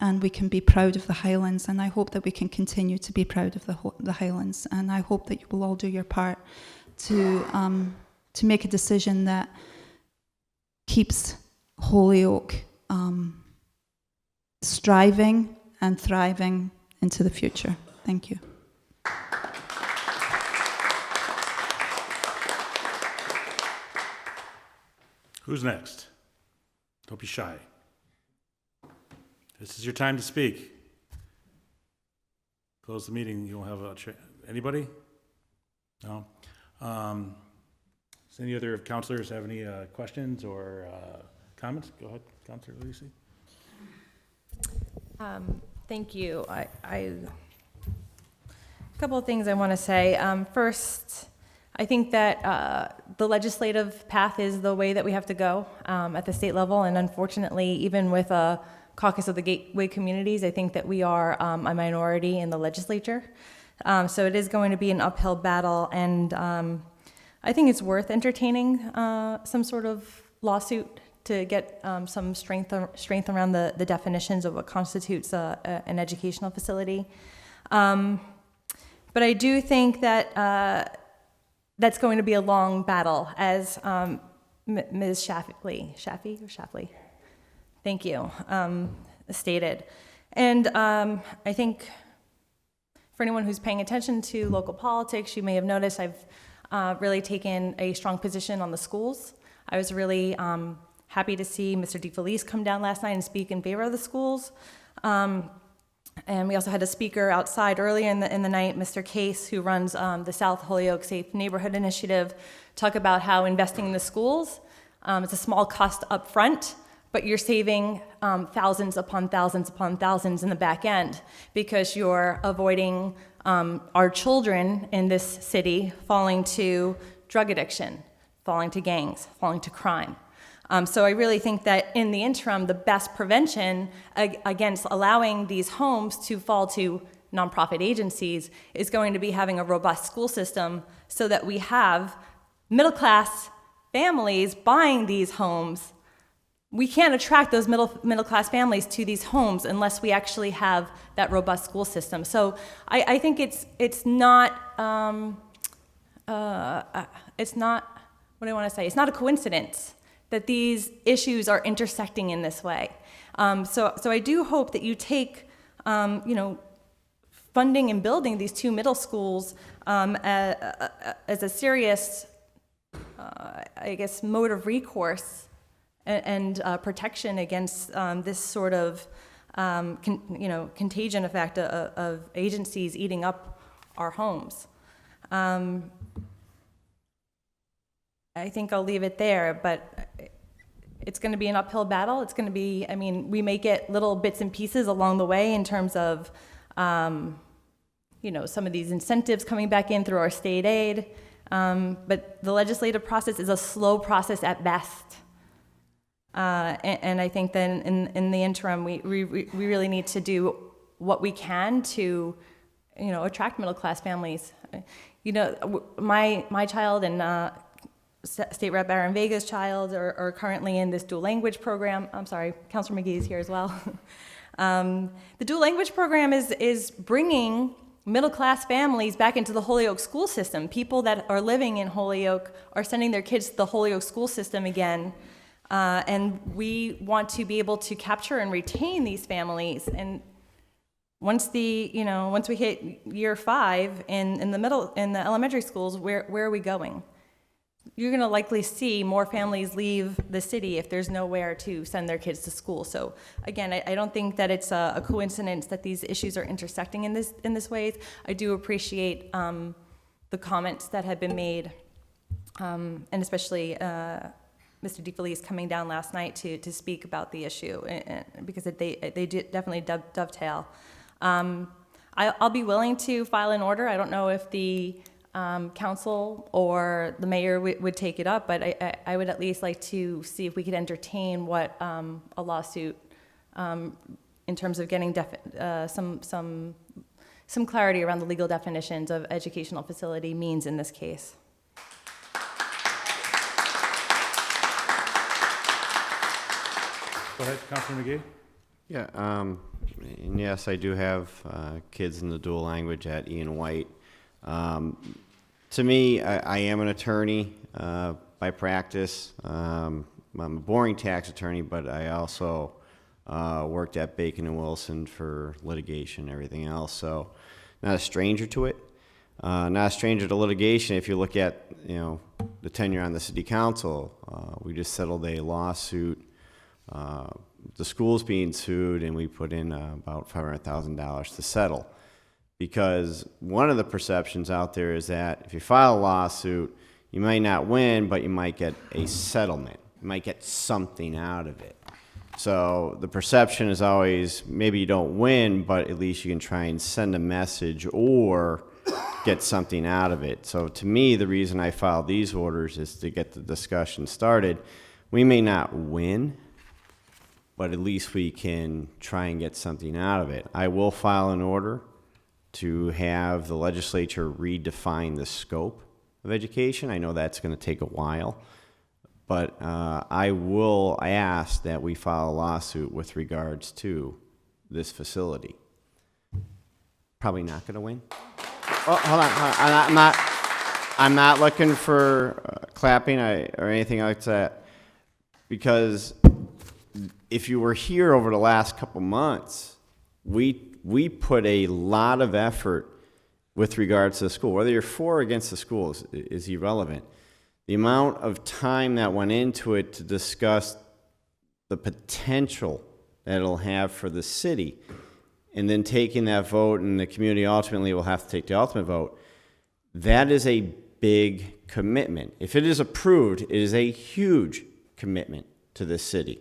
and we can be proud of the Highlands, and I hope that we can continue to be proud of the Highlands, and I hope that you will all do your part to make a decision that keeps Holyoke striving and thriving into the future. Thank you. Who's next? Don't be shy. This is your time to speak. Close the meeting. You don't have anybody? No? Does any other councilors have any questions or comments? Go ahead, Councilor Lisi. Thank you. A couple of things I want to say. First, I think that the legislative path is the way that we have to go at the state level, and unfortunately, even with a caucus of the gateway communities, I think that we are a minority in the legislature. So it is going to be an uphill battle, and I think it's worth entertaining some sort of lawsuit to get some strength around the definitions of what constitutes an educational facility. But I do think that that's going to be a long battle, as Ms. Shapley, thank you, stated. And I think for anyone who's paying attention to local politics, you may have noticed I've really taken a strong position on the schools. I was really happy to see Mr. DeFelice come down last night and speak in favor of the schools. And we also had a speaker outside earlier in the night, Mr. Case, who runs the South Holyoke Safe Neighborhood Initiative, talk about how investing in the schools, it's a small cost up front, but you're saving thousands upon thousands upon thousands in the back end, because you're avoiding our children in this city falling to drug addiction, falling to gangs, falling to crime. So I really think that in the interim, the best prevention against allowing these homes to fall to nonprofit agencies is going to be having a robust school system, so that we have middle-class families buying these homes. We can't attract those middle-class families to these homes unless we actually have that robust school system. So I think it's not what I want to say. It's not a coincidence that these issues are intersecting in this way. So I do hope that you take, funding and building these two middle schools as a serious, mode of recourse and protection against this sort of, contagion effect of agencies eating up our homes. I think I'll leave it there, but it's going to be an uphill battle. It's going to be, we may get little bits and pieces along the way in terms of, some of these incentives coming back in through our state aid. But the legislative process is a slow process at best. And I think then in the interim, we really need to do what we can to, attract middle-class families. My child and State Rep Aaron Vega's child are currently in this dual language program. I'm sorry, Councilor McGee is here as well. The dual language program is bringing middle-class families back into the Holyoke school system. People that are living in Holyoke are sending their kids to the Holyoke school system again. And we want to be able to capture and retain these families. And once we hit year 5 in the elementary schools, where are we going? You're going to likely see more families leave the city if there's nowhere to send their kids to school. So again, I don't think that it's a coincidence that these issues are intersecting in this ways. I do appreciate the comments that have been made, and especially Mr. DeFelice coming down last night to speak about the issue, because they definitely dovetail. I'll be willing to file an order. I don't know if the council or the mayor would take it up, but I would at least like to see if we could entertain what a lawsuit in terms of getting some clarity around the legal definitions of educational facility means in this case. Go ahead, Councilor McGee. Yeah, and yes, I do have kids in the dual language at Ian White. To me, I am an attorney by practice. I'm a boring tax attorney, but I also worked at Bacon and Wilson for litigation and everything else. So, not a stranger to it. Not a stranger to litigation. If you look at the tenure on the city council, we just settled a lawsuit. The school's being sued, and we put in about $500,000 to settle. Because one of the perceptions out there is that if you file a lawsuit, you might not win, but you might get a settlement. You might get something out of it. So the perception is always maybe you don't win, but at least you can try and send a message or get something out of it. So to me, the reason I filed these orders is to get the discussion started. We may not win, but at least we can try and get something out of it. I will file an order to have the legislature redefine the scope of education. I know that's going to take a while, but I will ask that we file a lawsuit with regards to this facility. Probably not going to win. Oh, hold on. I'm not looking for clapping or anything like that, because if you were here over the last couple months, we put a lot of effort with regards to the school. Whether you're for or against the school is irrelevant. The amount of time that went into it to discuss the potential that it'll have for the city, and then taking that vote, and the community ultimately will have to take the ultimate vote, that is a big commitment. If it is approved, it is a huge commitment to the city.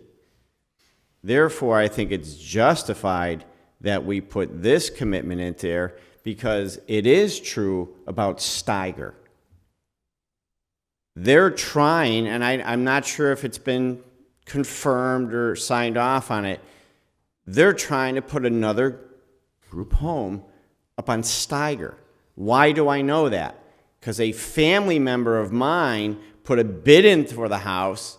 Therefore, I think it's justified that we put this commitment in there, because it is true about Steiger. They're trying, and I'm not sure if it's been confirmed or signed off on it, they're trying to put another group home up on Steiger. Why do I know that? Because a family member of mine put a bid in for the house,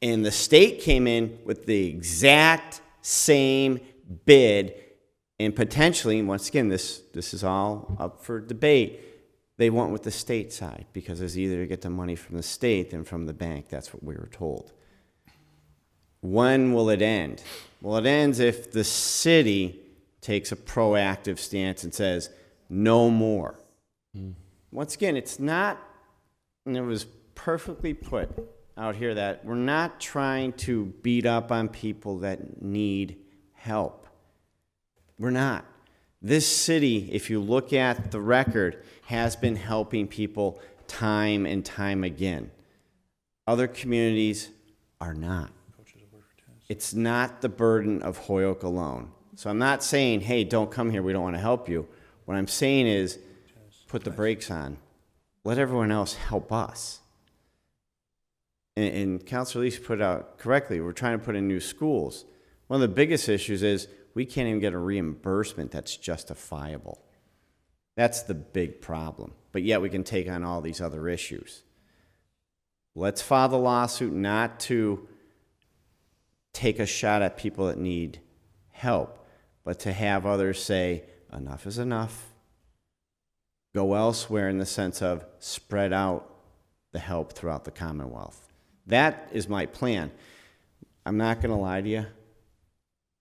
and the state came in with the exact same bid, and potentially, once again, this is all up for debate, they went with the state side, because it's either to get the money from the state than from the bank. That's what we were told. When will it end? Well, it ends if the city takes a proactive stance and says, no more. Once again, it's not, and it was perfectly put out here, that we're not trying to beat up on people that need help. We're not. This city, if you look at the record, has been helping people time and time again. Other communities are not. It's not the burden of Holyoke alone. So I'm not saying, hey, don't come here, we don't want to help you. What I'm saying is, put the brakes on. Let everyone else help us. And Councilor Leese put it out correctly, we're trying to put in new schools. One of the biggest issues is we can't even get a reimbursement that's justifiable. That's the big problem. But yet we can take on all these other issues. Let's file the lawsuit not to take a shot at people that need help, but to have others say, enough is enough. Go elsewhere, in the sense of spread out the help throughout the Commonwealth. That is my plan. I'm not going to lie to you.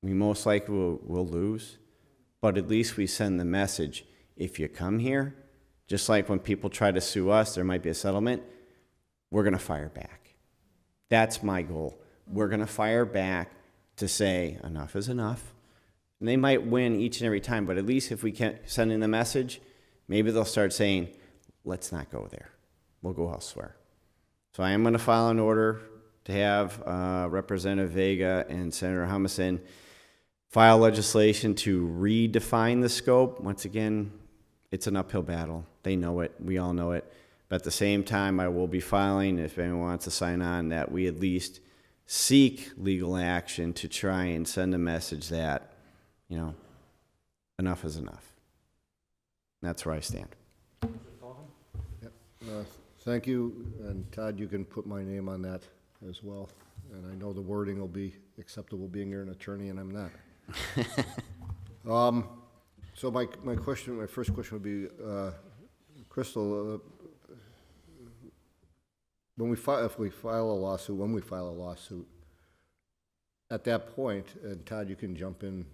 We most likely will lose, but at least we send the message. If you come here, just like when people try to sue us, there might be a settlement, we're going to fire back. That's my goal. We're going to fire back to say enough is enough. And they might win each and every time, but at least if we can send in the message, maybe they'll start saying, let's not go there. We'll go elsewhere. So I am going to file an order to have Representative Vega and Senator Humison file legislation to redefine the scope. Once again, it's an uphill battle. They know it. We all know it. But at the same time, I will be filing, if anyone wants to sign on, that we at least seek legal action to try and send a message that, enough is enough. That's where I stand. Yep. Thank you, and Todd, you can put my name on that as well. and I know the wording will be acceptable being you're an attorney and I'm not. So my first question would be, Crystal, when we file a lawsuit, at that point, and Todd, you can jump in,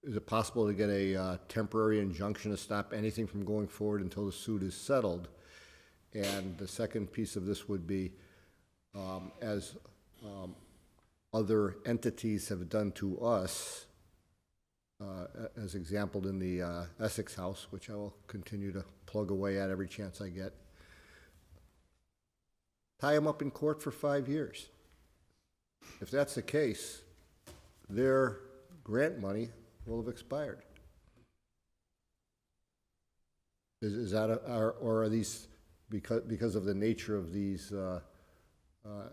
is it possible to get a temporary injunction to stop anything from going forward until the suit is settled? And the second piece of this would be, as other entities have done to us, as exampled in the Essex House, which I will continue to plug away at every chance I get, tie them up in court for 5 years. If that's the case, their grant money will have expired. Is that or are these, because of the nature of these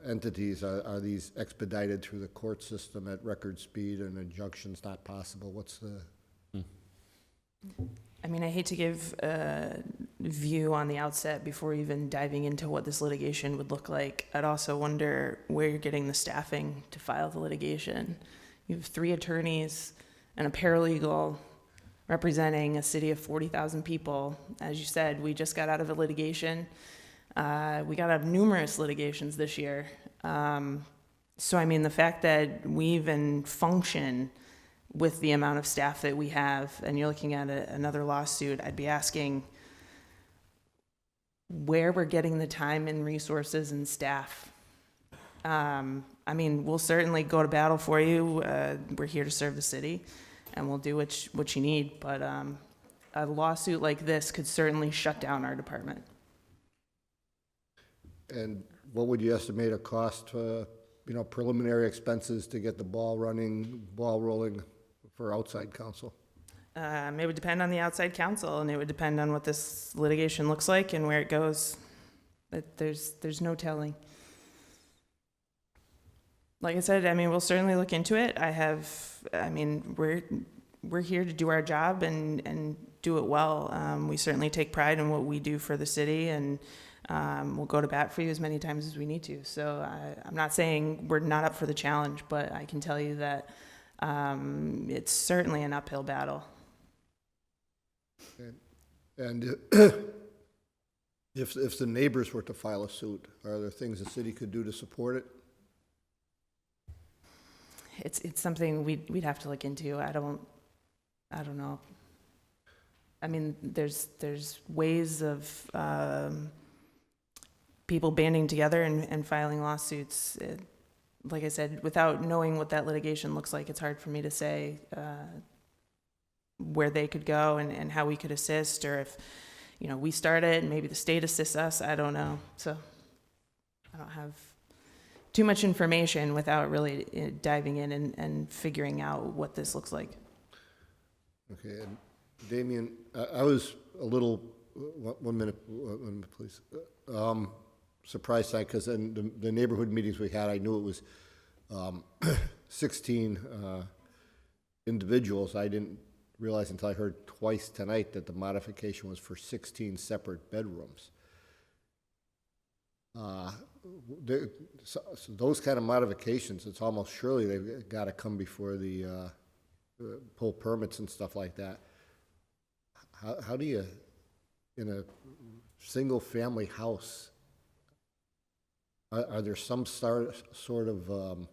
entities, are these expedited through the court system at record speed and injunctions not possible? What's the... I mean, I hate to give a view on the outset before even diving into what this litigation would look like. I'd also wonder where you're getting the staffing to file the litigation. You have 3 attorneys and a paralegal representing a city of 40,000 people. As you said, we just got out of a litigation. We got out of numerous litigations this year. So, I mean, the fact that we even function with the amount of staff that we have, and you're looking at another lawsuit, I'd be asking where we're getting the time and resources and staff. I mean, we'll certainly go to battle for you. We're here to serve the city, and we'll do what you need. But a lawsuit like this could certainly shut down our department. And what would you estimate a cost, preliminary expenses to get the ball rolling for outside counsel? It would depend on the outside counsel, and it would depend on what this litigation looks like and where it goes. But there's no telling. Like I said, I mean, we'll certainly look into it. We're here to do our job and do it well. We certainly take pride in what we do for the city, and we'll go to bat for you as many times as we need to. So I'm not saying we're not up for the challenge, but I can tell you that it's certainly an uphill battle. And if the neighbors were to file a suit, are there things the city could do to support it? It's something we'd have to look into. I don't know. I mean, there's ways of people banding together and filing lawsuits. Like I said, without knowing what that litigation looks like, it's hard for me to say where they could go and how we could assist, or if we start it and maybe the state assists us. I don't know. So I don't have too much information without really diving in and figuring out what this looks like. Okay, and Damien, I was a little, one minute, please. Surprised, because in the neighborhood meetings we had, I knew it was 16 individuals. I didn't realize until I heard twice tonight that the modification was for 16 separate bedrooms. So those kind of modifications, it's almost surely they've got to come before the pull permits and stuff like that. How do you, in a single family house, are there some sort of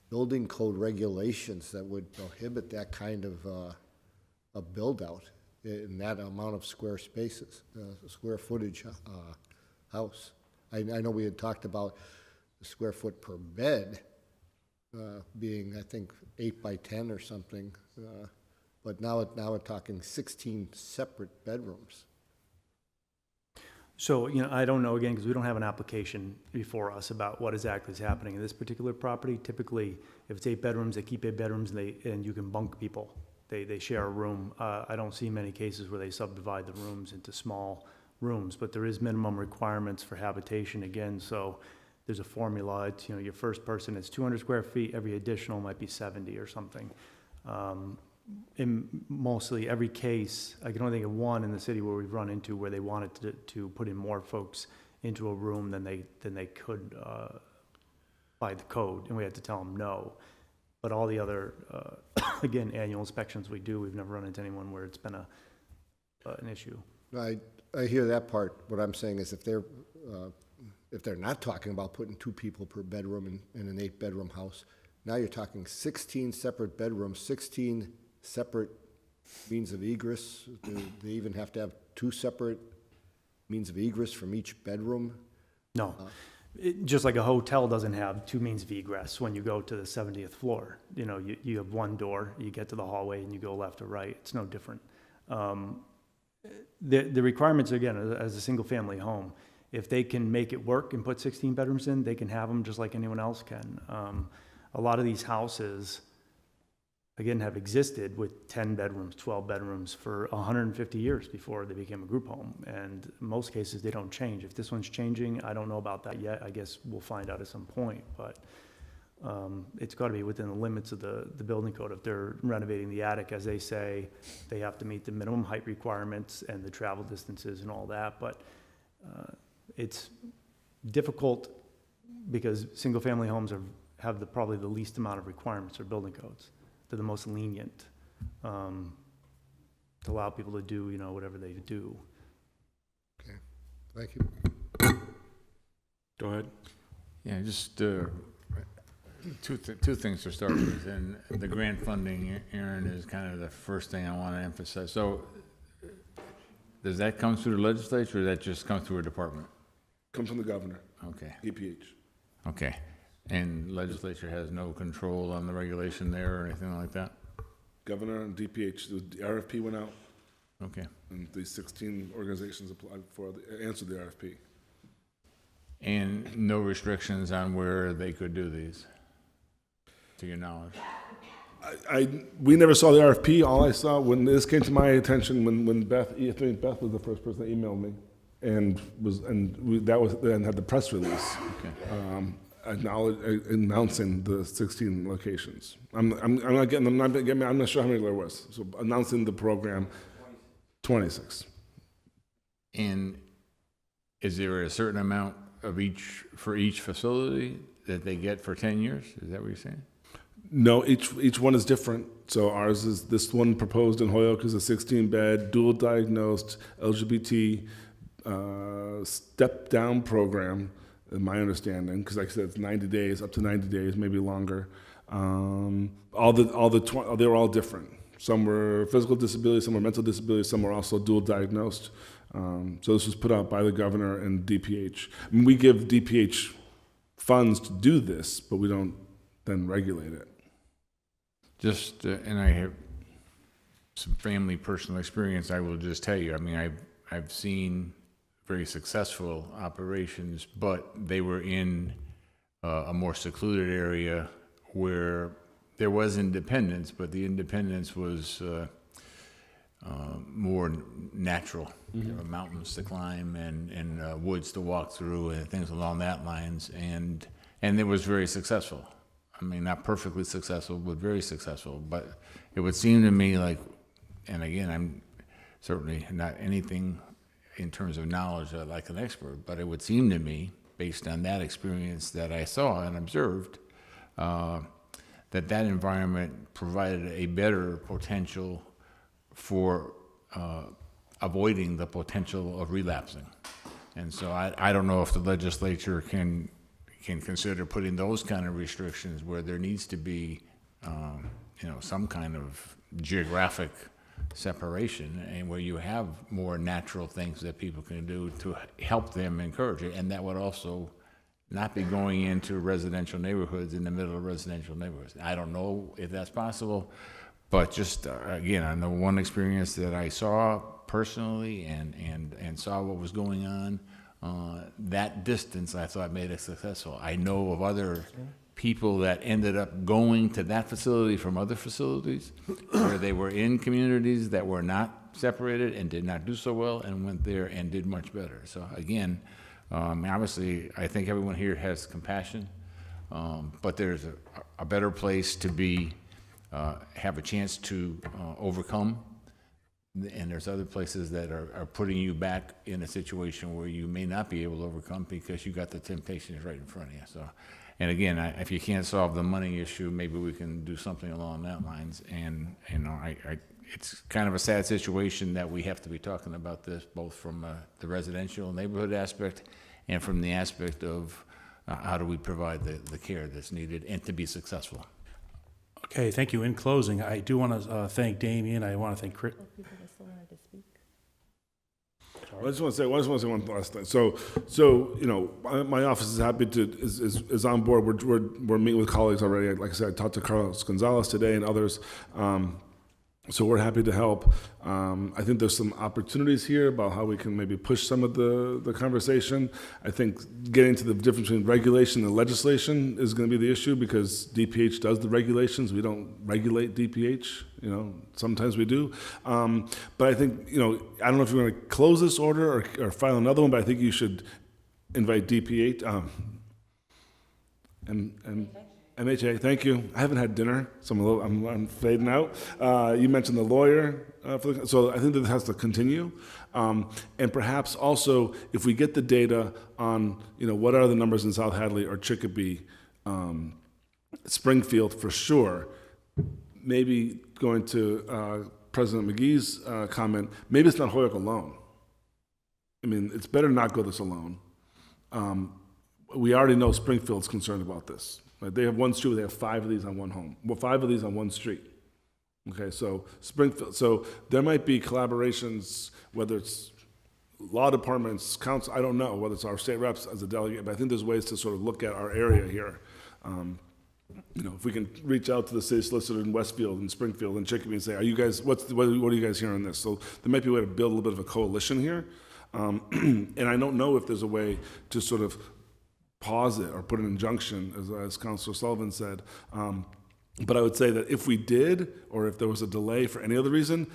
building code regulations that would prohibit that kind of a build-out in that amount of square spaces, square footage house? I know we had talked about the square foot per bed being, I think, 8 by 10 or something, but now we're talking 16 separate bedrooms. So, I don't know, again, because we don't have an application before us about what exactly is happening in this particular property. Typically, if it's 8 bedrooms, they keep 8 bedrooms, and you can bunk people. They share a room. I don't see many cases where they subdivide the rooms into small rooms, but there is minimum requirements for habitation again. So there's a formula. It's, your first person is 200 square feet. Every additional might be 70 or something. In mostly every case, I can only think of one in the city where we've run into where they wanted to put in more folks into a room than they could by the code, and we had to tell them no. But all the other, again, annual inspections we do, we've never run into anyone where it's been an issue. I hear that part. What I'm saying is if they're not talking about putting 2 people per bedroom in an 8-bedroom house, now you're talking 16 separate bedrooms, 16 separate means of egress. Do they even have to have 2 separate means of egress from each bedroom? No. Just like a hotel doesn't have 2 means of egress when you go to the 70th floor. You know, you have one door, you get to the hallway and you go left or right. It's no different. The requirements, again, as a single-family home, if they can make it work and put 16 bedrooms in, they can have them just like anyone else can. A lot of these houses, again, have existed with 10 bedrooms, 12 bedrooms for 150 years before they became a group home. And in most cases, they don't change. If this one's changing, I don't know about that yet. I guess we'll find out at some point. But it's got to be within the limits of the building code. If they're renovating the attic, as they say, they have to meet the minimum height requirements and the travel distances and all that. But it's difficult because single-family homes have probably the least amount of requirements or building codes. They're the most lenient to allow people to do, you know, whatever they do. Okay, thank you. Go ahead. Yeah, just two things to start with, and the grant funding, Aaron, is kind of the first thing I want to emphasize. So, does that come through the legislature, or that just come through a department? Comes from the governor. Okay. EPH. Okay. And legislature has no control on the regulation there or anything like that? Governor and DPH, the RFP went out. Okay. And the 16 organizations applied answered the RFP. And no restrictions on where they could do these, to your knowledge? We never saw the RFP. All I saw when this came to my attention when Beth, I think Beth was the first person that emailed me, and had the press release. Okay. Announcing the 16 locations. I'm not sure how many there was. So announcing the program, 26. And is there a certain amount of for each facility that they get for 10 years? Is that what you're saying? No, each one is different. So ours is, this one proposed in Holyoke is a 16-bed, dual diagnosed LGBT step-down program, in my understanding, because like I said, it's 90 days, up to 90 days, maybe longer. They're all different. Some were physical disabilities, some were mental disabilities, some were also dual diagnosed. So this was put out by the governor and DPH. I mean, we give DPH funds to do this, but we don't then regulate it. And I have some family personal experience, I will just tell you. I mean, I've seen very successful operations, but they were in a more secluded area where there was independence, but the independence was more natural. Mm-hmm. There were mountains to climb and woods to walk through and things along that lines, and it was very successful. I mean, not perfectly successful, but very successful. But it would seem to me like, and again, I'm certainly not anything in terms of knowledge like an expert, but it would seem to me, based on that experience that I saw and observed, that environment provided a better potential for avoiding the potential of relapsing. And so I don't know if the legislature can consider putting those kind of restrictions where there needs to be some kind of geographic separation, and where you have more natural things that people can do to help them encourage it. And that would also not be going into residential neighborhoods in the middle of residential neighborhoods. I don't know if that's possible, but just again, I know one experience that I saw personally and saw what was going on. That distance I thought made it successful. I know of other people that ended up going to that facility from other facilities where they were in communities that were not separated and did not do so well, and went there and did much better. So again, obviously I think everyone here has compassion, but there's a better place to be, have a chance to overcome, and there's other places that are putting you back in a situation where you may not be able to overcome because you got the temptations right in front of you. So And again, if you can't solve the money issue, maybe we can do something along that lines. And, you know, it's kind of a sad situation that we have to be talking about this, both from the residential neighborhood aspect and from the aspect of how do we provide the care that's needed and to be successful. Okay, thank you. In closing, I do want to thank Damien. I want to thank Chris. I just want to say one last thing. So you know, my office is happy is on board. We're meeting with colleagues already. Like I said, I talked to Carlos Gonzalez today and others. So we're happy to help. I think there's some opportunities here about how we can maybe push some of the conversation. I think getting to the difference between regulation and legislation is going to be the issue, because DPH does the regulations. We don't regulate DPH. You know, sometimes we do. But I think, you know, I don't know if you're going to close this order or file another one, but I think you should invite DPH and MHA, thank you. I haven't had dinner, so I'm fading out. You mentioned the lawyer, so I think that this has to continue. And perhaps also, if we get the data on, you know, what are the numbers in South Hadley or Chicopee, Springfield for sure, maybe going to President McGee's comment, maybe it's not Holyoke alone. I mean, it's better not go this alone. We already know Springfield's concerned about this. Like, they have one street where they have 5 of these on one home. Well, 5 of these on one street. Okay, so Springfield. So there might be collaborations, whether it's law departments, council, I don't know, whether it's our state reps as a delegate, but I think there's ways to sort of look at our area here. You know, if we can reach out to the city solicitor in Westfield and Springfield and Chicopee and say, are you guys, what are you guys hearing on this? So there might be a way to build a little bit of a coalition here. And I don't know if there's a way to sort of pause it or put an injunction, as Councilor Sullivan said. But I would say that if we did, or if there was a delay for any other reason,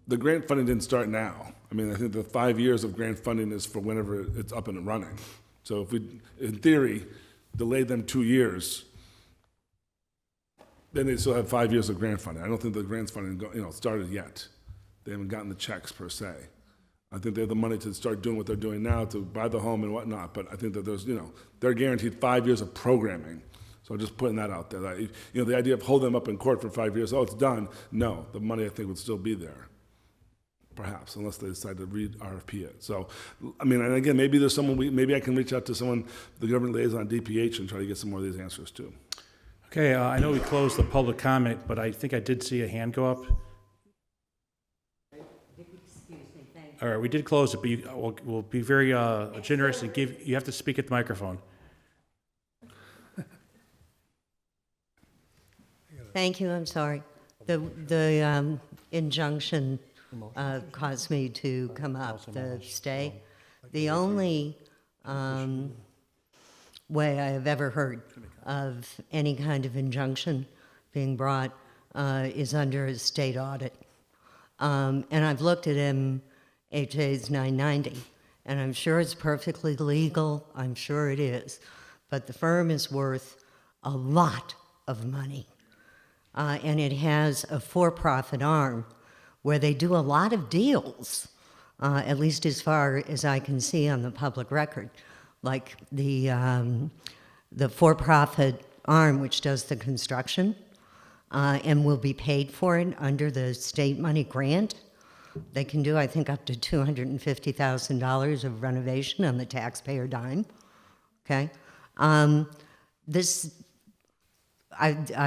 the grant funding didn't start now. I mean, I think the 5 years of grant funding is for whenever it's up and running. So if we, in theory, delayed them 2 years, then they still have 5 years of grant funding. I don't think the grant funding, started yet. They haven't gotten the checks per se. I think they have the money to start doing what they're doing now to buy the home and whatnot, but I think that there's, they're guaranteed 5 years of programming. So just putting that out there. That, the idea of holding them up in court for 5 years, oh, it's done. No, the money I think would still be there, perhaps, unless they decide to RFP it. So, I mean, and again, maybe there's someone, maybe I can reach out to someone, the government liaison at DPH, and try to get some more of these answers too. Okay, I know we closed the public comment, but I think I did see a hand go up. All right, we did close it, but we'll be very generous and you have to speak at the microphone. Thank you, I'm sorry. The injunction caused me to come up, the stay. The only way I have ever heard of any kind of injunction being brought is under a state audit. And I've looked at MHA's 990, and I'm sure it's perfectly legal, I'm sure it is, but the firm is worth a lot of money. And it has a for-profit arm where they do a lot of deals, at least as far as I can see on the public record. Like the for-profit arm, which does the construction, and will be paid for it under the state money grant. They can do, I think, up to $250,000 of renovation on the taxpayer dime, okay? I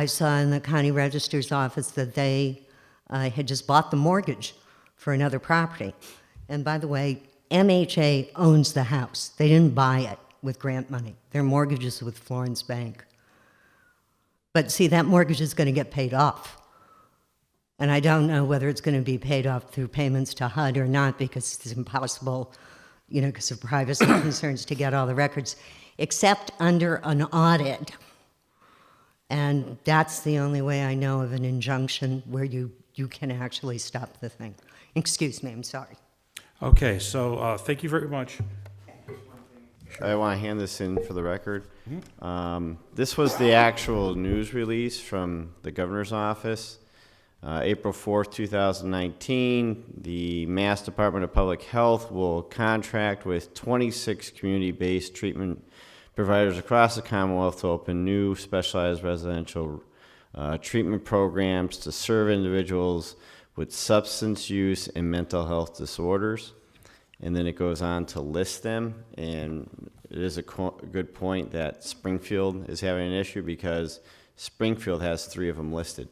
saw in the county registrar's office that they had just bought the mortgage for another property. And by the way, MHA owns the house. They didn't buy it with grant money. Their mortgage is with Florence Bank. But see, that mortgage is going to get paid off. And I don't know whether it's going to be paid off through payments to HUD or not, because it's impossible, because of privacy concerns, to get all the records, except under an audit. And that's the only way I know of an injunction where you can actually stop the thing. Excuse me, I'm sorry. Okay, so thank you very much. I want to hand this in for the record. This was the actual news release from the governor's office. April 4th, 2019, the Mass Department of Public Health will contract with 26 community-based treatment providers across the Commonwealth to open new specialized residential treatment programs to serve individuals with substance use and mental health disorders. And then it goes on to list them, and it is a good point that Springfield is having an issue because Springfield has 3 of them listed.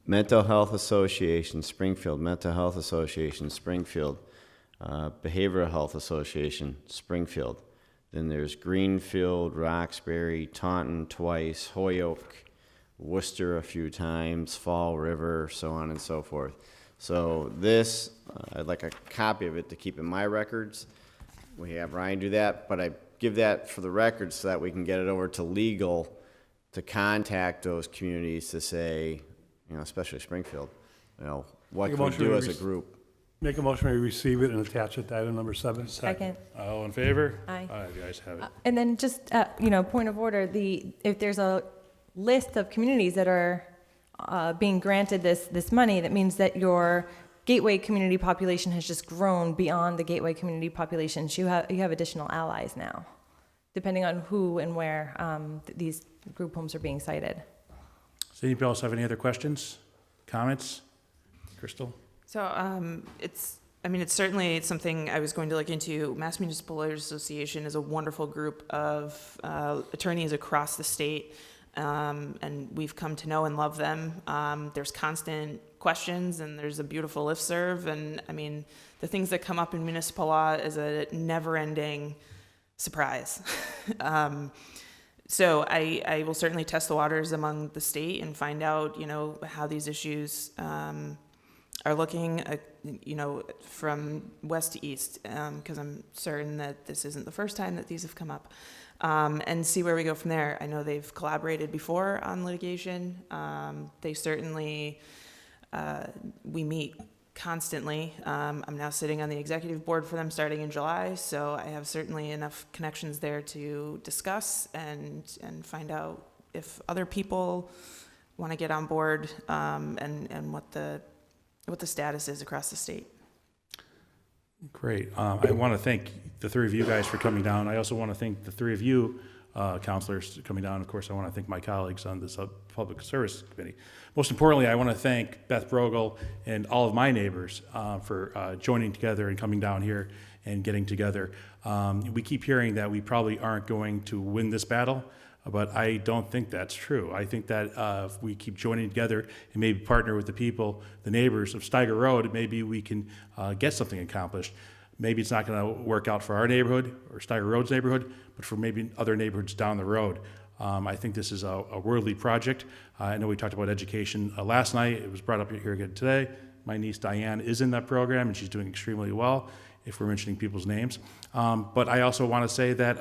Mental Health Association, Springfield, Mental Health Association, Springfield, Behavioral Health Association, Springfield. Then there's Greenfield, Roxbury, Taunton twice, Holyoke, Worcester a few times, Fall River, so on and so forth. So this, I'd like a copy of it to keep in my records. We have Ryan do that, but I give that for the record so that we can get it over to legal to contact those communities to say, you know, especially Springfield, you know, what can we do as a group? Make a motion to receive it and attach it to item number 7. Second. All in favor? Aye. You guys have it. And then just, point of order, if there's a list of communities that are being granted this money, that means that your gateway community population has just grown beyond the gateway community population. So you have additional allies now, depending on who and where these group homes are being cited. Does anybody else have any other questions, comments? Crystal? So it's certainly something I was going to look into. Mass Municipal Lawyers Association is a wonderful group of attorneys across the state, and we've come to know and love them. There's constant questions, and there's a beautiful listserv, and I mean, the things that come up in municipal law is a never-ending surprise. So I will certainly test the waters among the state and find out, how these issues are looking, from west to east, because I'm certain that this isn't the first time that these have come up, and see where we go from there. I know they've collaborated before on litigation. They certainly, we meet constantly. I'm now sitting on the executive board for them starting in July, so I have certainly enough connections there to discuss and find out if other people want to get on board, and what the status is across the state. Great. I want to thank the 3 of you guys for coming down. I also want to thank the 3 of you counselors coming down. Of course, I want to thank my colleagues on this Public Service Committee. Most importantly, I want to thank Beth Bruegel and all of my neighbors for joining together and coming down here and getting together. We keep hearing that we probably aren't going to win this battle, but I don't think that's true. I think that if we keep joining together and maybe partner with the people, the neighbors of Steiger Road, maybe we can get something accomplished. Maybe it's not going to work out for our neighborhood or Steiger Road's neighborhood, but for maybe other neighborhoods down the road. I think this is a worthy project. I know we talked about education last night. It was brought up here again today. My niece Diane is in that program, and she's doing extremely well, if we're mentioning people's names. But I also want to say that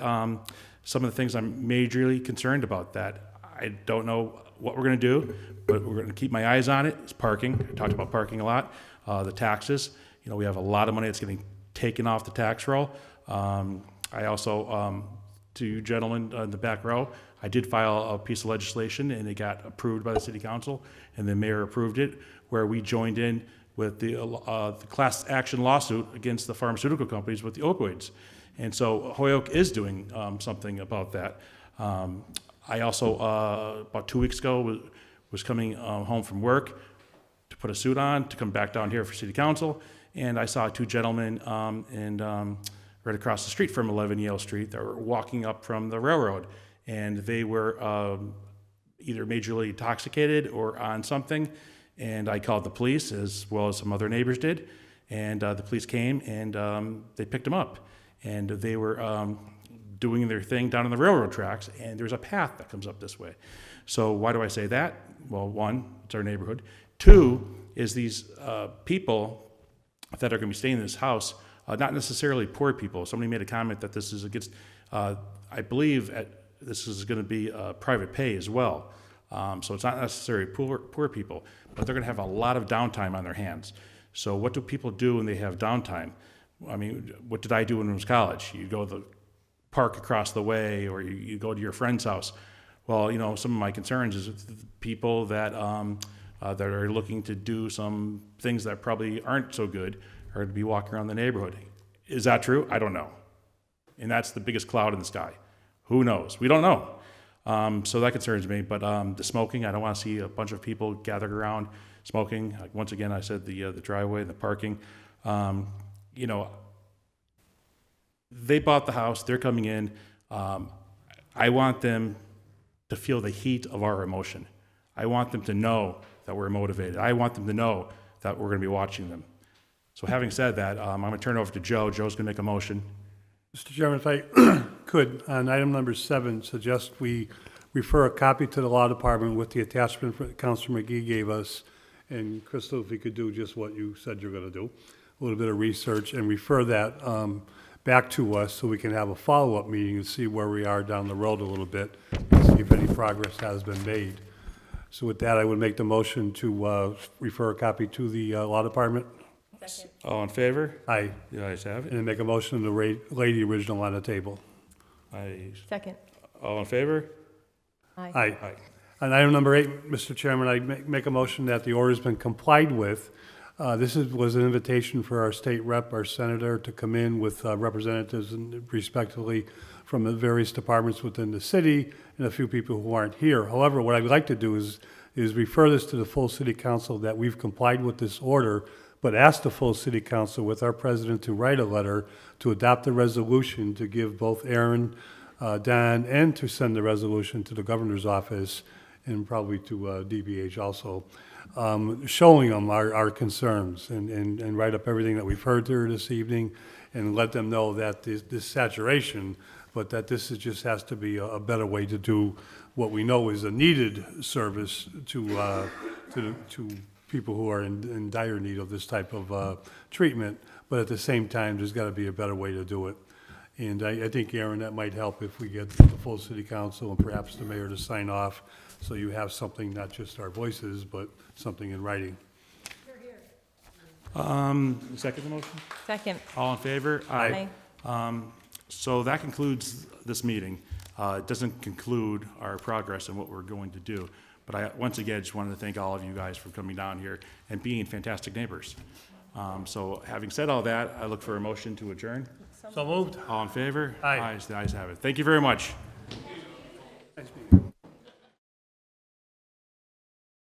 some of the things I'm majorly concerned about, that I don't know what we're going to do, but we're going to keep my eyes on it, is parking. I talked about parking a lot. The taxes. We have a lot of money that's getting taken off the tax roll. I also, to you gentlemen in the back row, I did file a piece of legislation, and it got approved by the city council, and the mayor approved it, where we joined in with the class action lawsuit against the pharmaceutical companies with the opioids. And so Holyoke is doing something about that. I also, about 2 weeks ago, was coming home from work to put a suit on, to come back down here for city council, and I saw 2 gentlemen right across the street from 11 Yale Street that were walking up from the railroad, and they were either majorly intoxicated or on something, and I called the police as well as some other neighbors did, and the police came and they picked them up, and they were doing their thing down on the railroad tracks, and there's a path that comes up this way. So why do I say that? Well, 1, it's our neighborhood. 2 is these people that are going to be staying in this house, not necessarily poor people. Somebody made a comment that this is against, I believe this is going to be private pay as well. So it's not necessarily poor people, but they're going to have a lot of downtime on their hands. So what do people do when they have downtime? I mean, what did I do when I was in college? You go to the park across the way, or you go to your friend's house. Well, some of my concerns is with people that that are looking to do some things that probably aren't so good, are to be walking around the neighborhood. Is that true? I don't know. And that's the biggest cloud in the sky. Who knows? We don't know. So that concerns me. But the smoking, I don't want to see a bunch of people gathered around smoking. Like, once again, I said the driveway, the parking. You know, they bought the house. They're coming in. I want them to feel the heat of our emotion. I want them to know that we're motivated. I want them to know that we're going to be watching them. So having said that, I'm going to turn it over to Joe. Joe's going to make a motion. Mr. Chairman, if I could, on item number 7, suggest we refer a copy to the Law Department with the attachment that Councilor McGee gave us. And Crystal, if you could do just what you said you're going to do, a little bit of research, and refer that back to us so we can have a follow-up meeting and see where we are down the road a little bit and see if any progress has been made. So with that, I would make the motion to refer a copy to the Law Department. Second. All in favor? Aye. The ayes have it. And then make a motion to lay the original on the table. Aye. Second. All in favor? Aye. Aye. Aye. On item number 8, Mr. Chairman, I make a motion that the order's been complied with. This was an invitation for our state rep, our senator, to come in with representatives and respectively from the various departments within the city and a few people who aren't here. However, what I'd like to do is refer this to the full city council that we've complied with this order, but ask the full city council with our president to write a letter to adopt a resolution to give both Aaron, Don, and to send the resolution to the governor's office and probably to DBH also, showing them our concerns and write up everything that we've heard here this evening and let them know that this saturation, but that this just has to be a better way to do what we know is a needed service to people who are in dire need of this type of treatment, but at the same time, there's got to be a better way to do it. And I think, Aaron, that might help if we get the full city council and perhaps the mayor to sign off, so you have something, not just our voices, but something in writing. Second the motion? Second. All in favor? Aye. So that concludes this meeting. It doesn't conclude our progress and what we're going to do. But I, once again, just wanted to thank all of you guys for coming down here and being fantastic neighbors. So having said all that, I look for a motion to adjourn. So moved. All in favor? Aye. The ayes have it. Thank you very much.